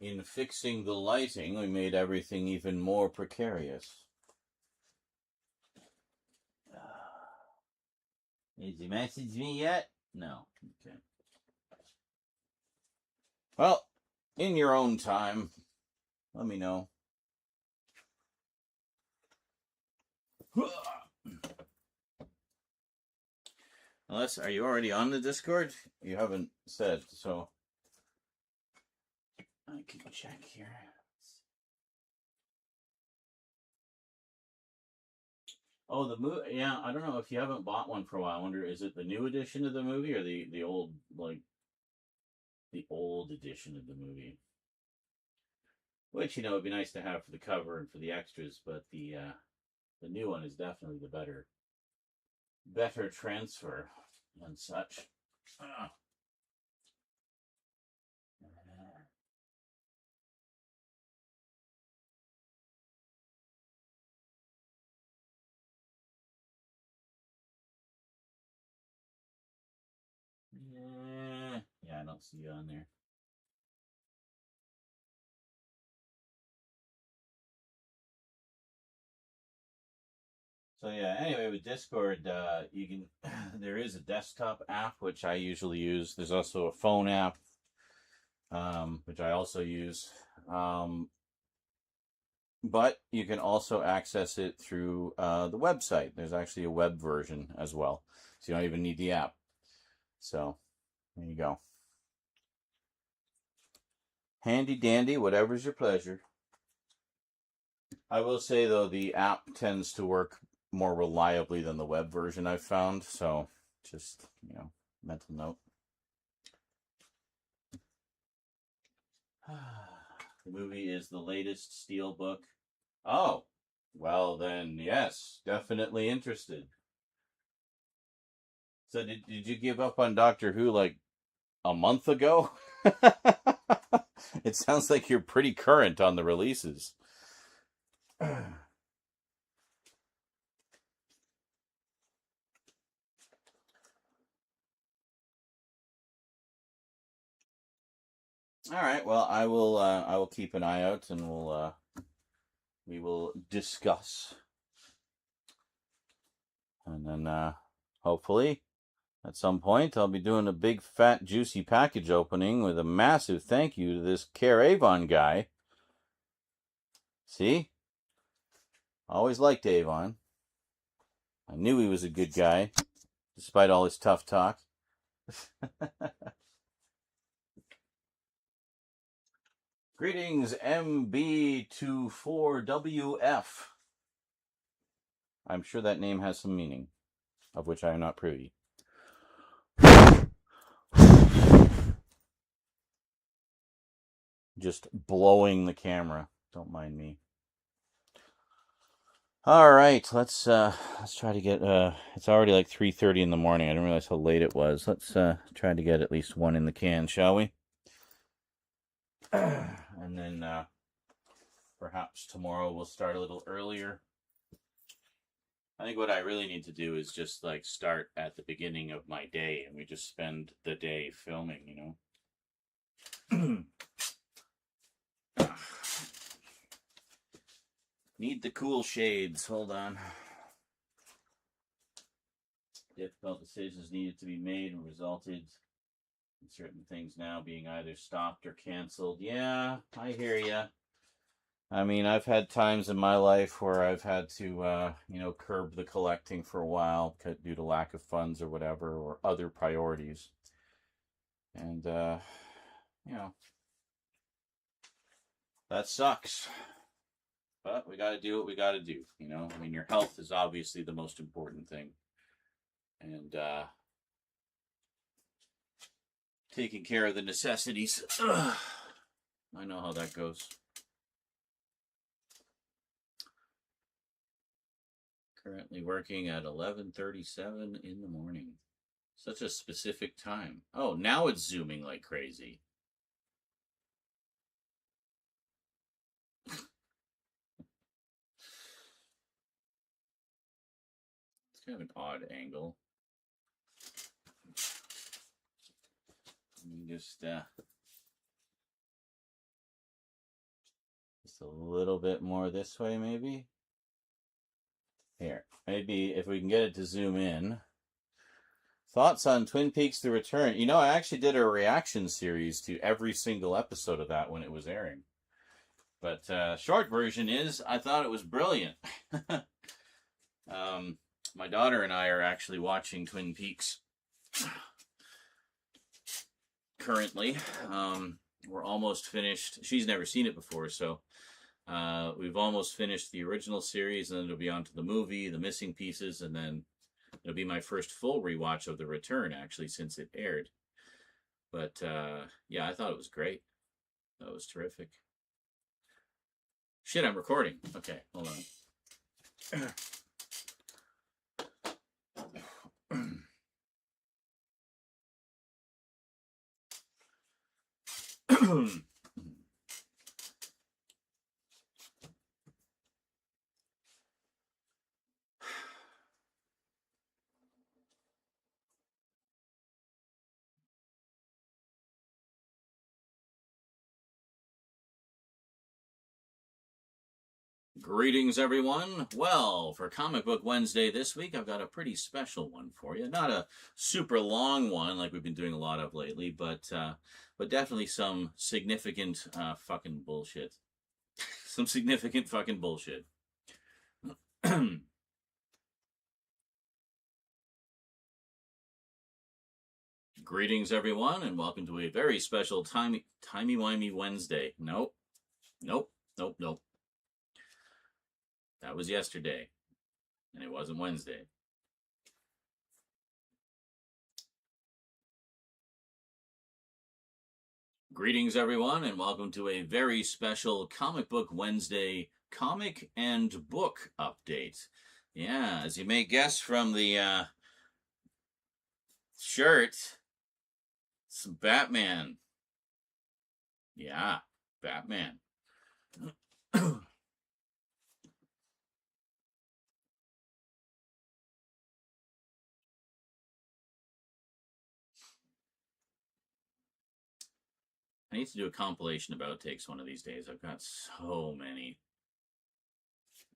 In fixing the lighting, we made everything even more precarious. Did you message me yet? No. Okay. Well, in your own time, let me know. Unless, are you already on the Discord? You haven't said, so I can check here. Oh, the movie. Yeah, I don't know if you haven't bought one for a while. I wonder, is it the new edition of the movie or the old, like, the old edition of the movie? which, you know, would be nice to have for the cover and for the extras, but the new one is definitely the better transfer and such. Yeah, I don't see you on there. So yeah, anyway, with Discord, you can, there is a desktop app, which I usually use. There's also a phone app, which I also use. But you can also access it through the website. There's actually a web version as well. So you don't even need the app. So there you go. Handy dandy, whatever's your pleasure. I will say, though, the app tends to work more reliably than the web version I've found. So just, you know, mental note. The movie is the latest Steelbook. Oh, well then, yes, definitely interested. So did you give up on Doctor Who like a month ago? It sounds like you're pretty current on the releases. All right. Well, I will keep an eye out, and we will discuss, and then hopefully at some point I'll be doing a big fat juicy package opening with a massive thank you to this Care Avon guy. See, always liked Avon. I knew he was a good guy, despite all his tough talk. Greetings, MB24WF. I'm sure that name has some meaning, of which I am not privy. Just blowing the camera. Don't mind me. All right, let's try to get. It's already like 3:30 in the morning. I didn't realize how late it was. Let's try to get at least one in the can, shall we? And then perhaps tomorrow we'll start a little earlier. I think what I really need to do is just like start at the beginning of my day, and we just spend the day filming, you know. Need the cool shades. Hold on. Difficult decisions needed to be made and resulted in certain things now being either stopped or canceled. Yeah, I hear ya. I mean, I've had times in my life where I've had to, you know, curb the collecting for a while due to lack of funds or whatever, or other priorities. And, you know, that sucks. But we got to do what we got to do, you know. I mean, your health is obviously the most important thing. And, taking care of the necessities. I know how that goes. Currently working at 11:37 in the morning. Such a specific time. Oh, now it's zooming like crazy. It's kind of an odd angle. Just a little bit more this way, maybe. Here, maybe if we can get it to zoom in. Thoughts on Twin Peaks: The Return? You know, I actually did a reaction series to every single episode of that when it was airing. But short version is, I thought it was brilliant. My daughter and I are actually watching Twin Peaks currently. We're almost finished. She's never seen it before, so we've almost finished the original series, and then it'll be on to the movie, the missing pieces, and then it'll be my first full rewatch of The Return, actually, since it aired. But yeah, I thought it was great. That was terrific. Shit, I'm recording. Okay, hold on. Greetings, everyone. Well, for Comic Book Wednesday this week, I've got a pretty special one for you. Not a super long one like we've been doing a lot of lately, but definitely some significant fucking bullshit. Some significant fucking bullshit. Greetings, everyone, and welcome to a very special timey-wimey Wednesday. Nope. That was yesterday, and it wasn't Wednesday. Greetings, everyone, and welcome to a very special Comic Book Wednesday comic and book update. Yeah, as you may guess from the shirt, it's Batman. Yeah, Batman. I need to do a compilation of outtakes one of these days. I've got so many.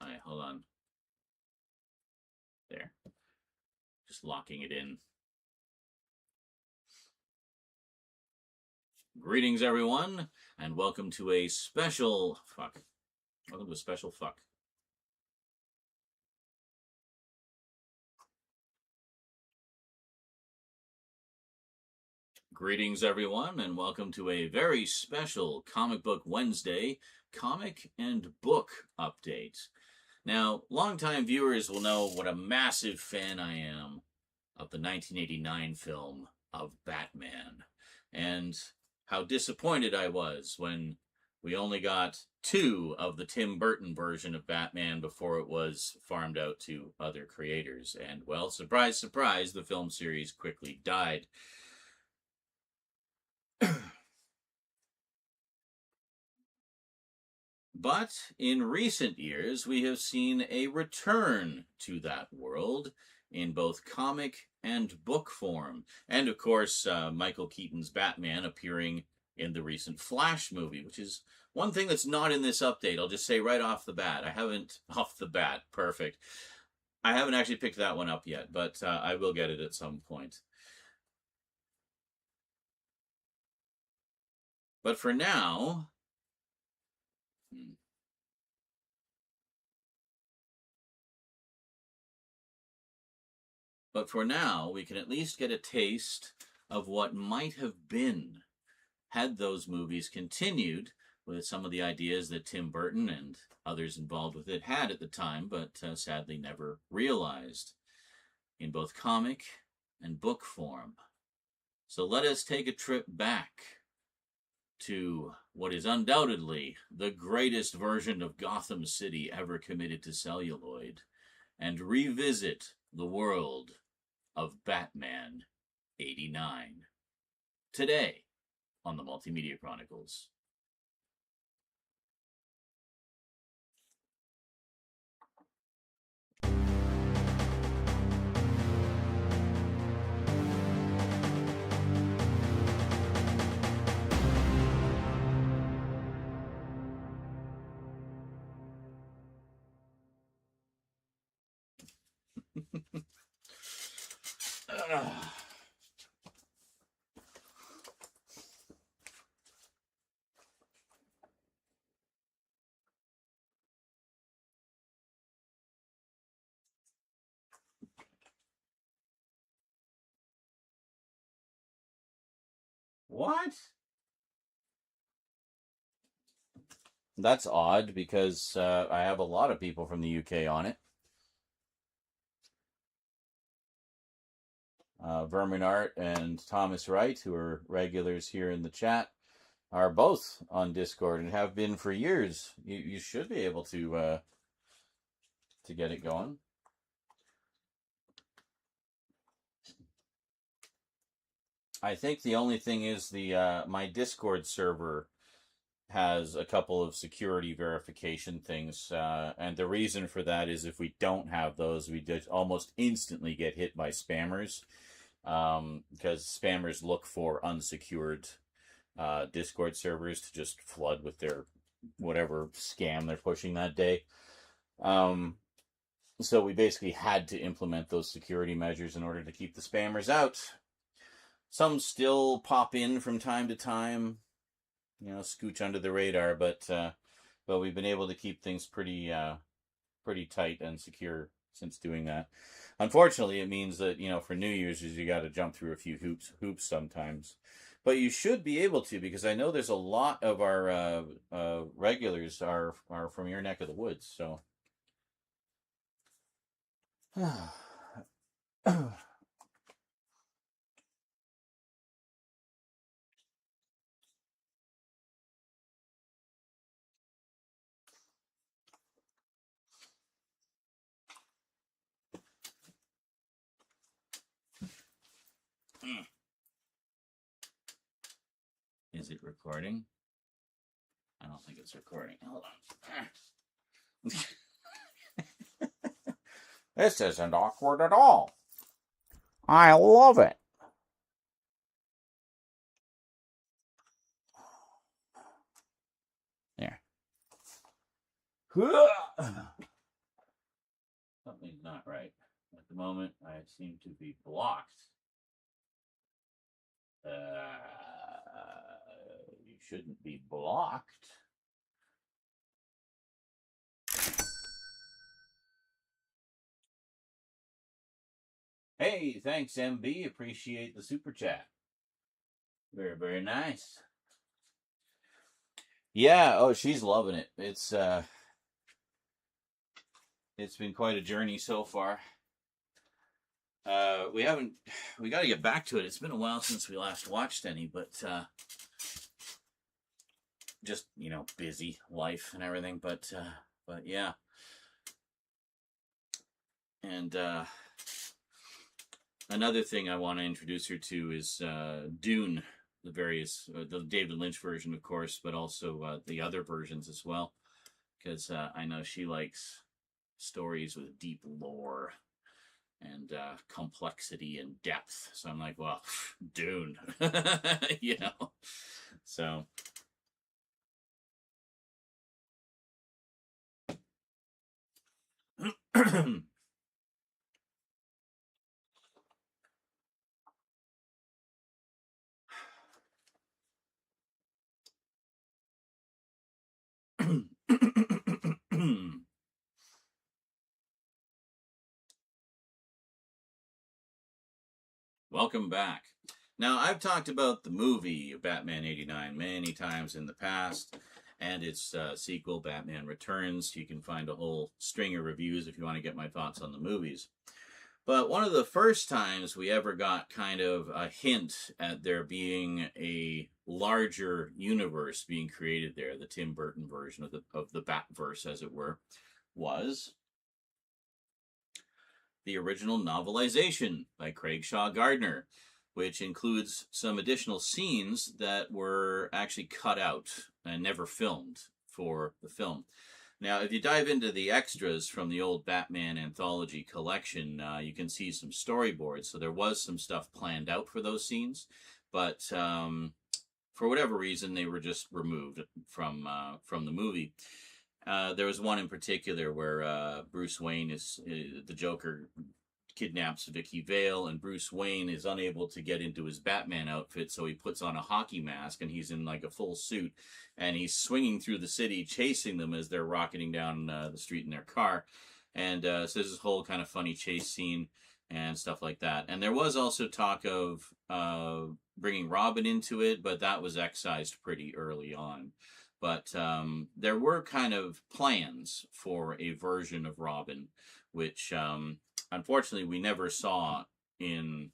All right, hold on. There. Just locking it in. Greetings, everyone, and welcome to a special... Welcome to a special fuck. Greetings, everyone, and welcome to a very special Comic Book Wednesday comic and book update. Now, longtime viewers will know what a massive fan I am of the 1989 film of Batman, and how disappointed I was when we only got 2 of the Tim Burton version of Batman before it was farmed out to other creators. And, well, surprise, surprise, the film series quickly died. But in recent years, we have seen a return to that world in both comic and book form. And, of course, Michael Keaton's Batman appearing in the recent Flash movie, which is one thing that's not in this update. I'll just say right off the bat. I haven't actually picked that one up yet, but I will get it at some point. But for now... But for now, we can at least get a taste of what might have been had those movies continued with some of the ideas that Tim Burton and others involved with it had at the time, but sadly never realized in both comic and book form. So let us take a trip back to what is undoubtedly the greatest version of Gotham City ever committed to celluloid and revisit the world of Batman 89. Today on the Multimedia Chronicles. What? That's odd because I have a lot of people from the UK on it. Vermin Art and Thomas Wright, who are regulars here in the chat, are both on Discord and have been for years. You should be able to get it going. I think the only thing is the my Discord server has a couple of security verification things, and the reason for that is if we don't have those, we just almost instantly get hit by spammers, because spammers look for unsecured Discord servers to just flood with their whatever scam they're pushing that day. So we basically had to implement those security measures in order to keep the spammers out. Some still pop in from time to time, scooch under the radar, but we've been able to keep things pretty tight and secure since doing that. Unfortunately, it means that, for new users, you got to jump through a few hoops sometimes. But you should be able to, because I know there's a lot of our regulars are from your neck of the woods, so. Is it recording? I don't think it's recording. Hold on. This isn't awkward at all. I love it. There. Something's not right. At the moment, I seem to be blocked. You shouldn't be blocked. Hey, thanks, MB. Appreciate the super chat. Very, very nice. Yeah, oh, she's loving it. It's been quite a journey so far. We got to get back to it. It's been a while since we last watched any, but just, busy life and everything, but yeah. And another thing I want to introduce her to is Dune, the David Lynch version, of course, but also the other versions as well, because I know she likes stories with deep lore and complexity and depth. So I'm like, well, Dune, so. Welcome back. Now, I've talked about the movie Batman 89 many times in the past, and its sequel, Batman Returns. You can find a whole string of reviews if you want to get my thoughts on the movies. But one of the first times we ever got kind of a hint at there being a larger universe being created there, the Tim Burton version of the Batverse, as it were, was the original novelization by Craig Shaw Gardner, which includes some additional scenes that were actually cut out and never filmed for the film. Now, if you dive into the extras from the old Batman anthology collection, you can see some storyboards. So there was some stuff planned out for those scenes, but for whatever reason, they were just removed from the movie. There was one in particular where Bruce Wayne the Joker kidnaps Vicky Vale, and Bruce Wayne is unable to get into his Batman outfit, so he puts on a hockey mask, and he's in like a full suit, and he's swinging through the city, chasing them as they're rocketing down the street in their car. And so there's this whole kind of funny chase scene and stuff like that. And there was also talk of bringing Robin into it, but that was excised pretty early on. But there were kind of plans for a version of Robin, which unfortunately we never saw in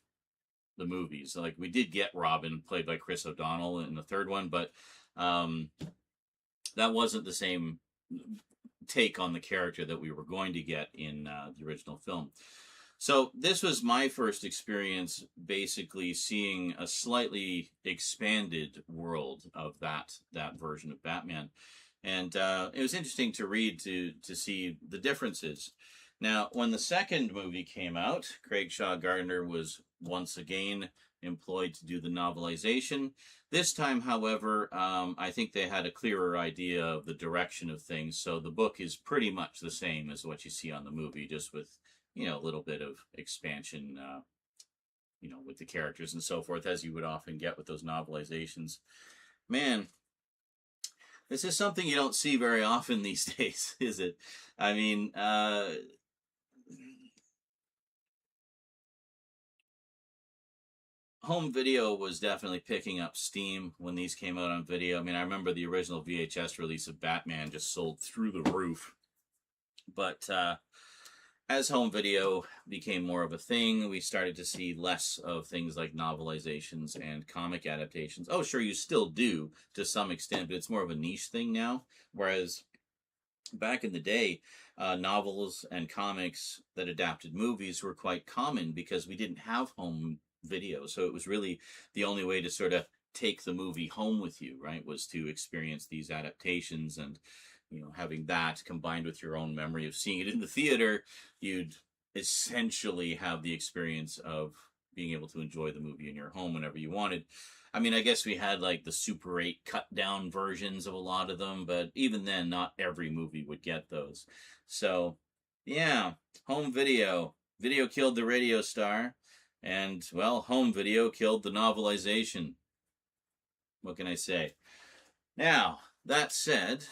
the movies. Like, we did get Robin played by Chris O'Donnell in the third one, but that wasn't the same take on the character that we were going to get in the original film. So this was my first experience basically seeing a slightly expanded world of that version of Batman. And it was interesting to read to see the differences. Now, when the second movie came out, Craig Shaw Gardner was once again employed to do the novelization. This time, however, I think they had a clearer idea of the direction of things. So the book is pretty much the same as what you see on the movie, just with, a little bit of expansion, with the characters and so forth, as you would often get with those novelizations. Man, this is something you don't see very often these days, is it? I mean, home video was definitely picking up steam when these came out on video. I mean, I remember the original VHS release of Batman just sold through the roof. But as home video became more of a thing, we started to see less of things like novelizations and comic adaptations. Oh, sure, you still do to some extent, but it's more of a niche thing now. Whereas back in the day, novels and comics that adapted movies were quite common because we didn't have home video. So it was really the only way to sort of take the movie home with you, right, was to experience these adaptations. And having that combined with your own memory of seeing it in the theater, you'd essentially have the experience of being able to enjoy the movie in your home whenever you wanted. I mean, I guess we had like the Super 8 cut down versions of a lot of them, but even then, not every movie would get those. So, yeah, home video. Video killed the radio star, and, well, home video killed the novelization. What can I say? Now, that said,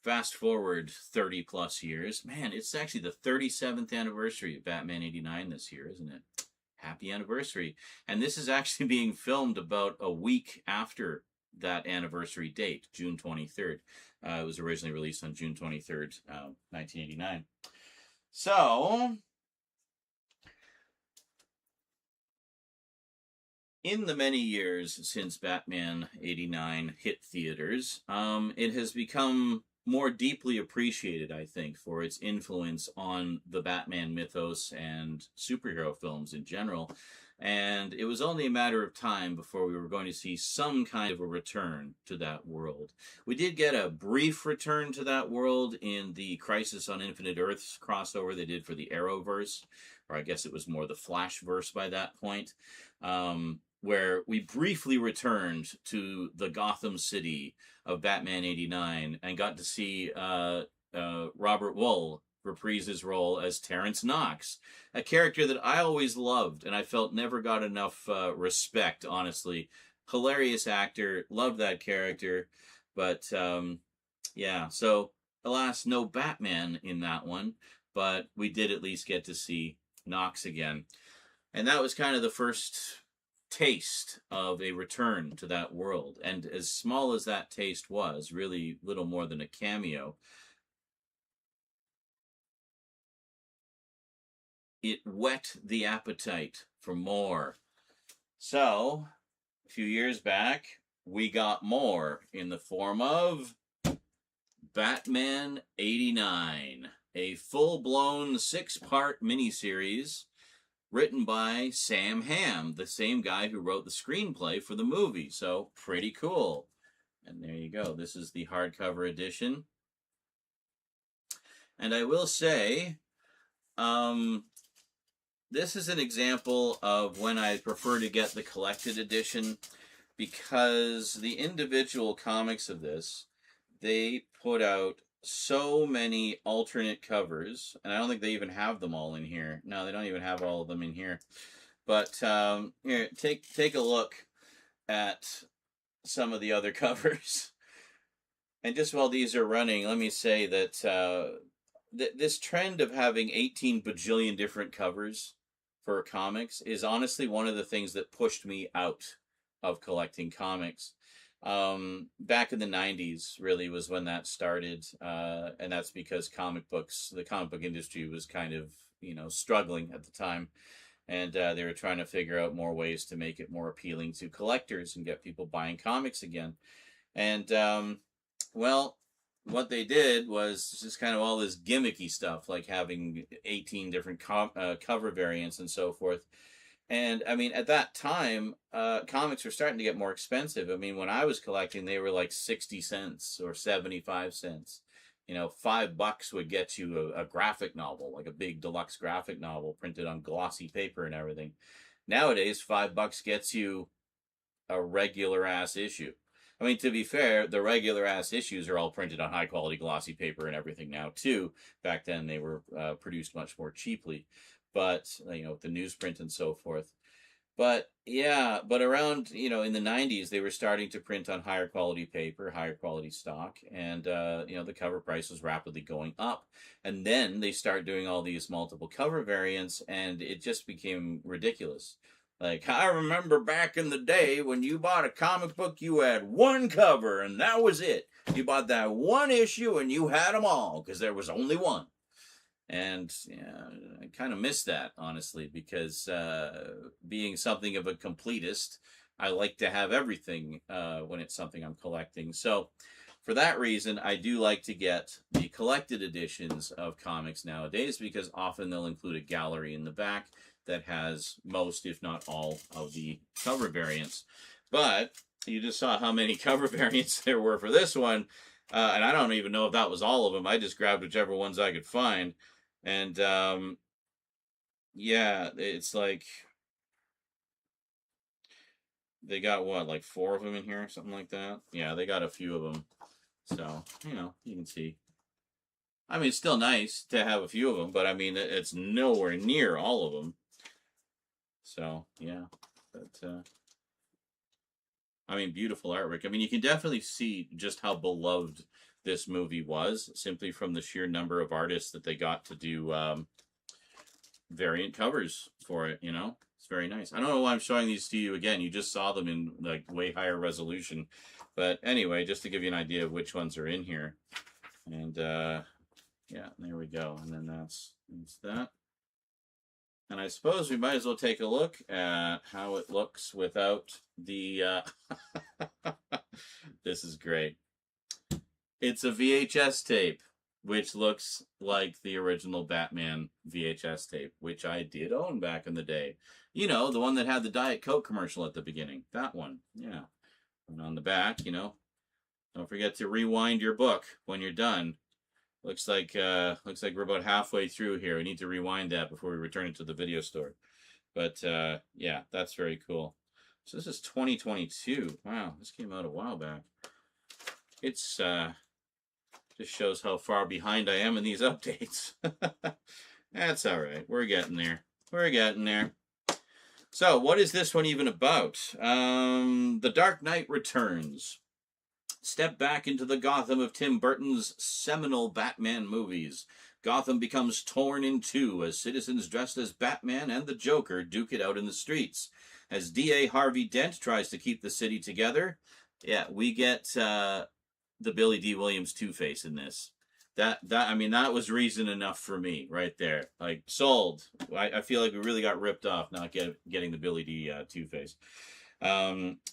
fast forward 30 plus years. Man, it's actually the 37th anniversary of Batman 89 this year, isn't it? Happy anniversary. And this is actually being filmed about a week after that anniversary date, June 23rd. It was originally released on June 23rd, 1989. So, in the many years since Batman 89 hit theaters, it has become more deeply appreciated, I think, for its influence on the Batman mythos and superhero films in general. And it was only a matter of time before we were going to see some kind of a return to that world. We did get a brief return to that world in the Crisis on Infinite Earths crossover they did for the Arrowverse, or I guess it was more the Flashverse by that point, where we briefly returned to the Gotham City of Batman 89 and got to see Robert Wuhl reprise his role as Terrence Knox, a character that I always loved and I felt never got enough respect, honestly. Hilarious actor, loved that character, but yeah, so alas, no Batman in that one, but we did at least get to see Knox again. And that was kind of the first taste of a return to that world. And as small as that taste was, really little more than a cameo, it whet the appetite for more. So, a few years back, we got more in the form of Batman 89, a full-blown 6-part miniseries written by Sam Hamm, the same guy who wrote the screenplay for the movie. So, pretty cool. And there you go. This is the hardcover edition. And I will say, this is an example of when I prefer to get the collected edition, because the individual comics of this, they put out so many alternate covers, and I don't think they even have them all in here. No, they don't even have all of them in here. But here, take a look at some of the other covers. And just while these are running, let me say that this trend of having 18 bajillion different covers for comics is honestly one of the things that pushed me out of collecting comics. Back in the 90s really was when that started, and that's because the comic book industry was kind of, struggling at the time, and they were trying to figure out more ways to make it more appealing to collectors and get people buying comics again. And well, what they did was just kind of all this gimmicky stuff, like having 18 different cover variants and so forth. And I mean, at that time, comics were starting to get more expensive. I mean, when I was collecting, they were like 60 cents or 75 cents. You know, $5 would get you a graphic novel, like a big deluxe graphic novel printed on glossy paper and everything. Nowadays, $5 gets you a regular ass issue. I mean, to be fair, the regular ass issues are all printed on high quality glossy paper and everything now too. Back then, they were produced much more cheaply, but you know, with the newsprint and so forth. But yeah, but around, you know, in the 90s, they were starting to print on higher quality paper, higher quality stock, and you know, the cover price was rapidly going up. And then they start doing all these multiple cover variants, and it just became ridiculous. Like, I remember back in the day when you bought a comic book, you had one cover, and that was it. You bought that one issue, and you had them all, because there was only one. And yeah, I kind of miss that, honestly, because being something of a completist, I like to have everything when it's something I'm collecting. So for that reason, I do like to get the collected editions of comics nowadays, because often they'll include a gallery in the back that has most, if not all, of the cover variants. But you just saw how many cover variants there were for this one. And I don't even know if that was all of them. I just grabbed whichever ones I could find. And yeah, it's like they got what, like 4 of them in here, something like that. Yeah, they got a few of them. So, you know, you can see. I mean, it's still nice to have a few of them, but I mean, it's nowhere near all of them. So, yeah, but I mean, beautiful artwork. I mean, you can definitely see just how beloved this movie was, simply from the sheer number of artists that they got to do variant covers for it, you know? It's very nice. I don't know why I'm showing these to you again. You just saw them in, like, way higher resolution. But anyway, just to give you an idea of which ones are in here. And, yeah, there we go. And then that's that. And I suppose we might as well take a look at how it looks without the... This is great. It's a VHS tape, which looks like the original Batman VHS tape, which I did own back in the day. You know, the one that had the Diet Coke commercial at the beginning. That one, yeah. And on the back, you know, don't forget to rewind your book when you're done. Looks like we're about halfway through here. We need to rewind that before we return it to the video store. But yeah, that's very cool. So this is 2022. Wow, this came out a while back. It's just shows how far behind I am in these updates. That's all right. We're getting there. We're getting there. So, what is this one even about? The Dark Knight Returns. Step back into the Gotham of Tim Burton's seminal Batman movies. Gotham becomes torn in two as citizens dressed as Batman and the Joker duke it out in the streets. As D.A. Harvey Dent tries to keep the city together, yeah, we get the Billy D. Williams Two-Face in this. I mean, that was reason enough for me right there. Like, sold. I feel like we really got ripped off not getting the Billy D. Two-Face.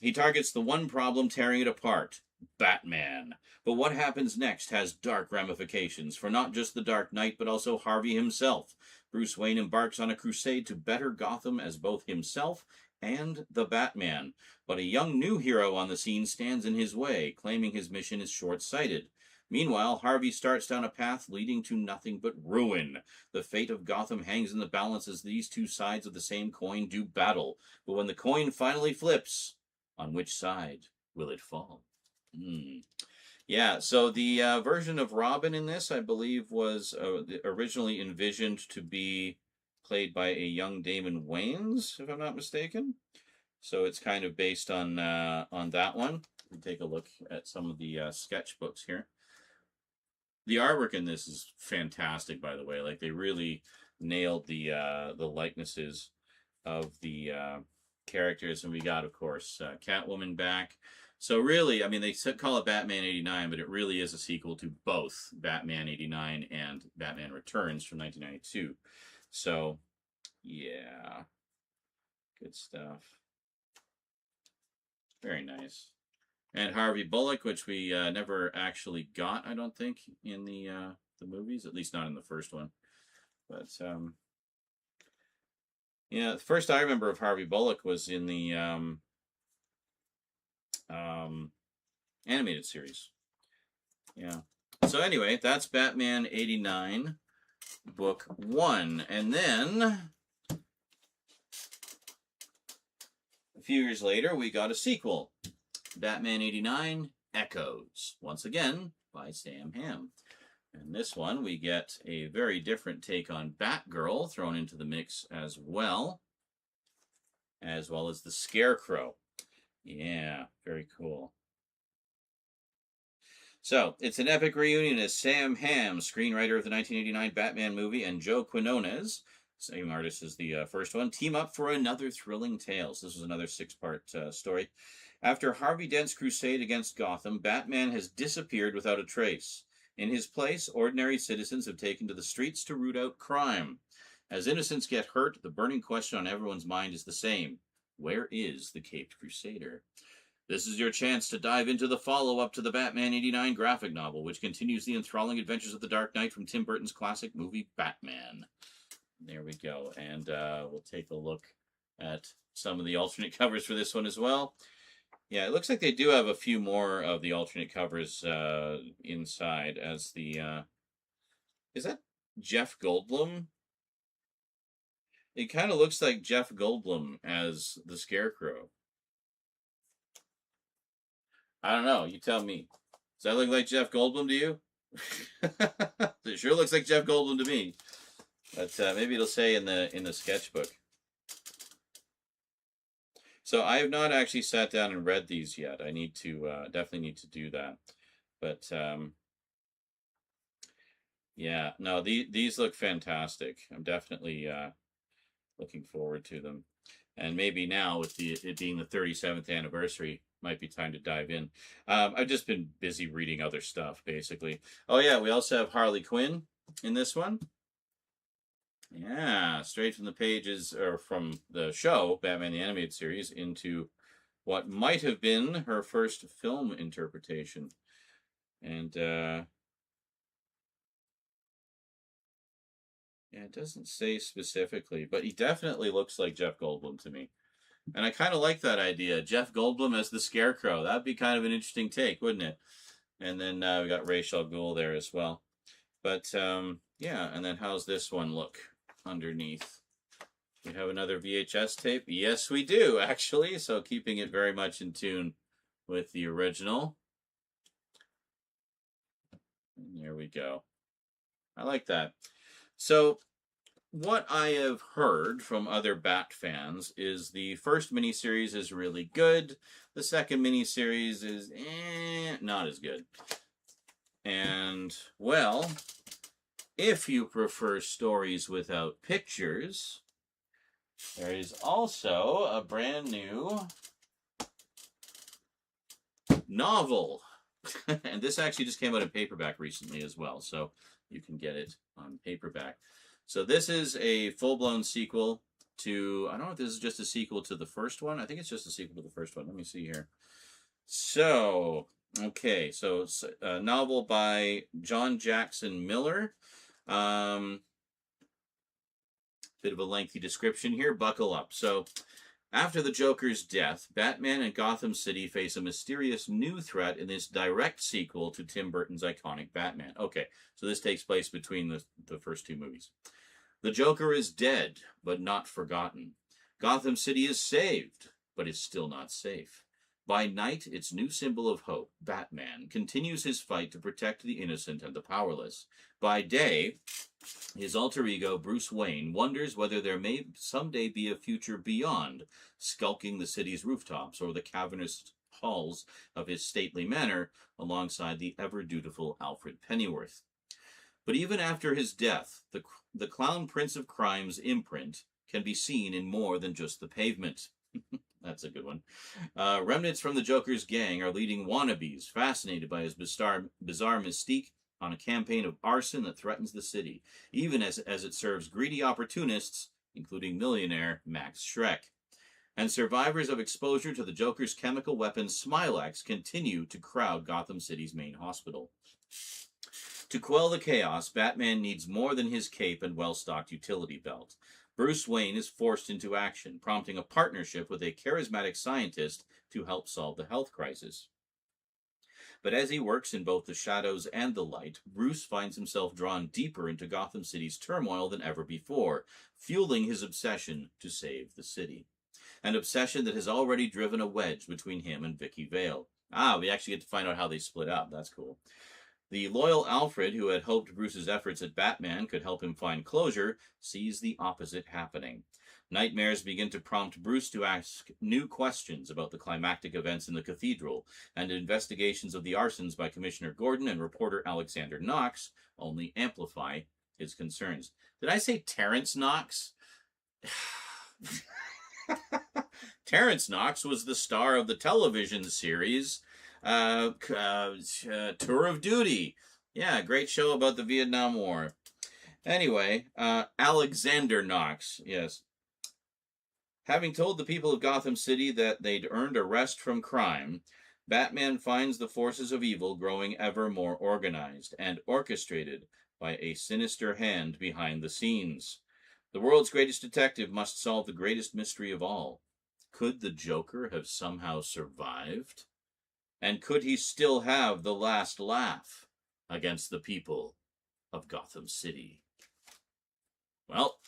He targets the one problem tearing it apart. Batman. But what happens next has dark ramifications for not just the Dark Knight, but also Harvey himself. Bruce Wayne embarks on a crusade to better Gotham as both himself and the Batman. But a young new hero on the scene stands in his way, claiming his mission is short-sighted. Meanwhile, Harvey starts down a path leading to nothing but ruin. The fate of Gotham hangs in the balance as these two sides of the same coin do battle. But when the coin finally flips, on which side will it fall? Yeah, so the version of Robin in this, I believe, was originally envisioned to be played by a young Damon Wayans, if I'm not mistaken. So it's kind of based on that one. We take a look at some of the sketchbooks here. The artwork in this is fantastic, by the way. Like, they really nailed the likenesses of the characters, and we got, of course, Catwoman back. So really, I mean, they call it Batman 89, but it really is a sequel to both Batman 89 and Batman Returns from 1992. So, yeah, good stuff. Very nice. And Harvey Bullock, which we never actually got, I don't think, in the movies, at least not in the first one. But yeah, the first I remember of Harvey Bullock was in the animated series. Yeah. So anyway, that's Batman 89, book 1. And then a few years later, we got a sequel, Batman 89 Echoes, once again by Sam Hamm. And this one, we get a very different take on Batgirl thrown into the mix as well as the Scarecrow. Yeah, very cool. So, it's an epic reunion as Sam Hamm, screenwriter of the 1989 Batman movie, and Joe Quinones, same artist as the first one, team up for another thrilling tale. So this was another 6-part story. After Harvey Dent's crusade against Gotham, Batman has disappeared without a trace. In his place, ordinary citizens have taken to the streets to root out crime. As innocents get hurt, the burning question on everyone's mind is the same. Where is the Caped Crusader? This is your chance to dive into the follow-up to the Batman 89 graphic novel, which continues the enthralling adventures of the Dark Knight from Tim Burton's classic movie Batman. There we go. And we'll take a look at some of the alternate covers for this one as well. Yeah, it looks like they do have a few more of the alternate covers inside as the... is that Jeff Goldblum? It kind of looks like Jeff Goldblum as the Scarecrow. I don't know. You tell me. Does that look like Jeff Goldblum to you? It sure looks like Jeff Goldblum to me. But maybe it'll say in the sketchbook. So I have not actually sat down and read these yet. I need to definitely need to do that. But yeah, no, these look fantastic. I'm definitely looking forward to them. And maybe now with it being the 37th anniversary, might be time to dive in. I've just been busy reading other stuff, basically. Oh yeah, we also have Harley Quinn in this one. Yeah, straight from the pages, or from the show, Batman the Animated Series, into what might have been her first film interpretation. And, yeah, it doesn't say specifically, but he definitely looks like Jeff Goldblum to me. And I kind of like that idea. Jeff Goldblum as the Scarecrow. That'd be kind of an interesting take, wouldn't it? And then we got Ra's al Ghul there as well. But, yeah, and then how's this one look underneath? We have another VHS tape. Yes, we do, actually. So keeping it very much in tune with the original. And there we go. I like that. So what I have heard from other Bat fans is the first miniseries is really good. The second miniseries is not as good. And, well, if you prefer stories without pictures, there is also a brand new novel. And this actually just came out in paperback recently as well, so you can get it on paperback. So this is a full-blown sequel to, I don't know if this is just a sequel to the first one. I think it's just a sequel to the first one. Let me see here. So, okay, so it's a novel by John Jackson Miller. Bit of a lengthy description here. Buckle up. So, after the Joker's death, Batman and Gotham City face a mysterious new threat in this direct sequel to Tim Burton's iconic Batman. Okay, so this takes place between the first two movies. The Joker is dead, but not forgotten. Gotham City is saved, but is still not safe. By night, its new symbol of hope, Batman, continues his fight to protect the innocent and the powerless. By day, his alter ego, Bruce Wayne, wonders whether there may someday be a future beyond skulking the city's rooftops or the cavernous halls of his stately manor alongside the ever-dutiful Alfred Pennyworth. But even after his death, the Clown Prince of Crime's imprint can be seen in more than just the pavement. That's a good one. Remnants from the Joker's gang are leading wannabes fascinated by his bizarre mystique on a campaign of arson that threatens the city, even as it serves greedy opportunists, including millionaire Max Schreck. and survivors of exposure to the Joker's chemical weapon Smilex continue to crowd Gotham City's main hospital. To quell the chaos, Batman needs more than his cape and well-stocked utility belt. Bruce Wayne is forced into action, prompting a partnership with a charismatic scientist to help solve the health crisis. But as he works in both the shadows and the light, Bruce finds himself drawn deeper into Gotham City's turmoil than ever before, fueling his obsession to save the city. An obsession that has already driven a wedge between him and Vicky Vale. We actually get to find out how they split up. That's cool. The loyal Alfred, who had hoped Bruce's efforts at Batman could help him find closure, sees the opposite happening. Nightmares begin to prompt Bruce to ask new questions about the climactic events in the cathedral, and investigations of the arsons by Commissioner Gordon and reporter Alexander Knox only amplify his concerns. Did I say Terrence Knox? Terrence Knox was the star of the television series Tour of Duty. Yeah, great show about the Vietnam War. Anyway, Alexander Knox, yes. Having told the people of Gotham City that they'd earned a rest from crime, Batman finds the forces of evil growing ever more organized and orchestrated by a sinister hand behind the scenes. The world's greatest detective must solve the greatest mystery of all. Could the Joker have somehow survived? And could he still have the last laugh against the people of Gotham City? Well,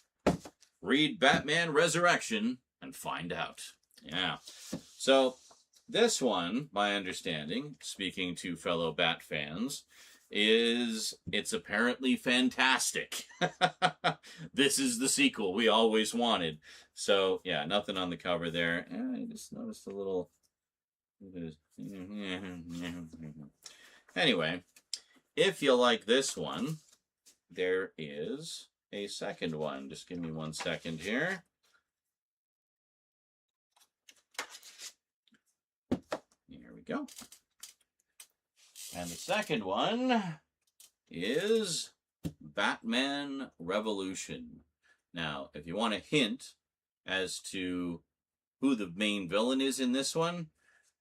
read Batman Resurrection and find out. Yeah. So, this one, my understanding, speaking to fellow Bat fans, it's apparently fantastic. This is the sequel we always wanted. So, yeah, nothing on the cover there. I just noticed a little... Anyway, if you like this one, there is a second one. Just give me 1 second here. Here we go. And the second one is Batman Revolution. Now, if you want a hint as to who the main villain is in this one,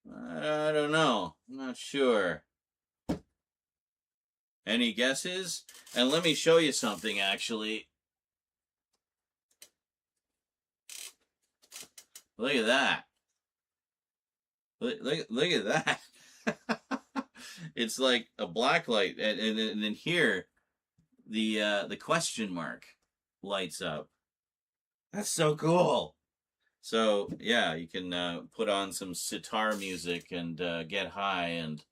I don't know. I'm not sure. Any guesses? And let me show you something, actually. Look at that. Look at that. It's like a black light, and then here, the question mark lights up. That's so cool. So yeah, you can put on some sitar music and get high and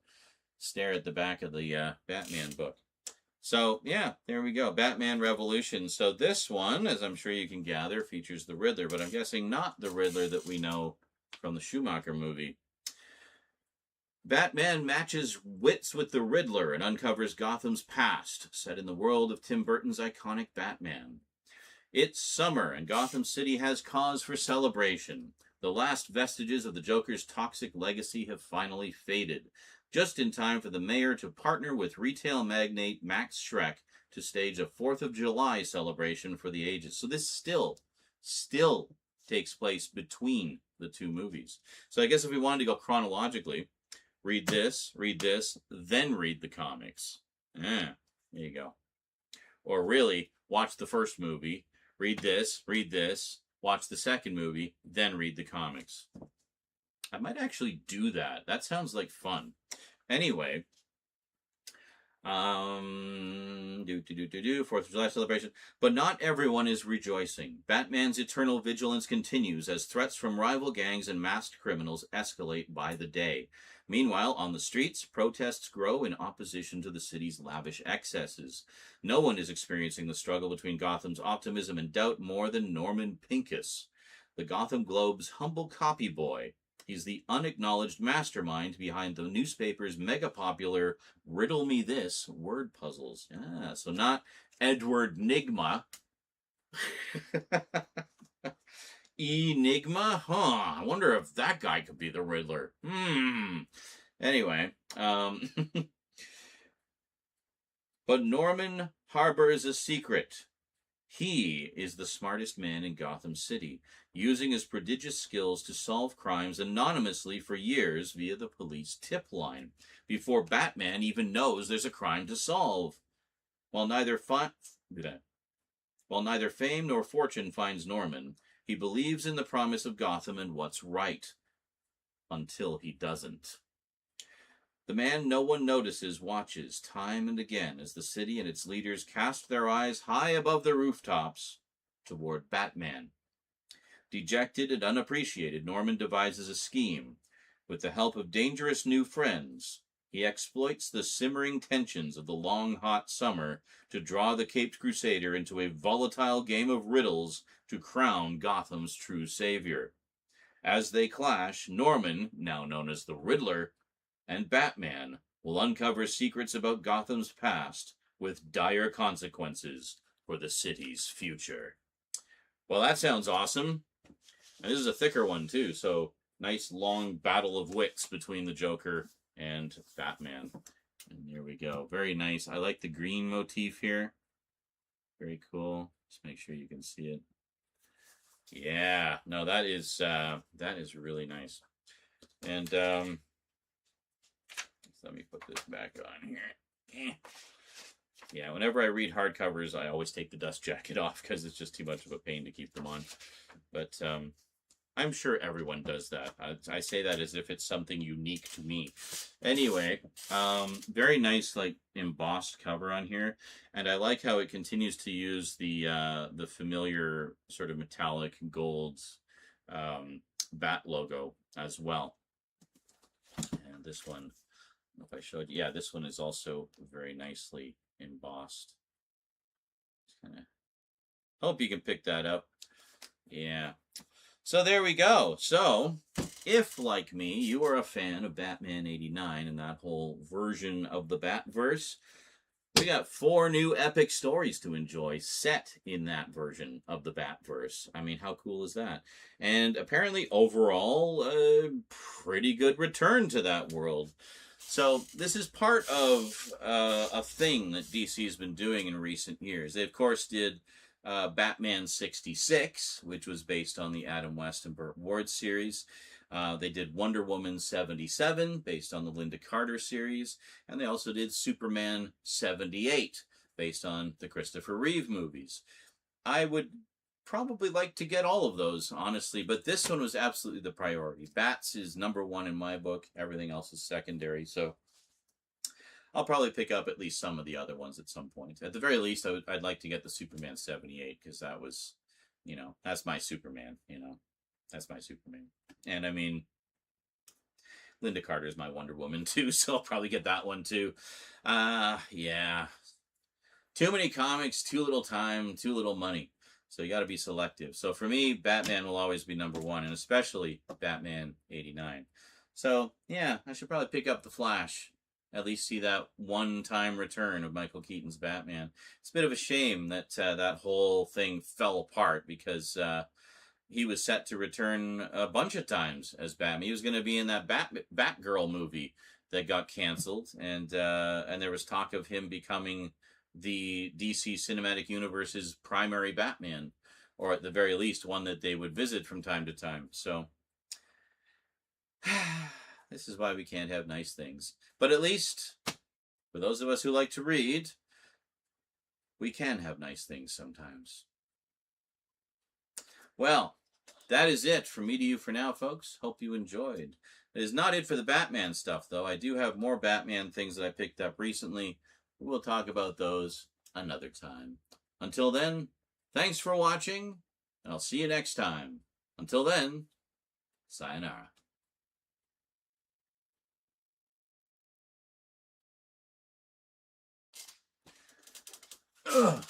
stare at the back of the Batman book. So yeah, there we go, Batman Revolution. So this one, as I'm sure you can gather, features the Riddler, but I'm guessing not the Riddler that we know from the Schumacher movie. Batman matches wits with the Riddler and uncovers Gotham's past, set in the world of Tim Burton's iconic Batman. It's summer, and Gotham City has cause for celebration. The last vestiges of the Joker's toxic legacy have finally faded, just in time for the mayor to partner with retail magnate Max Schreck to stage a 4th of July celebration for the ages. So this still takes place between the two movies. So I guess if we wanted to go chronologically, read this, then read the comics. There you go. Or really, watch the first movie, read this, watch the second movie, then read the comics. I might actually do that. That sounds like fun. Anyway, 4th of July celebration. But not everyone is rejoicing. Batman's eternal vigilance continues as threats from rival gangs and masked criminals escalate by the day. Meanwhile, on the streets, protests grow in opposition to the city's lavish excesses. No one is experiencing the struggle between Gotham's optimism and doubt more than Norman Pincus, the Gotham Globe's humble copy boy. He's the unacknowledged mastermind behind the newspaper's mega-popular Riddle Me This word puzzles. Yeah, so not Edward Nigma. Enigma? Huh, I wonder if that guy could be the Riddler. Anyway, but Norman harbors a secret. He is the smartest man in Gotham City, using his prodigious skills to solve crimes anonymously for years via the police tip line, before Batman even knows there's a crime to solve. While neither fame nor fortune finds Norman, he believes in the promise of Gotham and what's right. Until he doesn't. The man no one notices watches time and again as the city and its leaders cast their eyes high above the rooftops toward Batman. Dejected and unappreciated, Norman devises a scheme. With the help of dangerous new friends, he exploits the simmering tensions of the long, hot summer to draw the Caped Crusader into a volatile game of riddles to crown Gotham's true savior. As they clash, Norman, now known as the Riddler, and Batman will uncover secrets about Gotham's past with dire consequences for the city's future. Well, that sounds awesome. And this is a thicker one, too, so nice long battle of wits between the Joker and Batman. And here we go. Very nice. I like the green motif here. Very cool. Just make sure you can see it. Yeah, no, that is really nice. And let me put this back on here. Yeah, whenever I read hardcovers, I always take the dust jacket off because it's just too much of a pain to keep them on. But I'm sure everyone does that. I say that as if it's something unique to me. Anyway, very nice, like, embossed cover on here. And I like how it continues to use the familiar sort of metallic gold bat logo as well. And this one, I don't know if I showed you. Yeah, this one is also very nicely embossed. Just kind of hope you can pick that up. Yeah. So there we go. So, if, like me, you are a fan of Batman 89 and that whole version of the Batverse, we got 4 new epic stories to enjoy set in that version of the Batverse. I mean, how cool is that? And apparently, overall, a pretty good return to that world. So this is part of a thing that DC has been doing in recent years. They, of course, did Batman 66, which was based on the Adam West and Burt Ward series. They did Wonder Woman 77, based on the Linda Carter series. And they also did Superman 78, based on the Christopher Reeve movies. I would probably like to get all of those, honestly, but this one was absolutely the priority. Bats is #1 in my book. Everything else is secondary, so I'll probably pick up at least some of the other ones at some point. At the very least, I'd like to get the Superman 78, because that was, you know, that's my Superman, you know. That's my Superman. And, I mean, Linda Carter is my Wonder Woman, too, so I'll probably get that one, too. Yeah. Too many comics, too little time, too little money. So you got to be selective. So for me, Batman will always be #1, and especially Batman 89. So, yeah, I should probably pick up The Flash. At least see that one-time return of Michael Keaton's Batman. It's a bit of a shame that that whole thing fell apart, because he was set to return a bunch of times as Batman. He was going to be in that Batgirl movie that got canceled, and there was talk of him becoming the DC Cinematic Universe's primary Batman, or at the very least one that they would visit from time to time. So this is why we can't have nice things. But at least for those of us who like to read, we can have nice things sometimes. Well, that is it from me to you for now, folks. Hope you enjoyed. It is not it for the Batman stuff, though. I do have more Batman things that I picked up recently. We'll talk about those another time. Until then, thanks for watching, and I'll see you next time. Until then, sayonara. Ugh.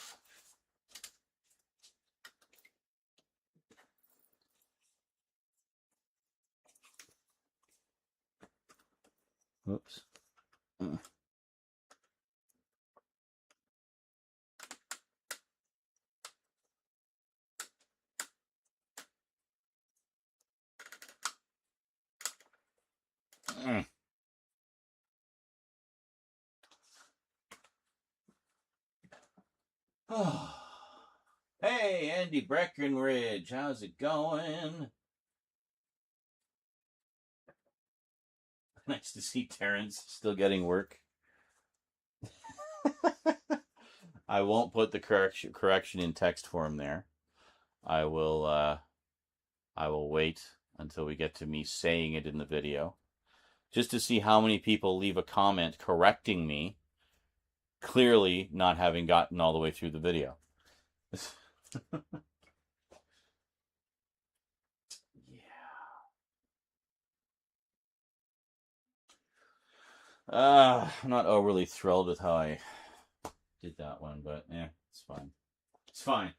Whoops. Oh. Hey, Andy Breckenridge, how's it going? Nice to see Terrence still getting work. I won't put the correction in text form there. I will wait until we get to me saying it in the video, just to see how many people leave a comment correcting me, clearly not having gotten all the way through the video. I'm not overly thrilled with how I did that one, but yeah, it's fine. It's fine.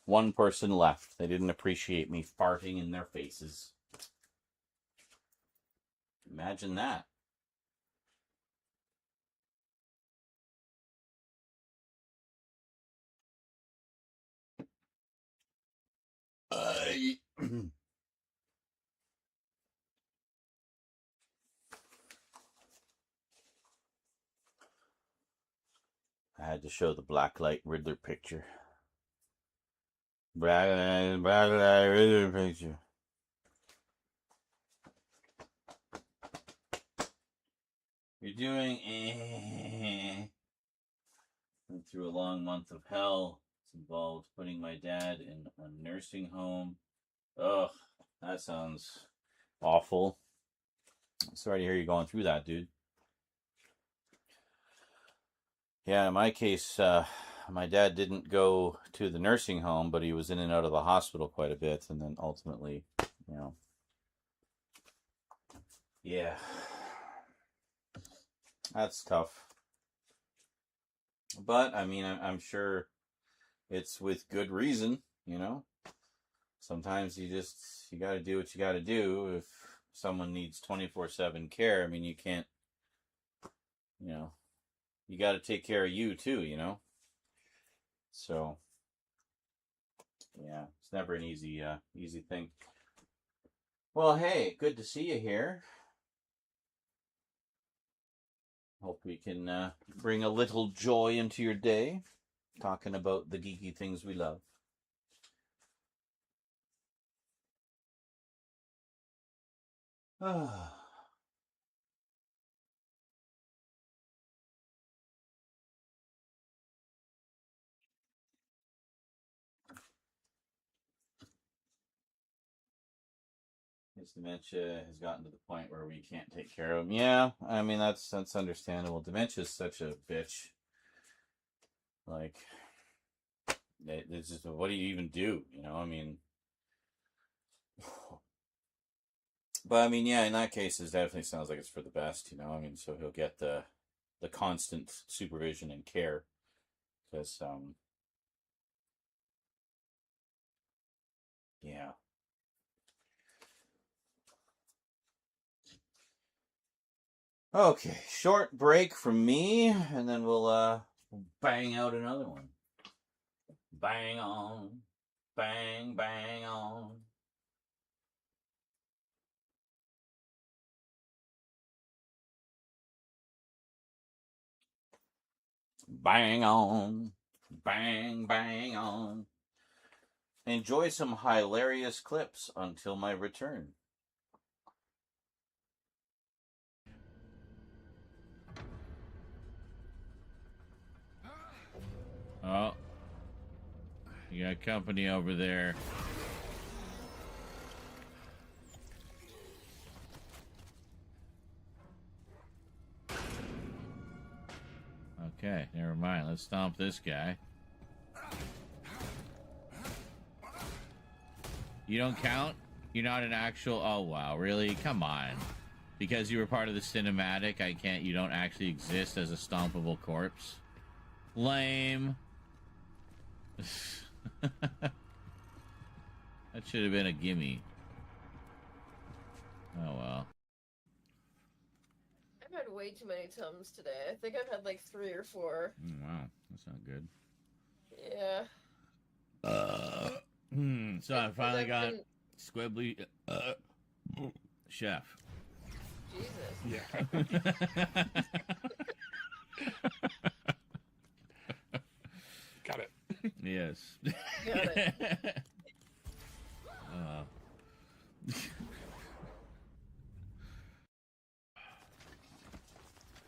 One person left. They didn't appreciate me farting in their faces. Imagine that. I had to show the Blacklight Riddler picture. Blacklight Riddler picture. You're doing Went through a long month of hell. It's involved putting my dad in a nursing home. Ugh, that sounds awful. Sorry to hear you going through that, dude. Yeah, in my case, my dad didn't go to the nursing home, but he was in and out of the hospital quite a bit, and then ultimately, yeah, that's tough. But, I mean, I'm sure it's with good reason, Sometimes you gotta do what you gotta do. If someone needs 24/7 care, I mean, you can't, you gotta take care of you too, So, yeah, it's never an easy thing. Well, hey, good to see you here. Hope we can bring a little joy into your day, talking about the geeky things we love. His dementia has gotten to the point where we can't take care of him. Yeah, I mean, that's understandable. Dementia is such a bitch. Like, it's just, what do you even do? I mean, but I mean, yeah, in that case, it definitely sounds like it's for the best, I mean, so he'll get the constant supervision and care, because, yeah. Okay, short break from me, and then we'll bang out another one. Bang on. Bang, bang on. Bang on. Bang, bang on. Enjoy some hilarious clips until my return. Oh, you got company over there. Okay, never mind. Let's stomp this guy. You don't count? You're not an actual... Oh, wow. Really? Come on. Because you were part of the cinematic, you don't actually exist as a stompable corpse? Lame. That should have been a gimme. Oh well. I've had way too many Tums today. I think I've had like 3 or 4. Wow, that's not good. Yeah. So I finally I've got been- Squibbly Chef. Jesus. Yeah. Got it. Yes. Got it.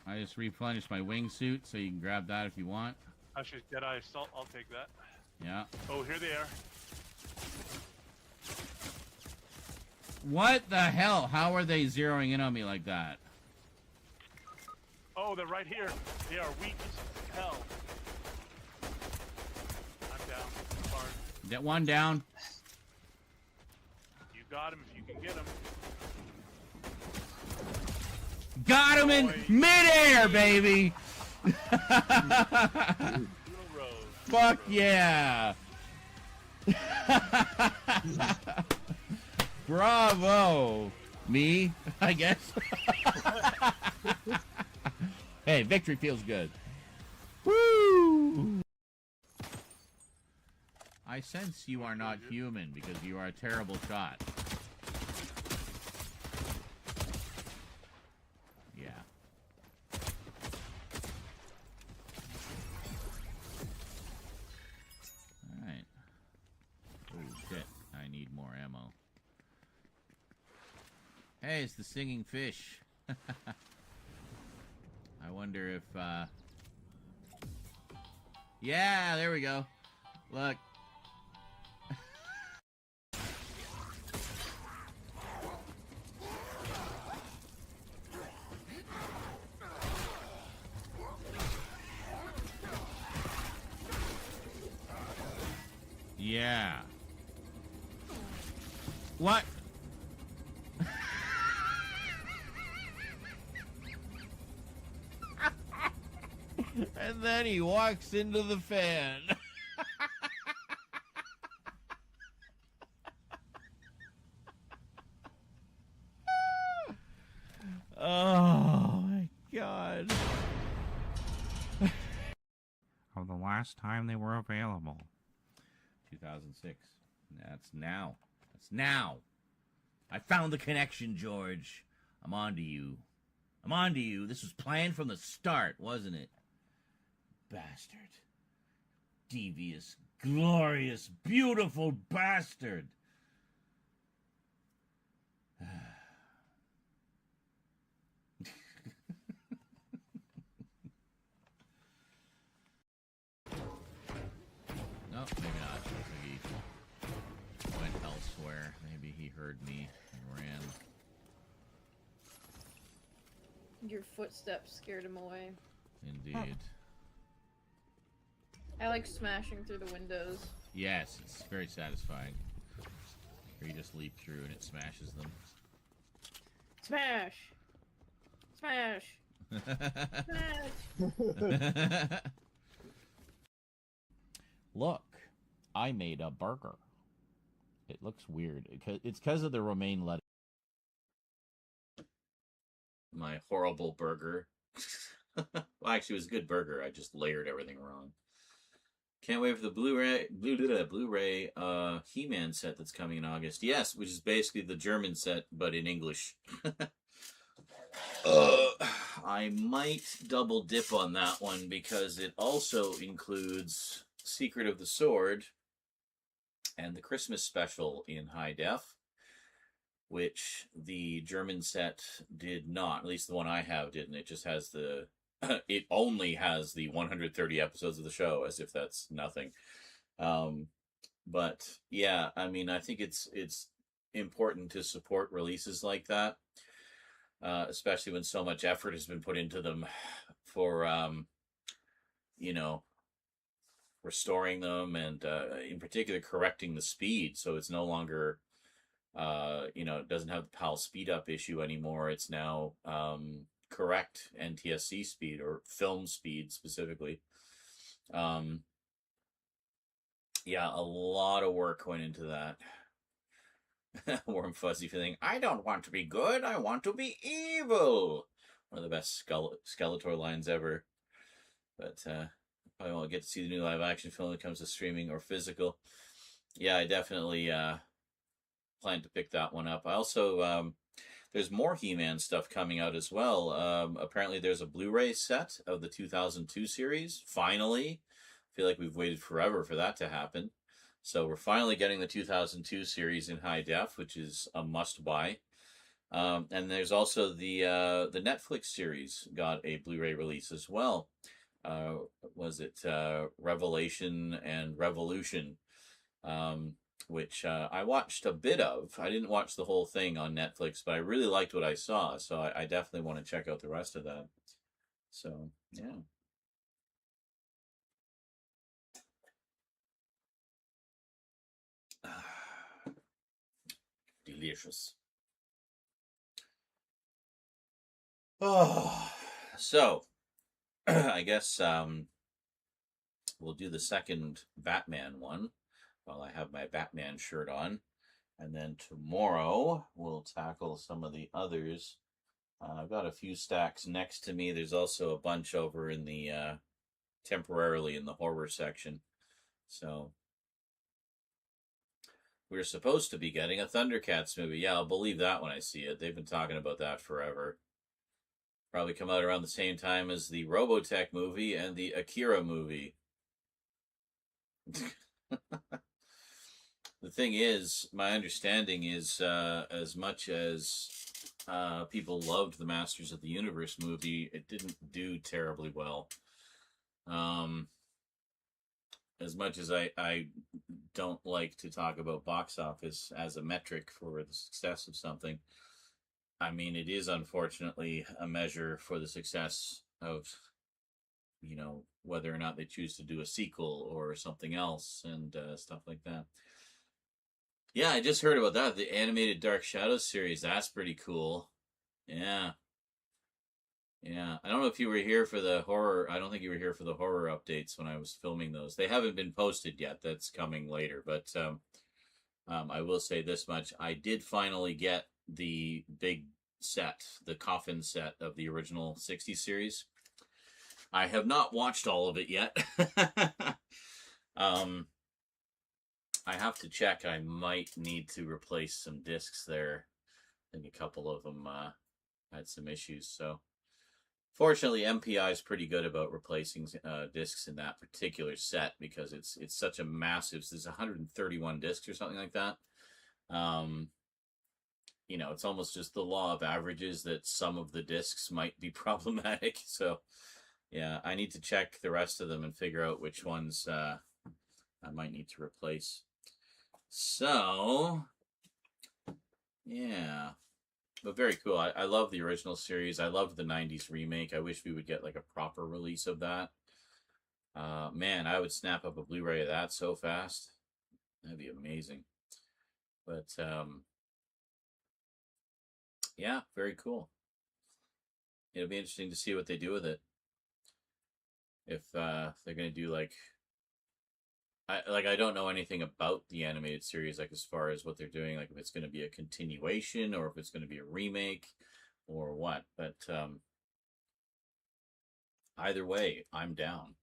I just replenished my wingsuit, so you can grab that if you want. Actually, Jedi Assault, I'll take that. Yeah. Oh, here they are. What the hell? How are they zeroing in on me like that? Oh, they're right here. They are weak as hell. I'm down. Hard. Get one down. You got him if you can get him. Got him in midair, baby. Little road. Fuck yeah. Bravo. Me, I guess. Hey, victory feels good. Woo! I sense you are not human because you are a terrible shot. Yeah. Alright. Oh shit, I need more ammo. Hey, it's the singing fish. I wonder if, yeah, there we go. Look. Yeah. What? And then he walks into the fan. Oh my god. Of the last time they were available. 2006. That's now. That's now. I found the connection, George. I'm on to you. I'm on to you. This was planned from the start, wasn't it? Bastard. Devious, glorious, beautiful bastard. No, maybe not. Maybe he went elsewhere. Maybe he heard me and ran. Your footsteps scared him away. Indeed. I like smashing through the windows. Yes, it's very satisfying. Or you just leap through and it smashes them. Smash! Smash! Smash! Look, I made a burger. It looks weird. It's because of the romaine lettuce. My horrible burger. Well, actually, it was a good burger. I just layered everything wrong. Can't wait for the Blu-ray He-Man set that's coming in August. Yes, which is basically the German set, but in English. I might double dip on that one because it also includes Secret of the Sword and the Christmas special in high def, which the German set did not. At least the one I have didn't. It just has the... it only has the 130 episodes of the show, as if that's nothing. But yeah, I mean, I think it's important to support releases like that, especially when so much effort has been put into them for, you know, restoring them and in particular correcting the speed, so it's no longer, you know, it doesn't have the PAL speed up issue anymore. It's now correct NTSC speed or film speed specifically. Yeah, a lot of work went into that. Warm fuzzy feeling. I don't want to be good. I want to be evil. One of the best Skeletor lines ever. But probably won't get to see the new live action film when it comes to streaming or physical. Yeah, I definitely plan to pick that one up. I also there's more He-Man stuff coming out as well. Apparently, there's a Blu-ray set of the 2002 series. Finally, I feel like we've waited forever for that to happen. So we're finally getting the 2002 series in high def, which is a must-buy. And there's also the Netflix series got a Blu-ray release as well. Was it Revelation and Revolution, which I watched a bit of. I didn't watch the whole thing on Netflix, but I really liked what I saw, so I definitely want to check out the rest of that. So, yeah. Delicious. Oh, so I guess we'll do the second Batman one while I have my Batman shirt on. And then tomorrow we'll tackle some of the others. I've got a few stacks next to me. There's also a bunch over in the temporarily in the horror section. So we're supposed to be getting a Thundercats movie. Yeah, I'll believe that when I see it. They've been talking about that forever. Probably come out around the same time as the Robotech movie and the Akira movie. The thing is, my understanding is, as much as people loved the Masters of the Universe movie, it didn't do terribly well. As much as I don't like to talk about box office as a metric for the success of something, I mean, it is unfortunately a measure for the success of, you know, whether or not they choose to do a sequel or something else and stuff like that. Yeah, I just heard about that. The animated Dark Shadows series. That's pretty cool. Yeah. Yeah. I don't know if you were here for the horror. I don't think you were here for the horror updates when I was filming those. They haven't been posted yet. That's coming later. But I will say this much. I did finally get the big set, the coffin set of the original 60 series. I have not watched all of it yet. I have to check. I might need to replace some discs there. I think a couple of them had some issues. So fortunately, MPI is pretty good about replacing discs in that particular set because it's such a massive. There's 131 discs or something like that. You know, it's almost just the law of averages that some of the discs might be problematic. So, yeah, I need to check the rest of them and figure out which ones I might need to replace. So, yeah. But very cool. I love the original series. I loved the 90s remake. I wish we would get like a proper release of that. Man, I would snap up a Blu-ray of that so fast. That'd be amazing. But, yeah, very cool. It'll be interesting to see what they do with it. If they're going to do like I don't know anything about the animated series, like as far as what they're doing, like if it's going to be a continuation or if it's going to be a remake or what. But either way, I'm down.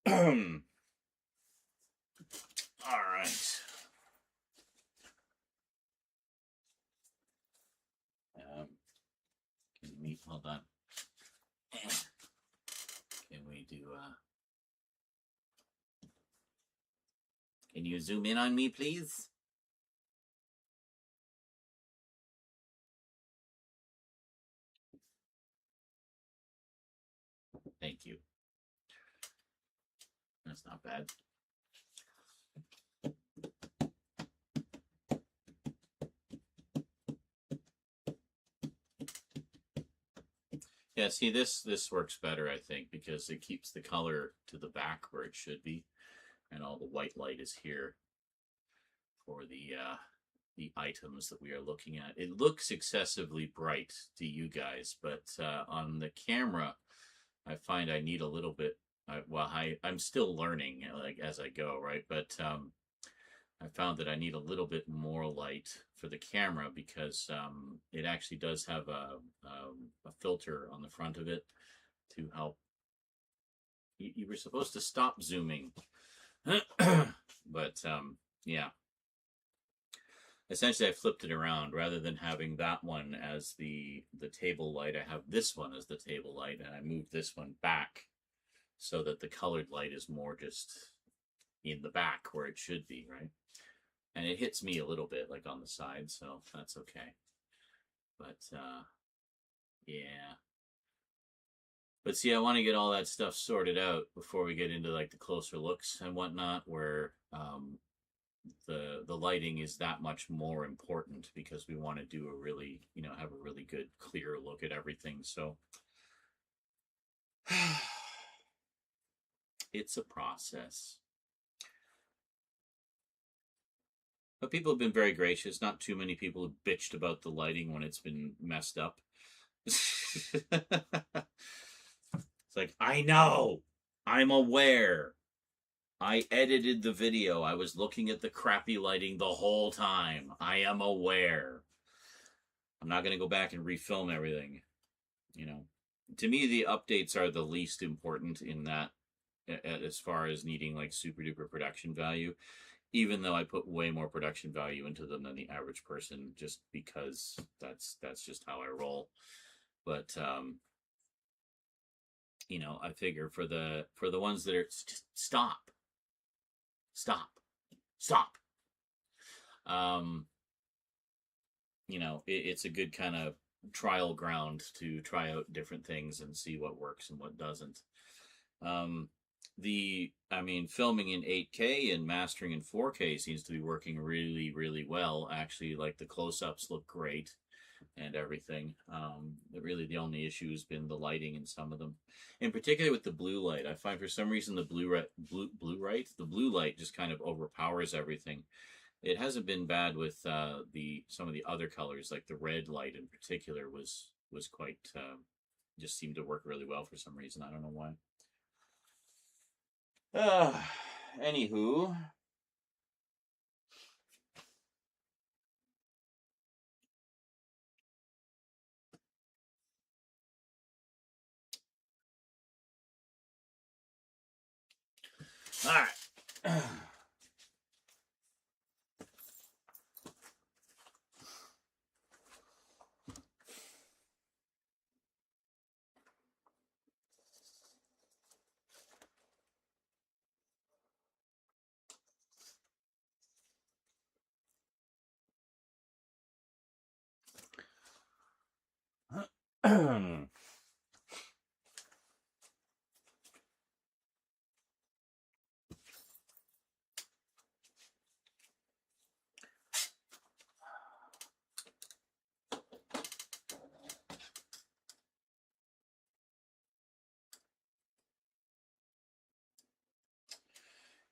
All right. Can we hold on? Can we do? Can you zoom in on me, please? Thank you. That's not bad. Yeah, see, this works better, I think, because it keeps the color to the back where it should be, and all the white light is here. for the items that we are looking at. It looks excessively bright to you guys, but on the camera, I find I need a little bit. I'm still learning, like as I go, right? But I found that I need a little bit more light for the camera because it actually does have a filter on the front of it to help. You were supposed to stop zooming, but yeah. Essentially, I flipped it around. Rather than having that one as the table light, I have this one as the table light, and I moved this one back so that the colored light is more just in the back where it should be, right? And it hits me a little bit, like on the side, so that's okay. But yeah. But see, I want to get all that stuff sorted out before we get into like the closer looks and whatnot, where the lighting is that much more important because we want to do a really, have a really good, clear look at everything. So it's a process. But people have been very gracious. Not too many people have bitched about the lighting when it's been messed up. It's like, I know, I'm aware. I edited the video. I was looking at the crappy lighting the whole time. I am aware. I'm not going to go back and refilm everything. To me, the updates are the least important in that, as far as needing like super duper production value, even though I put way more production value into them than the average person, just because that's just how I roll. But, I figure for the ones that are stop. It's a good kind of trial ground to try out different things and see what works and what doesn't. Filming in 8K and mastering in 4K seems to be working really, really well. Actually, like the close-ups look great and everything. Really the only issue has been the lighting in some of them. In particular with the blue light, I find for some reason the blue light just kind of overpowers everything. It hasn't been bad with some of the other colors, like the red light in particular was quite just seemed to work really well for some reason. I don't know why. Anywho. All right.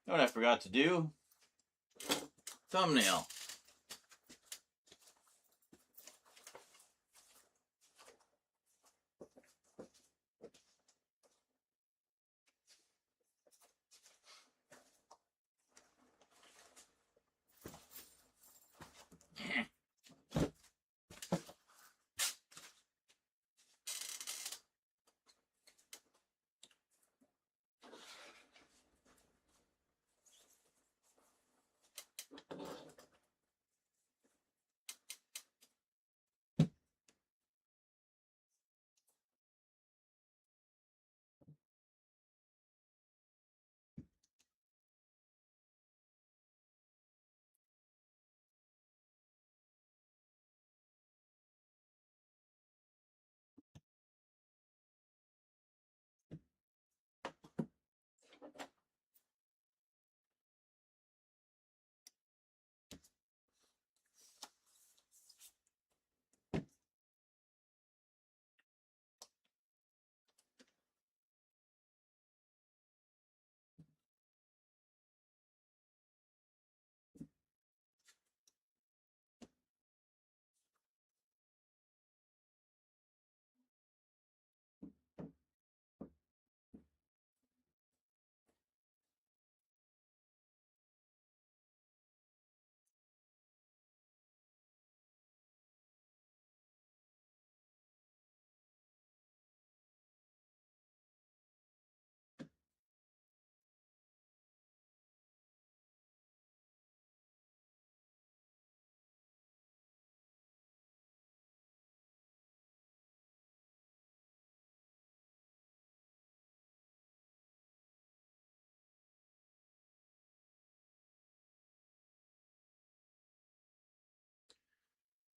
You know what I forgot to do? Thumbnail.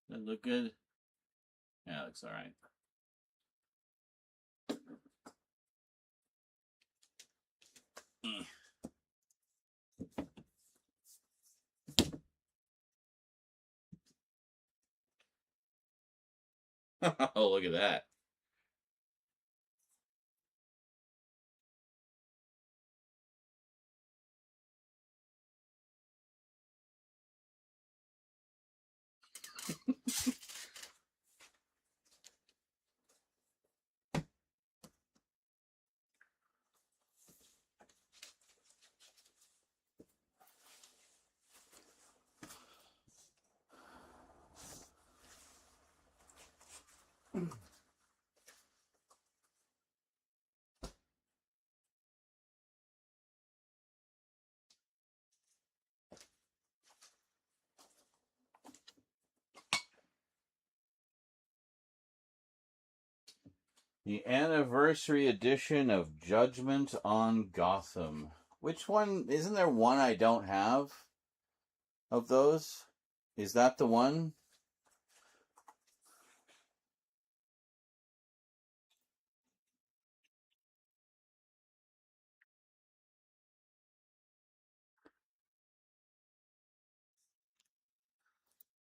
That look good? Yeah, it looks alright. Oh, look at that. The anniversary edition of Judgment on Gotham. Which one? Isn't there one I don't have of those? Is that the one?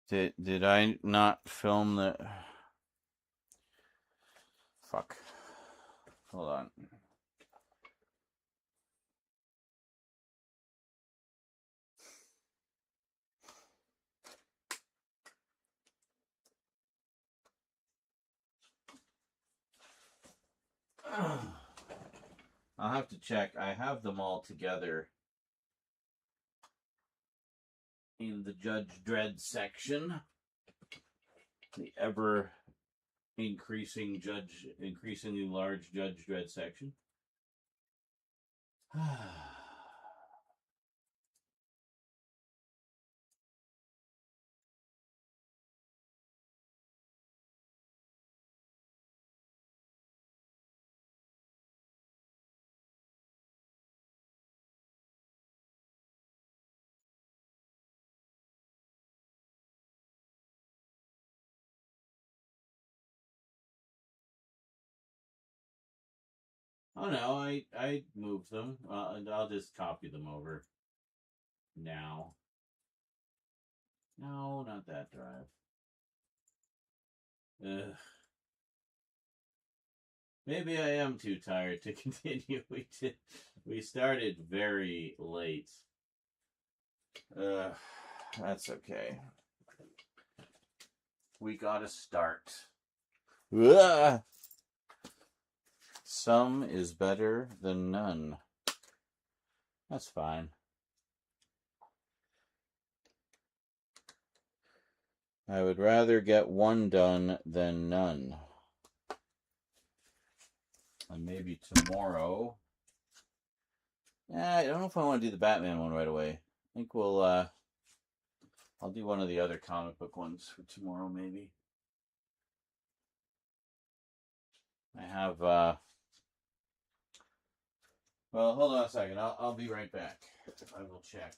Did I not film the... Fuck. Hold on. I'll have to check. I have them all together in the Judge Dredd section. The ever increasingly large Judge Dredd section. Oh no, I moved them. I'll just copy them over now. No, not that drive. Ugh. Maybe I am too tired to continue. We started very late. That's okay. We gotta start. Ugh. Some is better than none. That's fine. I would rather get one done than none. And maybe tomorrow. I don't know if I want to do the Batman one right away. I think we'll, I'll do one of the other comic book ones for tomorrow, maybe. I have, well, hold on a second. I'll be right back. I will check.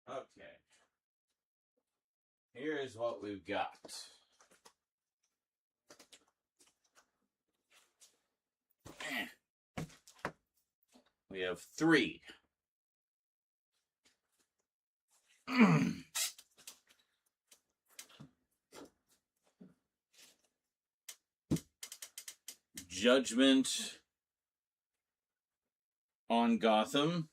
Okay. Here's what we've got. We have 3. Judgment on Gotham.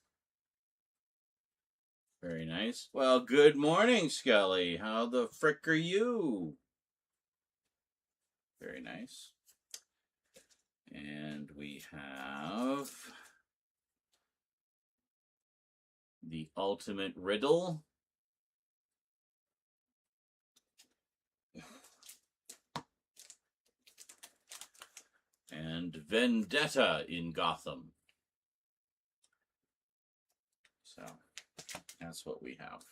Very nice. Well, good morning, Skelly. How the frick are you? Very nice. And we have the ultimate riddle. And Vendetta in Gotham. So, that's what we have.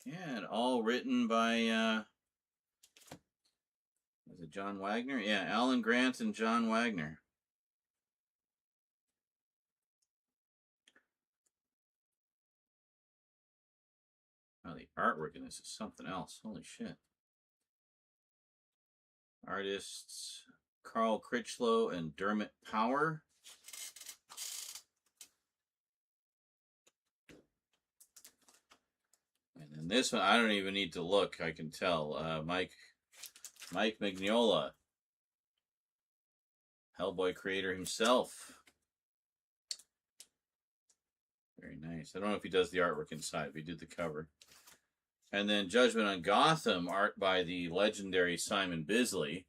Yeah, and all written by, was it John Wagner? Yeah, Alan Grant and John Wagner. Oh, the artwork in this is something else. Holy shit. Artists Carl Critchlow and Dermot Power. And then this one, I don't even need to look. I can tell. Mike Mignola. Hellboy creator himself. Very nice. I don't know if he does the artwork inside, but he did the cover. And then Judgment on Gotham, art by the legendary Simon Bisley,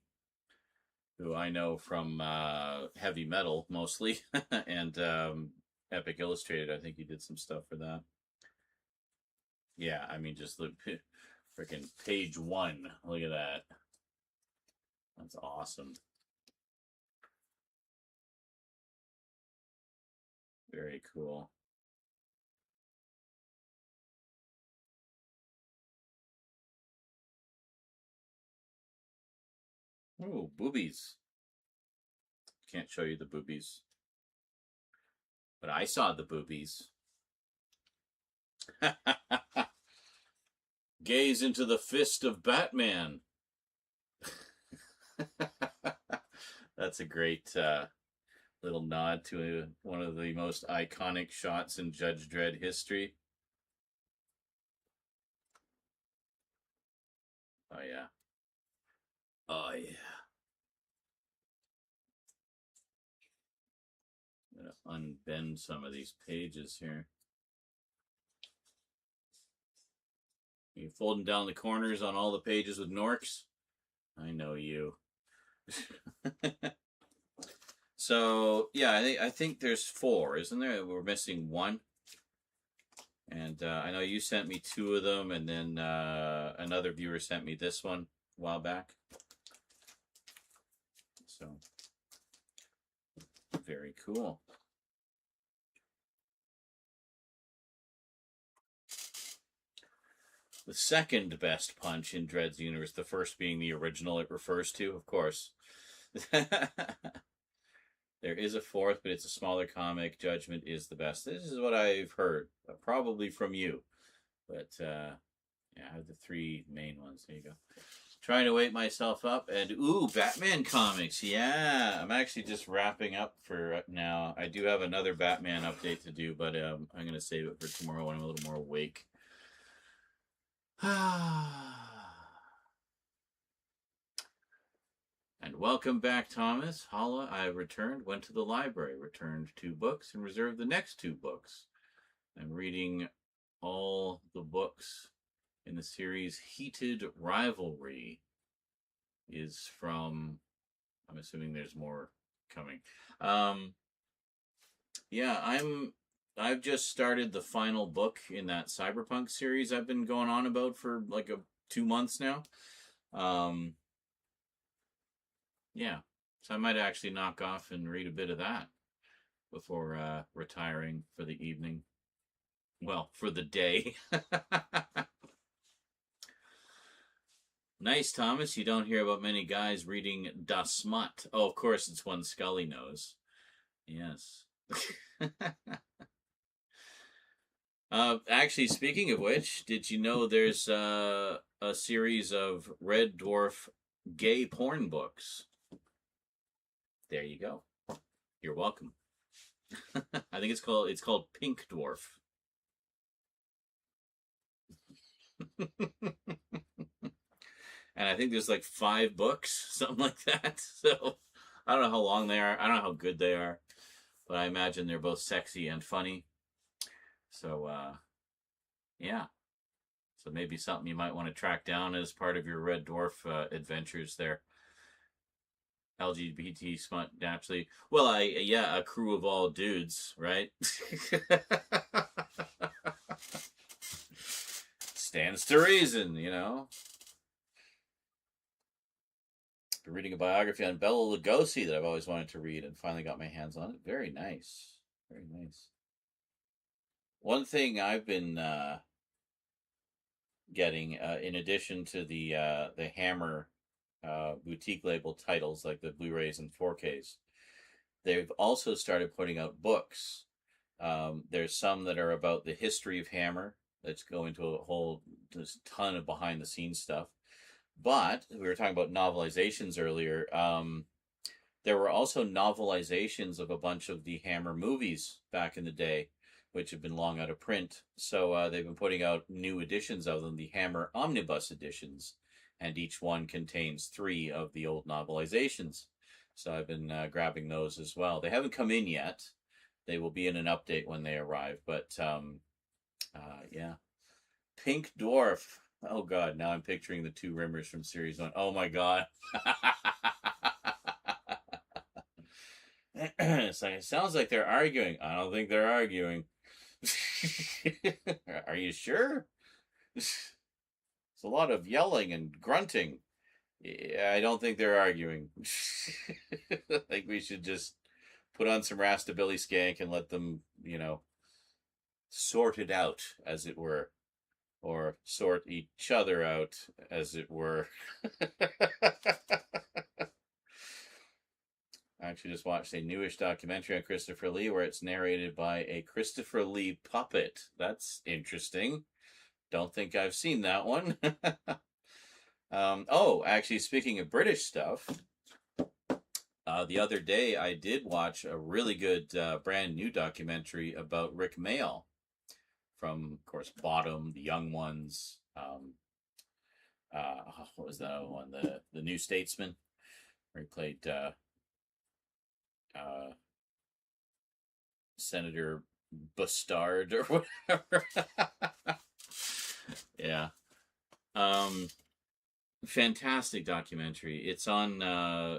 who I know from Heavy Metal mostly, and Epic Illustrated. I think he did some stuff for that. Yeah, I mean, just look, freaking page 1. Look at that. That's awesome. Very cool. Oh, boobies. Can't show you the boobies. But I saw the boobies. Gaze into the fist of Batman. That's a great little nod to one of the most iconic shots in Judge Dredd history. Oh, yeah. Oh, yeah. I'm going to unbend some of these pages here. You folding down the corners on all the pages with Norks? I know you. So, yeah, I think there's 4, isn't there? We're missing 1. And I know you sent me 2 of them, and then another viewer sent me this one a while back. So, very cool. The second best punch in Dredd's universe, the first being the original it refers to, of course. There is a 4th, but it's a smaller comic. Judgment is the best. This is what I've heard, probably from you. But, yeah, I have the 3 main ones. There you go. Trying to wake myself up. And, ooh, Batman comics. Yeah, I'm actually just wrapping up for now. I do have another Batman update to do, but I'm going to save it for tomorrow when I'm a little more awake. And welcome back, Thomas. Holla, I returned, went to the library, returned 2 books, and reserved the next 2 books. I'm reading all the books in the series Heated Rivalry. Is from, I'm assuming there's more coming. Yeah, I've just started the final book in that Cyberpunk series I've been going on about for like 2 months now. Yeah, so I might actually knock off and read a bit of that before retiring for the evening. Well, for the day. Nice, Thomas. You don't hear about many guys reading Das Smut. Oh, of course, it's one Scully knows. Yes. Actually, speaking of which, did you know there's a series of Red Dwarf gay porn books? There you go. You're welcome. I think it's called Pink Dwarf. and I think there's like 5 books, something like that. So I don't know how long they are. I don't know how good they are, but I imagine they're both sexy and funny. So yeah. So maybe something you might want to track down as part of your Red Dwarf adventures there. LGBT smut naturally. Well, a crew of all dudes, right? Stands to reason, you know. Been reading a biography on Bela Lugosi that I've always wanted to read and finally got my hands on it. Very nice. Very nice. One thing I've been getting, in addition to the Hammer boutique label titles like the Blu-rays and 4Ks, they've also started putting out books. There's some that are about the history of Hammer. Let's go into a whole ton of behind the scenes stuff. But we were talking about novelizations earlier. There were also novelizations of a bunch of the Hammer movies back in the day, which have been long out of print. So they've been putting out new editions of them, the Hammer Omnibus editions, and each one contains 3 of the old novelizations. So I've been grabbing those as well. They haven't come in yet. They will be in an update when they arrive, but yeah. Pink Dwarf. Oh god, now I'm picturing the 2 Rimmers from series 1. Oh my god. It's like, it sounds like they're arguing. I don't think they're arguing. Are you sure? It's a lot of yelling and grunting. Yeah, I don't think they're arguing. I think we should just put on some Rastabilly Skank and let them, you know, sort it out, as it were. Or sort each other out, as it were. I actually just watched a newish documentary on Christopher Lee where it's narrated by a Christopher Lee puppet. That's interesting. Don't think I've seen that one. Oh, actually, speaking of British stuff, the other day I did watch a really good brand new documentary about Rick Mayall from, of course, Bottom, The Young Ones. What was that other one? The New Statesman, where he played Senator Bustard or whatever. Yeah. Fantastic documentary. It's on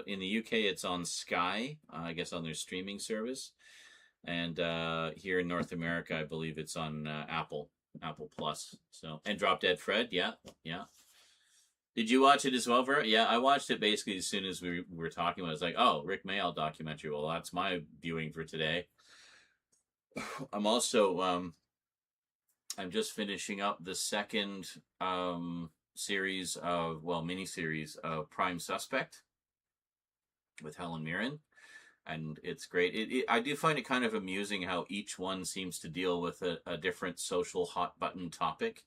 in the UK it's on Sky, I guess on their streaming service. And here in North America I believe it's on Apple Plus. So, and Drop Dead Fred, yeah. Did you watch it as well, Ver? Yeah, I watched it basically as soon as we were talking about it. I was like, oh, Rick Mayall documentary. Well, that's my viewing for today. I'm also, I'm just finishing up the second series of, miniseries of Prime Suspect with Helen Mirren. And it's great. I do find it kind of amusing how each one seems to deal with a different social hot button topic.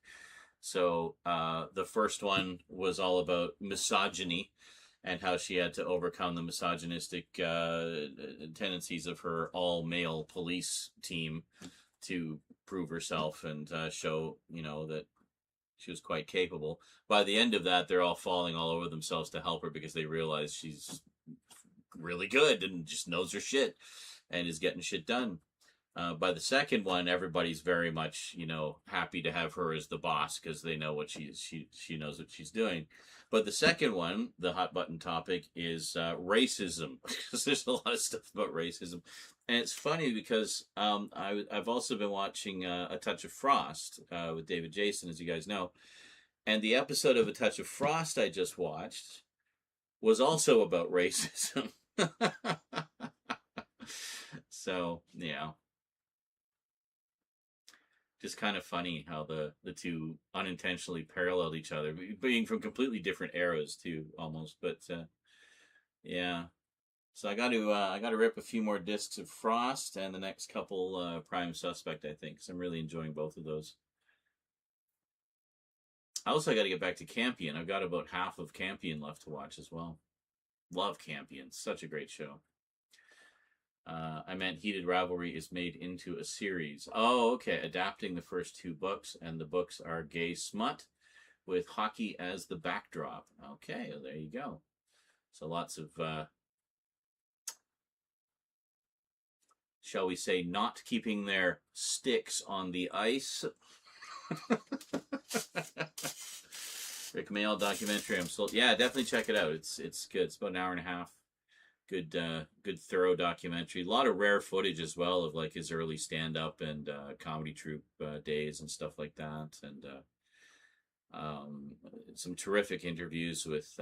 So the first one was all about misogyny and how she had to overcome the misogynistic tendencies of her all-male police team to prove herself and show, that she was quite capable. By the end of that, they're all falling all over themselves to help her because they realize she's really good and just knows her shit and is getting shit done. By the second one, everybody's very much, happy to have her as the boss because they know what she knows what she's doing. But the second one, the hot button topic, is racism, because there's a lot of stuff about racism. And it's funny because I've also been watching A Touch of Frost with David Jason, as you guys know. And the episode of A Touch of Frost I just watched was also about racism. So, yeah. Just kind of funny how the two unintentionally paralleled each other, being from completely different eras too, almost. But yeah, so I got to rip a few more discs of Frost and the next couple Prime Suspect, I think, because I'm really enjoying both of those. I also got to get back to Campion. I've got about half of Campion left to watch as well. Love Campion, such a great show. I meant Heated Rivalry is made into a series. Oh, okay. Adapting the first 2 books, and the books are Gay Smut, with hockey as the backdrop. Okay, well, there you go. So lots of, shall we say, not keeping their sticks on the ice. Rick Mayall documentary. Yeah, definitely check it out. It's good. It's about an hour and a half. Good thorough documentary. A lot of rare footage as well of like his early stand-up and comedy troupe days and stuff like that, and some terrific interviews with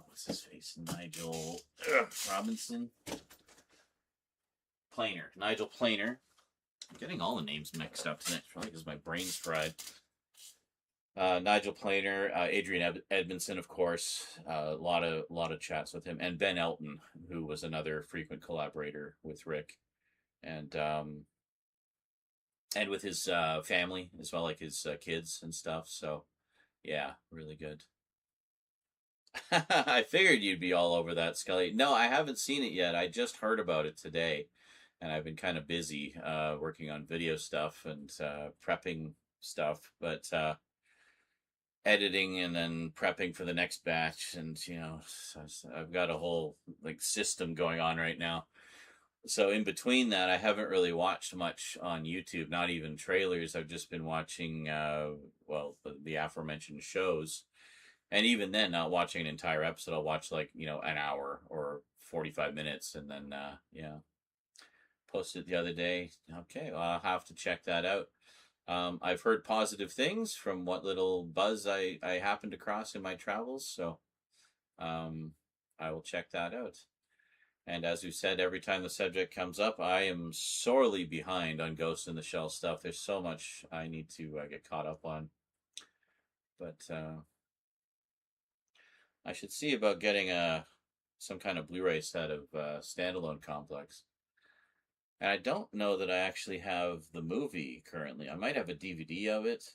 what's his face, Nigel Robinson, Nigel Planer. I'm getting all the names mixed up tonight, probably because my brain's fried. Nigel Planer, Adrian Edmondson, of course, a lot of chats with him, and Ben Elton, who was another frequent collaborator with Rick, and with his family as well, like his kids and stuff. So, yeah, really good. I figured you'd be all over that, Scully. No, I haven't seen it yet. I just heard about it today, and I've been kind of busy working on video stuff and prepping stuff, but. Editing and then prepping for the next batch, and I've got a whole like system going on right now. So in between that, I haven't really watched much on YouTube, not even trailers. I've just been watching the aforementioned shows, and even then not watching an entire episode. I'll watch like an hour or 45 minutes, and then posted the other day. Okay, well, I'll have to check that out. I've heard positive things from what little buzz I happened across in my travels, so I will check that out. And as we said, every time the subject comes up, I am sorely behind on Ghost in the Shell stuff. There's so much I need to get caught up on. But I should see about getting some kind of Blu-ray set of Standalone Complex. And I don't know that I actually have the movie currently. I might have a DVD of it.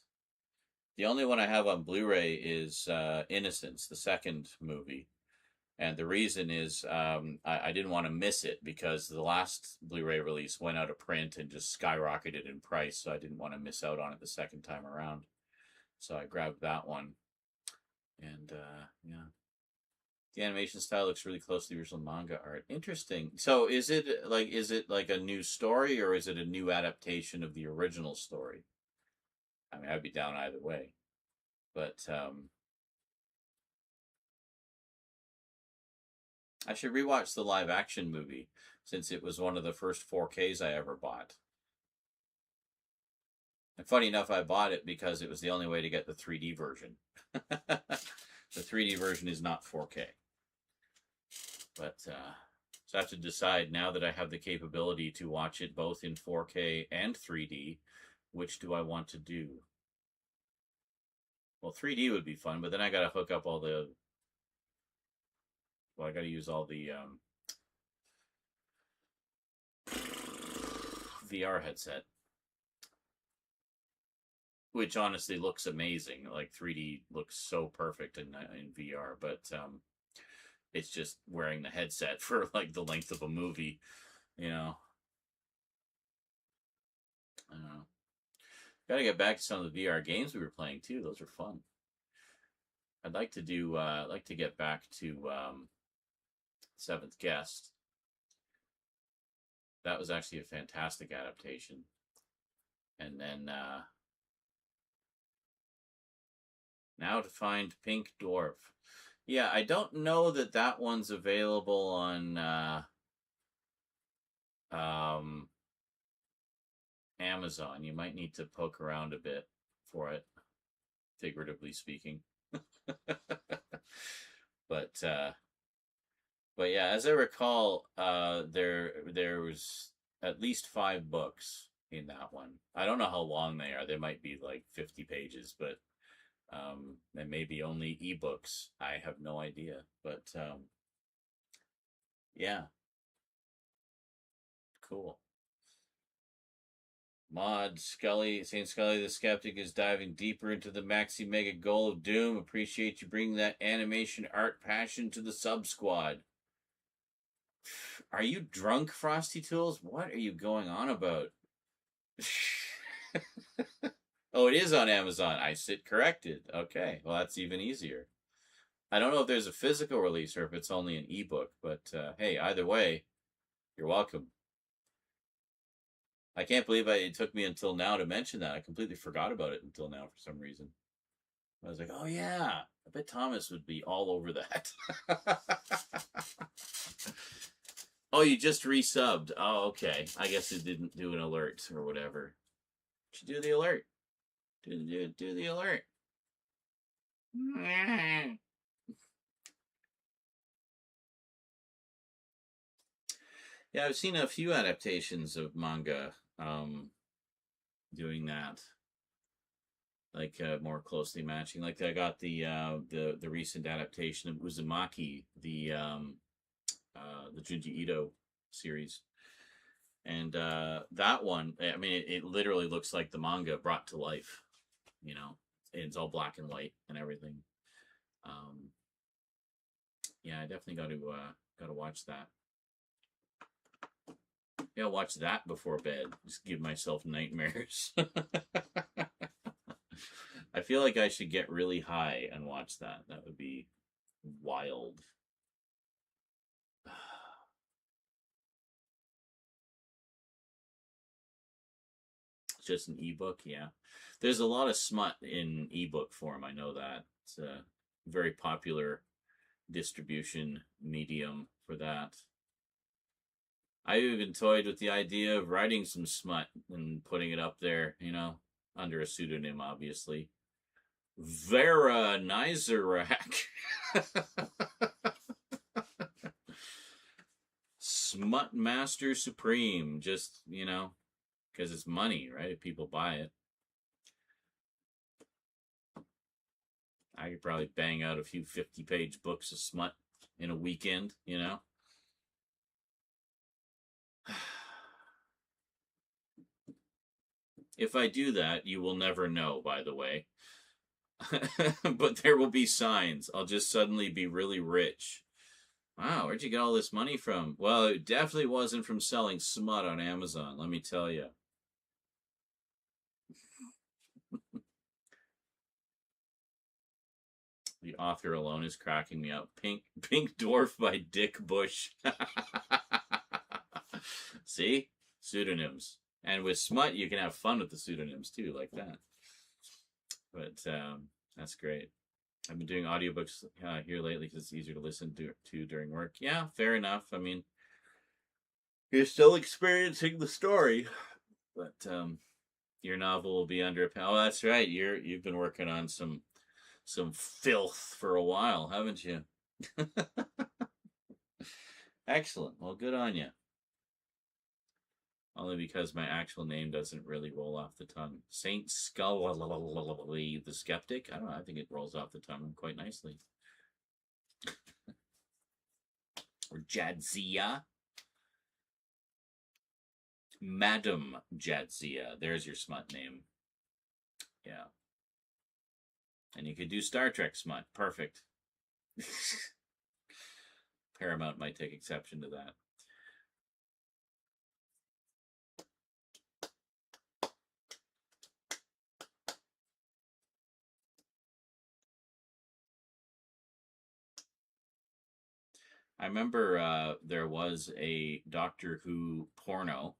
The only one I have on Blu-ray is Innocence, the second movie. And the reason is I didn't want to miss it because the last Blu-ray release went out of print and just skyrocketed in price. So I didn't want to miss out on it the second time around. So I grabbed that one. And yeah. The animation style looks really close to the original manga art. Interesting. So is it like a new story, or is it a new adaptation of the original story? I mean, I'd be down either way. But I should rewatch the live action movie since it was one of the first 4Ks I ever bought. And funny enough, I bought it because it was the only way to get the 3D version. The 3D version is not 4K. But, so I have to decide now that I have the capability to watch it both in 4K and 3D, which do I want to do? Well, 3D would be fun, but then I gotta hook up all the... Well, I gotta use all the VR headset. Which honestly looks amazing. Like 3D looks so perfect in VR, but it's just wearing the headset for like the length of a movie, I don't know. Gotta get back to some of the VR games we were playing too. Those are fun. I'd like to do. Like to get back to Seventh Guest. That was actually a fantastic adaptation. And then. Now to find Pink Dwarf. Yeah, I don't know that one's available on Amazon. You might need to poke around a bit for it, figuratively speaking. But yeah, as I recall, there was at least 5 books in that one. I don't know how long they are. They might be like 50 pages, but and maybe only ebooks. I have no idea, but yeah, cool. Mod Scully, Saint Scully the Skeptic is diving deeper into the maxi mega goal of doom. Appreciate you bringing that animation art passion to the sub squad. Are you drunk, Frosty Tools? What are you going on about? Oh, it is on Amazon. I sit corrected. Okay, well, that's even easier. I don't know if there's a physical release or if it's only an ebook, but hey, either way, you're welcome. I can't believe it took me until now to mention that. I completely forgot about it until now for some reason. I was like, oh yeah, I bet Thomas would be all over that. Oh, you just resubbed. Oh, okay. I guess it didn't do an alert or whatever. Should do the alert. Do the alert. Yeah, I've seen a few adaptations of manga doing that. Like more closely matching. Like I got the recent adaptation of Uzumaki, the Junji Ito series. And that one, I mean, it literally looks like the manga brought to life. You know, it's all black and white and everything. Yeah, I definitely got to watch that. Yeah, I'll watch that before bed. Just give myself nightmares. I feel like I should get really high and watch that. That would be wild. Just an ebook, yeah. There's a lot of smut in ebook form. I know that. It's a very popular distribution medium for that. I even toyed with the idea of writing some smut and putting it up there, you know, under a pseudonym, obviously. Vera Nizerak. Smut Master Supreme. Just, you know, because it's money, right? If people buy it. I could probably bang out a few 50-page books of smut in a weekend, you know? If I do that, you will never know, by the way. But there will be signs. I'll just suddenly be really rich. Wow, where'd you get all this money from? Well, it definitely wasn't from selling smut on Amazon, let me tell you. The author alone is cracking me up. Pink Dwarf by Dick Bush. See? Pseudonyms. And with smut, you can have fun with the pseudonyms, too, like that. But that's great. I've been doing audiobooks here lately because it's easier to listen to during work. Yeah, fair enough. I mean, you're still experiencing the story, but your novel will be under a... Oh, that's right. You've been working on some filth for a while, haven't you? Excellent. Well, good on you. Only because my actual name doesn't really roll off the tongue. Saint Scully the Skeptic? I don't know. I think it rolls off the tongue quite nicely. Or Jadzia. Madam Jadzia. There's your smut name. Yeah. And you could do Star Trek smut. Perfect. Paramount might take exception to that. I remember there was a Doctor Who porno,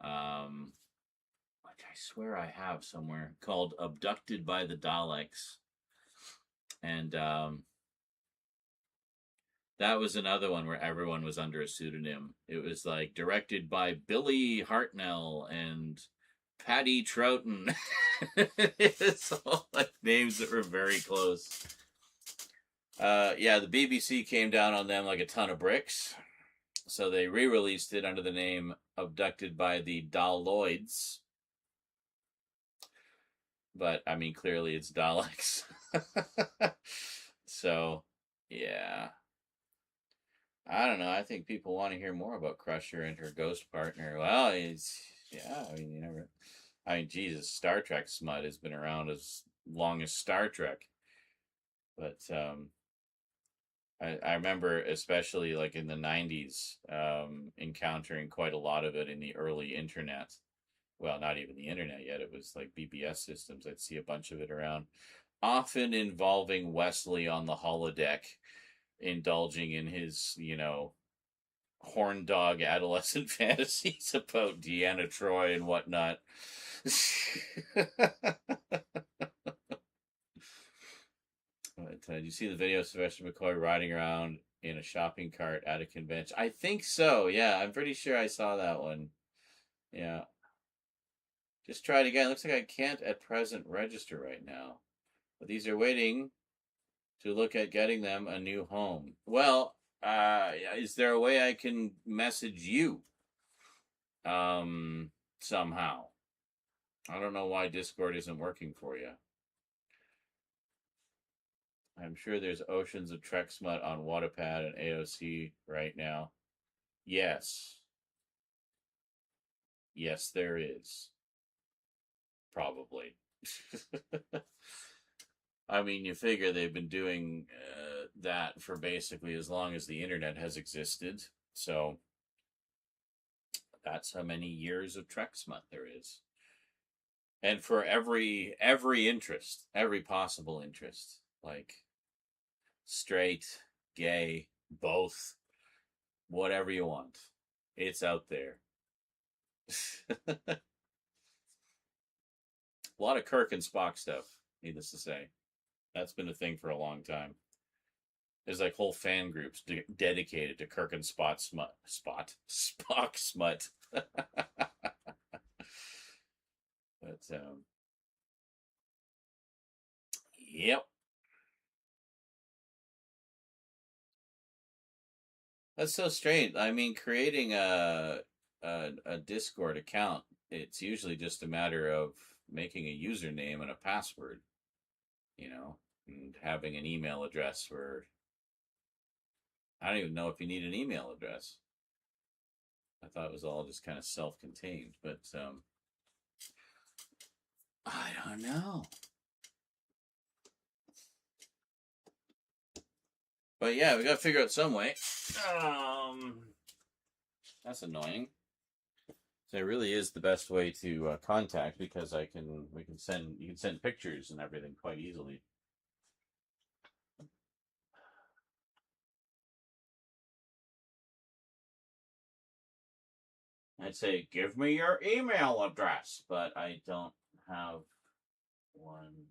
which I swear I have somewhere, called Abducted by the Daleks. And that was another one where everyone was under a pseudonym. It was like directed by Billy Hartnell and Patty Troughton. It's all like names that were very close. Yeah, the BBC came down on them like a ton of bricks. So they re-released it under the name Abducted by the Dalloids. But, I mean, clearly it's Daleks. So, yeah. I don't know. I think people want to hear more about Crusher and her ghost partner. Well, yeah, I mean, you never... I mean, Jesus, Star Trek smut has been around as long as Star Trek. But, I remember, especially like in the 90s, encountering quite a lot of it in the early internet. well, not even the internet yet. It was like BBS systems. I'd see a bunch of it around, often involving Wesley on the holodeck, indulging in his, horn dog adolescent fantasies about Deanna Troy and whatnot. But, did you see the video of Sylvester McCoy riding around in a shopping cart at a convention? I think so. Yeah, I'm pretty sure I saw that one. Yeah. Just try it again. Looks like I can't at present register right now. But these are waiting to look at getting them a new home. Well, is there a way I can message you? Somehow. I don't know why Discord isn't working for you. I'm sure there's oceans of Trek smut on Wattpad and AOC right now. Yes. Yes, there is. Probably. I mean, you figure they've been doing that for basically as long as the internet has existed. So that's how many years of Trek smut there is. And for every interest, every possible interest, like straight, gay, both, whatever you want, it's out there. A lot of Kirk and Spock stuff, needless to say. That's been a thing for a long time. There's like whole fan groups dedicated to Kirk and Spock smut. But yep. That's so strange. I mean, creating a Discord account, it's usually just a matter of making a username and a password, and having an email address where I don't even know if you need an email address. I thought it was all just kind of self-contained, but I don't know. But yeah, we gotta figure out some way. That's annoying. So it really is the best way to contact, because you can send pictures and everything quite easily. I'd say, give me your email address, but I don't have one.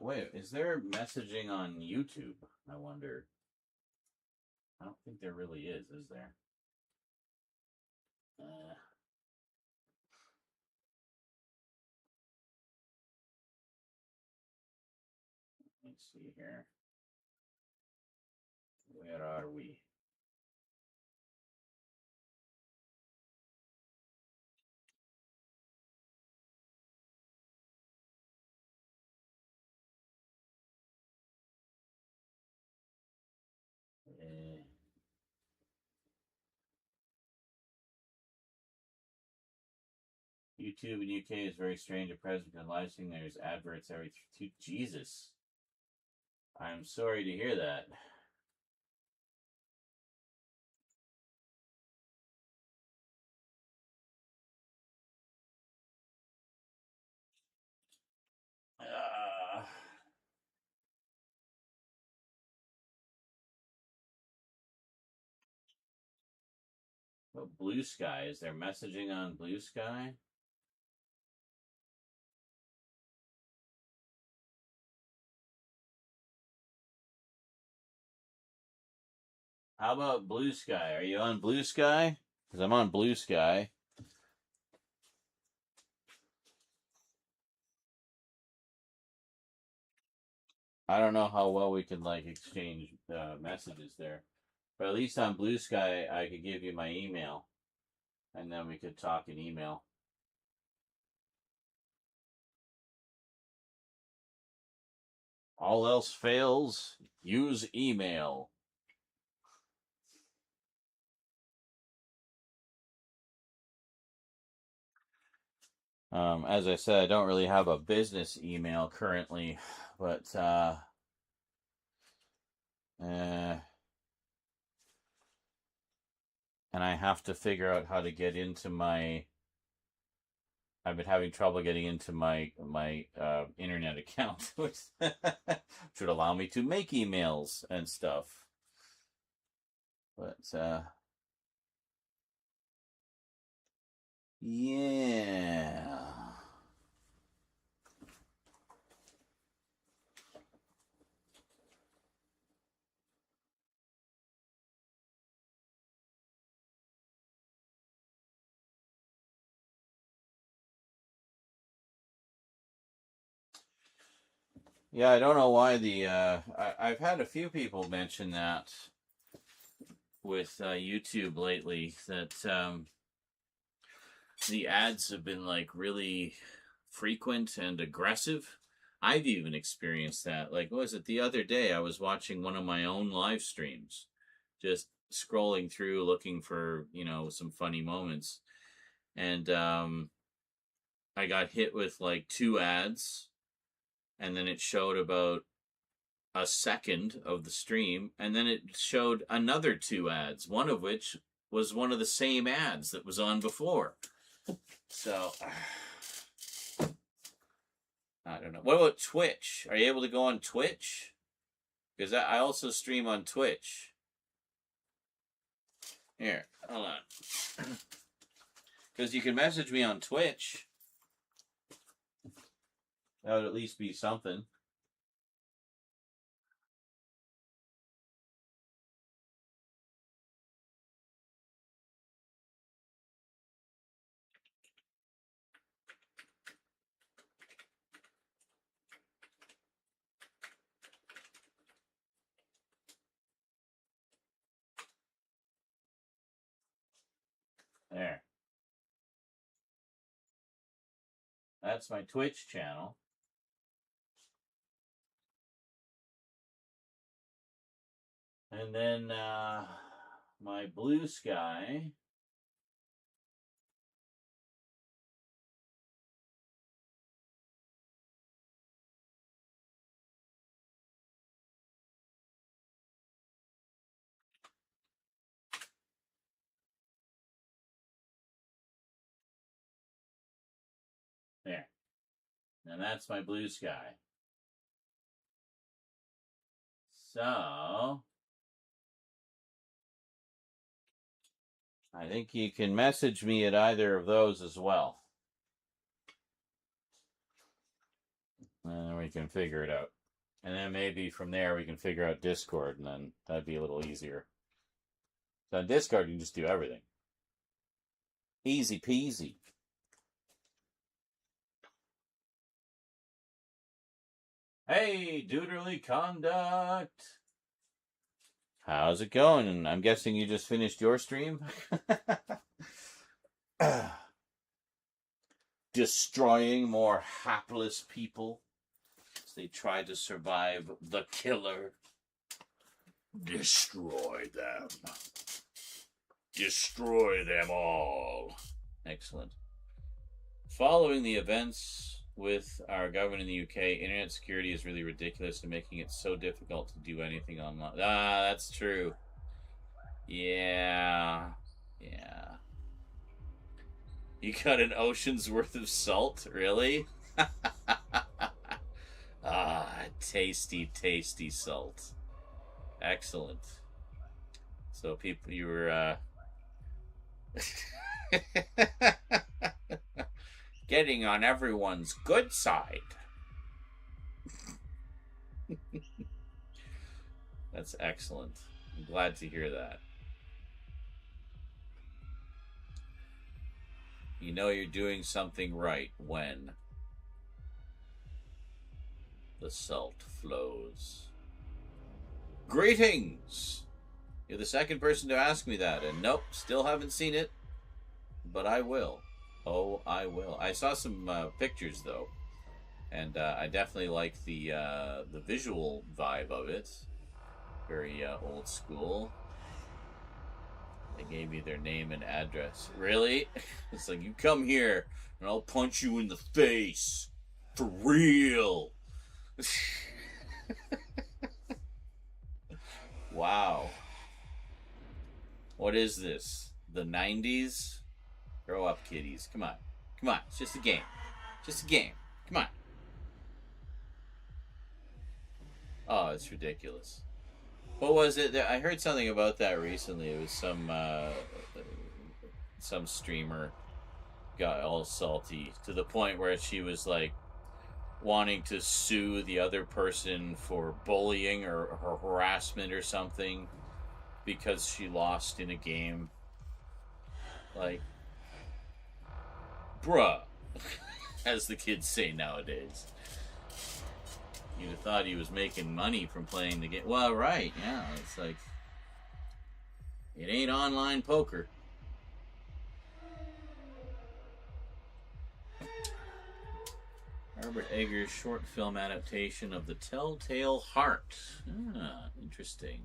Wait, is there messaging on YouTube? I wonder. I don't think there really is there? Let's see here. Where are we? YouTube in UK is very strange at present, because live streaming there's adverts every two. Jesus. I'm sorry to hear that. What Blue Sky? Is there messaging on Blue Sky? How about Blue Sky? Are you on Blue Sky? Because I'm on Blue Sky. I don't know how well we can exchange messages there, but at least on Blue Sky I could give you my email, and then we could talk in email. All else fails, use email. As I said, I don't really have a business email currently, but and I have to figure out how to get into my. I've been having trouble getting into my internet account, which should allow me to make emails and stuff. But yeah. Yeah, I don't know why the I've had a few people mention that with YouTube lately, that the ads have been like really frequent and aggressive. I've even experienced that. Like, what was it the other day? I was watching one of my own live streams, just scrolling through looking for, some funny moments. And I got hit with like 2 ads, and then it showed about a second of the stream, and then it showed another 2 ads, one of which was one of the same ads that was on before. So I don't know. What about Twitch? Are you able to go on Twitch? Because I also stream on Twitch. Here, hold on. Because you can message me on Twitch. That would at least be something. There. That's my Twitch channel. And then my Blue Sky. There. And that's my Blue Sky. So I think you can message me at either of those as well. And then we can figure it out. And then maybe from there we can figure out Discord, and then that'd be a little easier. So on Discord you can just do everything. Easy peasy. Hey, Duderly Conduct. How's it going? I'm guessing you just finished your stream? Destroying more hapless people as they try to survive the killer. Destroy them. Destroy them all. Excellent. Following the events with our government in the UK, internet security is really ridiculous and making it so difficult to do anything online. Ah, that's true. Yeah. You got an ocean's worth of salt? Really? Tasty, tasty salt. Excellent. So people, you were, getting on everyone's good side. That's excellent. I'm glad to hear that. You know you're doing something right when the salt flows. Greetings! You're the second person to ask me that, and nope, still haven't seen it, but I will. Oh, I will. I saw some pictures though, and I definitely like the visual vibe of it. Very old school. They gave me their name and address. Really? It's like, you come here and I'll punch you in the face. For real. Wow. What is this? The 90s? Grow up, kiddies. Come on. Come on. It's just a game. Just a game. Come on. Oh, it's ridiculous. What was it? I heard something about that recently. It was some streamer got all salty to the point where she was like wanting to sue the other person for bullying or harassment or something because she lost in a game. Like, bruh, as the kids say nowadays. You'd have thought he was making money from playing the game. Well, right, yeah. It's like, it ain't online poker. Robert Eggers' short film adaptation of The Telltale Heart. Ah, interesting.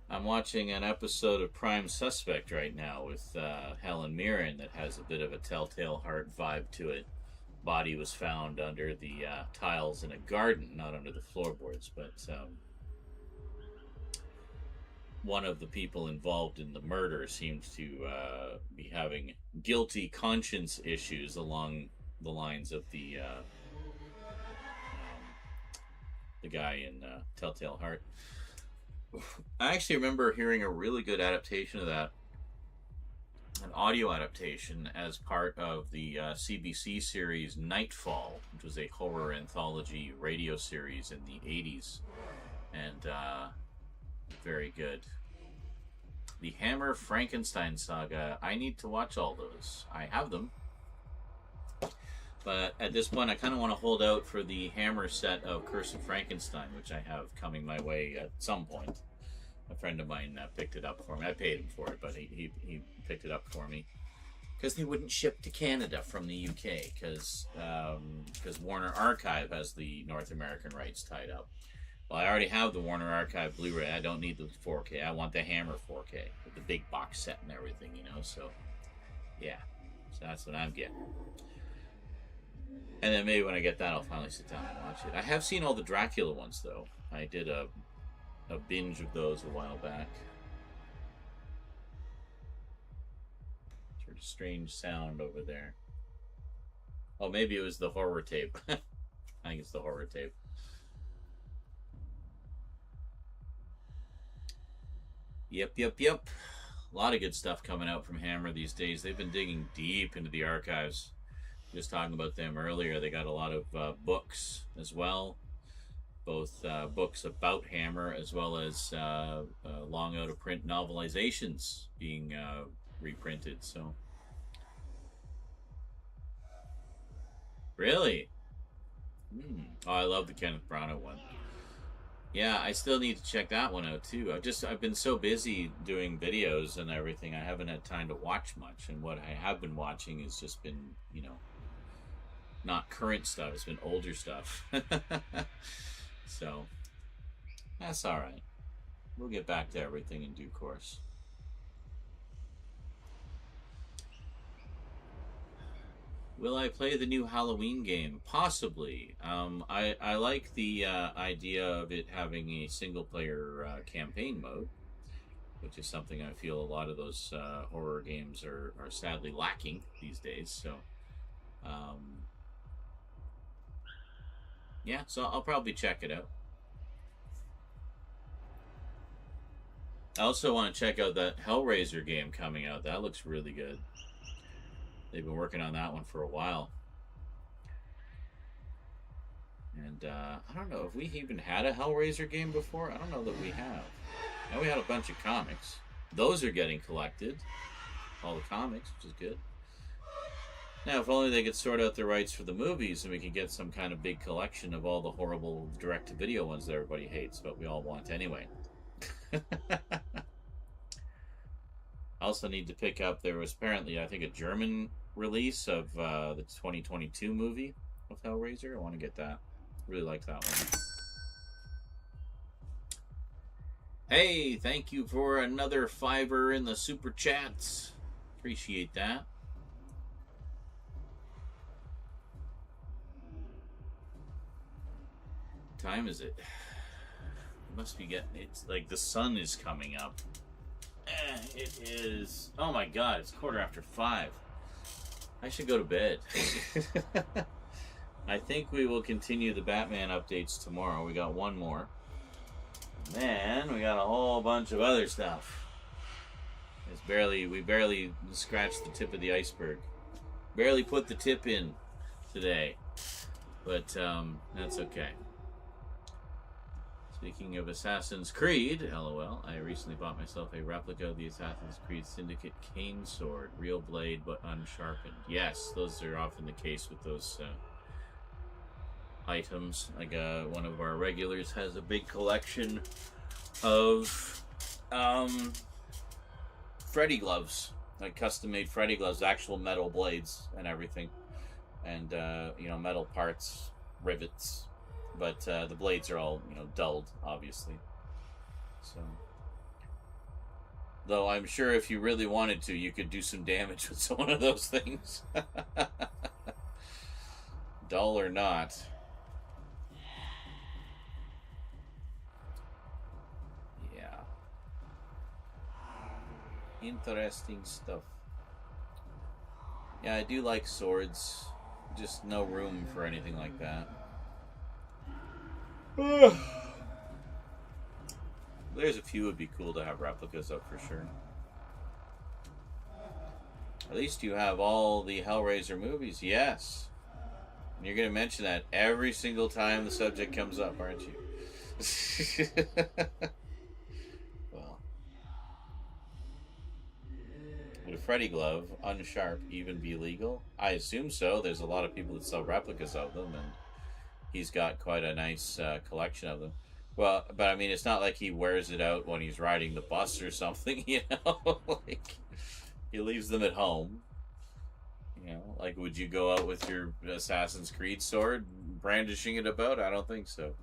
I'm watching an episode of Prime Suspect right now with Helen Mirren that has a bit of a Telltale Heart vibe to it. Body was found under the tiles in a garden, not under the floorboards, but one of the people involved in the murder seems to be having guilty conscience issues along the lines of the guy in Telltale Heart. I actually remember hearing a really good adaptation of that, an audio adaptation, as part of the CBC series Nightfall, which was a horror anthology radio series in the 80s. And very good. The Hammer Frankenstein saga. I need to watch all those. I have them. But at this point, I kind of want to hold out for the Hammer set of Curse of Frankenstein, which I have coming my way at some point. A friend of mine picked it up for me. I paid him for it, but he picked it up for me. Because they wouldn't ship to Canada from the UK, because Warner Archive has the North American rights tied up. Well, I already have the Warner Archive Blu-ray. I don't need the 4K. I want the Hammer 4K with the big box set and everything, you know. So, yeah. So that's what I'm getting. And then maybe when I get that, I'll finally sit down and watch it. I have seen all the Dracula ones, though. I did a binge of those a while back. Sort of strange sound over there. Oh, maybe it was the horror tape. I think it's the horror tape. Yep. A lot of good stuff coming out from Hammer these days. They've been digging deep into the archives. Just talking about them earlier. They got a lot of books as well. Both books about Hammer as well as long out of print novelizations being reprinted. So, really? Oh, I love the Kenneth Branagh one. Yeah, I still need to check that one out too. I've been so busy doing videos and everything, I haven't had time to watch much. And what I have been watching has just been, you know, not current stuff. It's been older stuff. So, that's all right. We'll get back to everything in due course. Will I play the new Halloween game? Possibly. I like the idea of it having a single-player campaign mode, which is something I feel a lot of those horror games are sadly lacking these days. So, yeah, so I'll probably check it out. I also want to check out that Hellraiser game coming out. That looks really good. They've been working on that one for a while. And I don't know if we even had a Hellraiser game before. I don't know that we have. Now we had a bunch of comics. Those are getting collected. All the comics, which is good. Now, if only they could sort out the rights for the movies and we could get some kind of big collection of all the horrible direct-to-video ones that everybody hates, but we all want anyway. I also need to pick up, there was apparently, I think, a German release of the 2022 movie of Hellraiser. I want to get that. Really like that one. Hey, thank you for another $5 in the super chats. Appreciate that. What time is it? It must be getting, it's like the sun is coming up. It is, oh my god, it's 5:15. I should go to bed. I think we will continue the Batman updates tomorrow. We got one more. Man, we got a whole bunch of other stuff. We barely scratched the tip of the iceberg. Barely put the tip in today. But that's okay. Speaking of Assassin's Creed, LOL, I recently bought myself a replica of the Assassin's Creed Syndicate cane sword. Real blade, but unsharpened. Yes, those are often the case with those items. Like one of our regulars has a big collection of Freddy gloves. Like custom-made Freddy gloves, actual metal blades and everything. And, metal parts, rivets. But the blades are all, dulled, obviously. So, though I'm sure if you really wanted to, you could do some damage with one of those things. Dull or not. Yeah. Interesting stuff. Yeah, I do like swords. Just no room for anything like that. There's a few would be cool to have replicas of for sure. At least you have all the Hellraiser movies, yes. And you're going to mention that every single time the subject comes up, aren't you? Well, would a Freddy glove, unsharp, even be legal? I assume so. There's a lot of people that sell replicas of them, and he's got quite a nice collection of them. Well, but I mean, it's not like he wears it out when he's riding the bus or something, like, he leaves them at home. Like, would you go out with your Assassin's Creed sword, brandishing it about? I don't think so.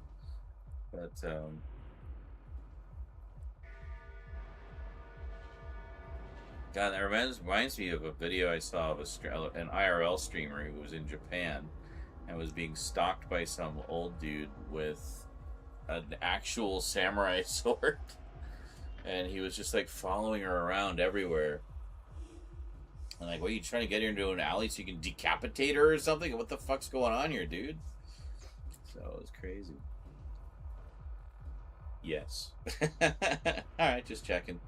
But, God, that reminds me of a video I saw of an IRL streamer who was in Japan and was being stalked by some old dude with an actual samurai sword. And he was just, like, following her around everywhere. And, like, what, are you trying to get her into an alley so you can decapitate her or something? What the fuck's going on here, dude? So, it was crazy. Yes. Alright, just checking.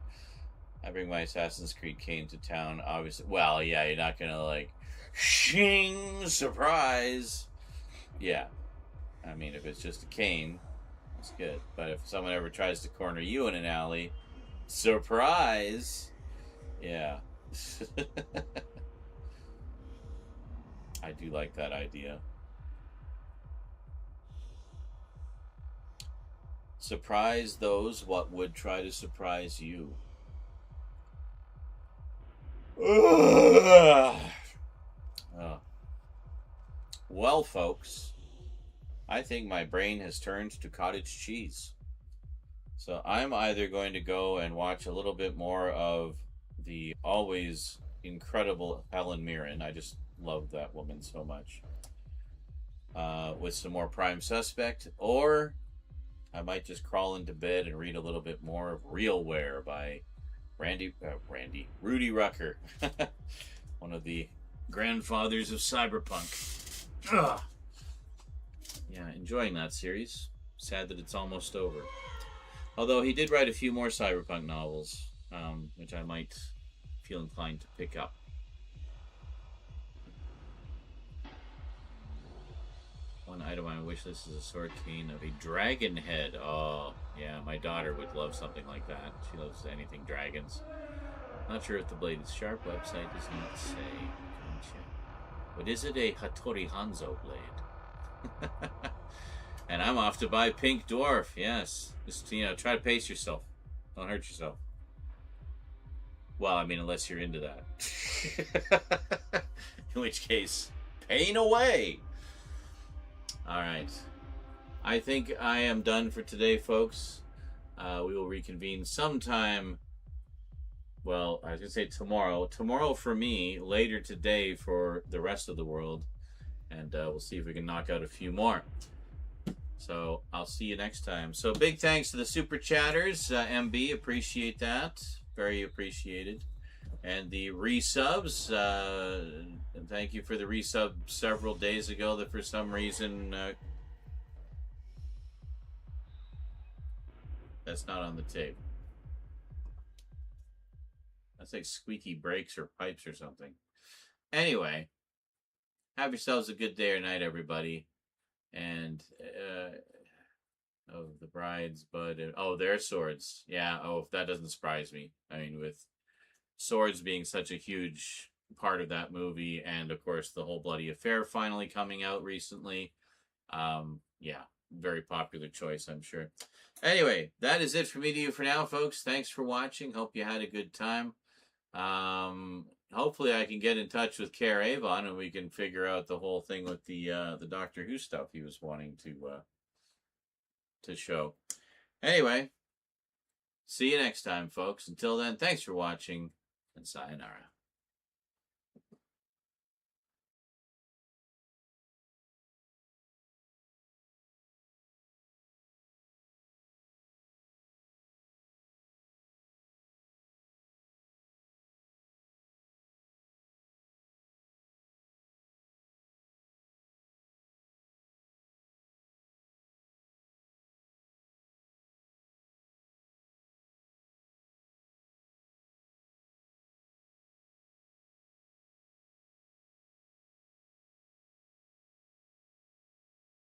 I bring my Assassin's Creed cane to town, obviously. Well, yeah, you're not gonna, like, shing, surprise. Yeah. I mean, if it's just a cane, it's good. But if someone ever tries to corner you in an alley, surprise. Yeah. I do like that idea. Surprise those what would try to surprise you. Well, folks, I think my brain has turned to cottage cheese. So I'm either going to go and watch a little bit more of the always incredible Helen Mirren. I just love that woman so much. With some more Prime Suspect, or I might just crawl into bed and read a little bit more of Realware by Rudy Rucker, one of the grandfathers of cyberpunk. Ugh. Yeah, enjoying that series. Sad that it's almost over. Although he did write a few more cyberpunk novels, which I might feel inclined to pick up. One item on my wish list is a sword cane of a dragon head. Oh, yeah, my daughter would love something like that. She loves anything dragons. Not sure if the blade is sharp. Website does not say. But is it a Hattori Hanzo blade? And I'm off to buy Pink Dwarf. Yes. Just, try to pace yourself. Don't hurt yourself. Well, I mean, unless you're into that. In which case, pain away. All right. I think I am done for today, folks. We will reconvene sometime. Well, I was going to say tomorrow. Tomorrow for me, later today for the rest of the world. And we'll see if we can knock out a few more. So I'll see you next time. So big thanks to the Super Chatters. MB, appreciate that. Very appreciated. And the resubs. Thank you for the resub several days ago that for some reason... that's not on the tape. That's like squeaky brakes or pipes or something. Anyway, have yourselves a good day or night, everybody. And, oh, the brides, but, oh, their swords. Yeah, oh, that doesn't surprise me. I mean, with swords being such a huge part of that movie, and, of course, the whole Bloody Affair finally coming out recently. Yeah, very popular choice, I'm sure. Anyway, that is it for me to you for now, folks. Thanks for watching. Hope you had a good time. Hopefully I can get in touch with Care Avon and we can figure out the whole thing with the Doctor Who stuff he was wanting to show. Anyway, see you next time, folks. Until then, thanks for watching, and sayonara.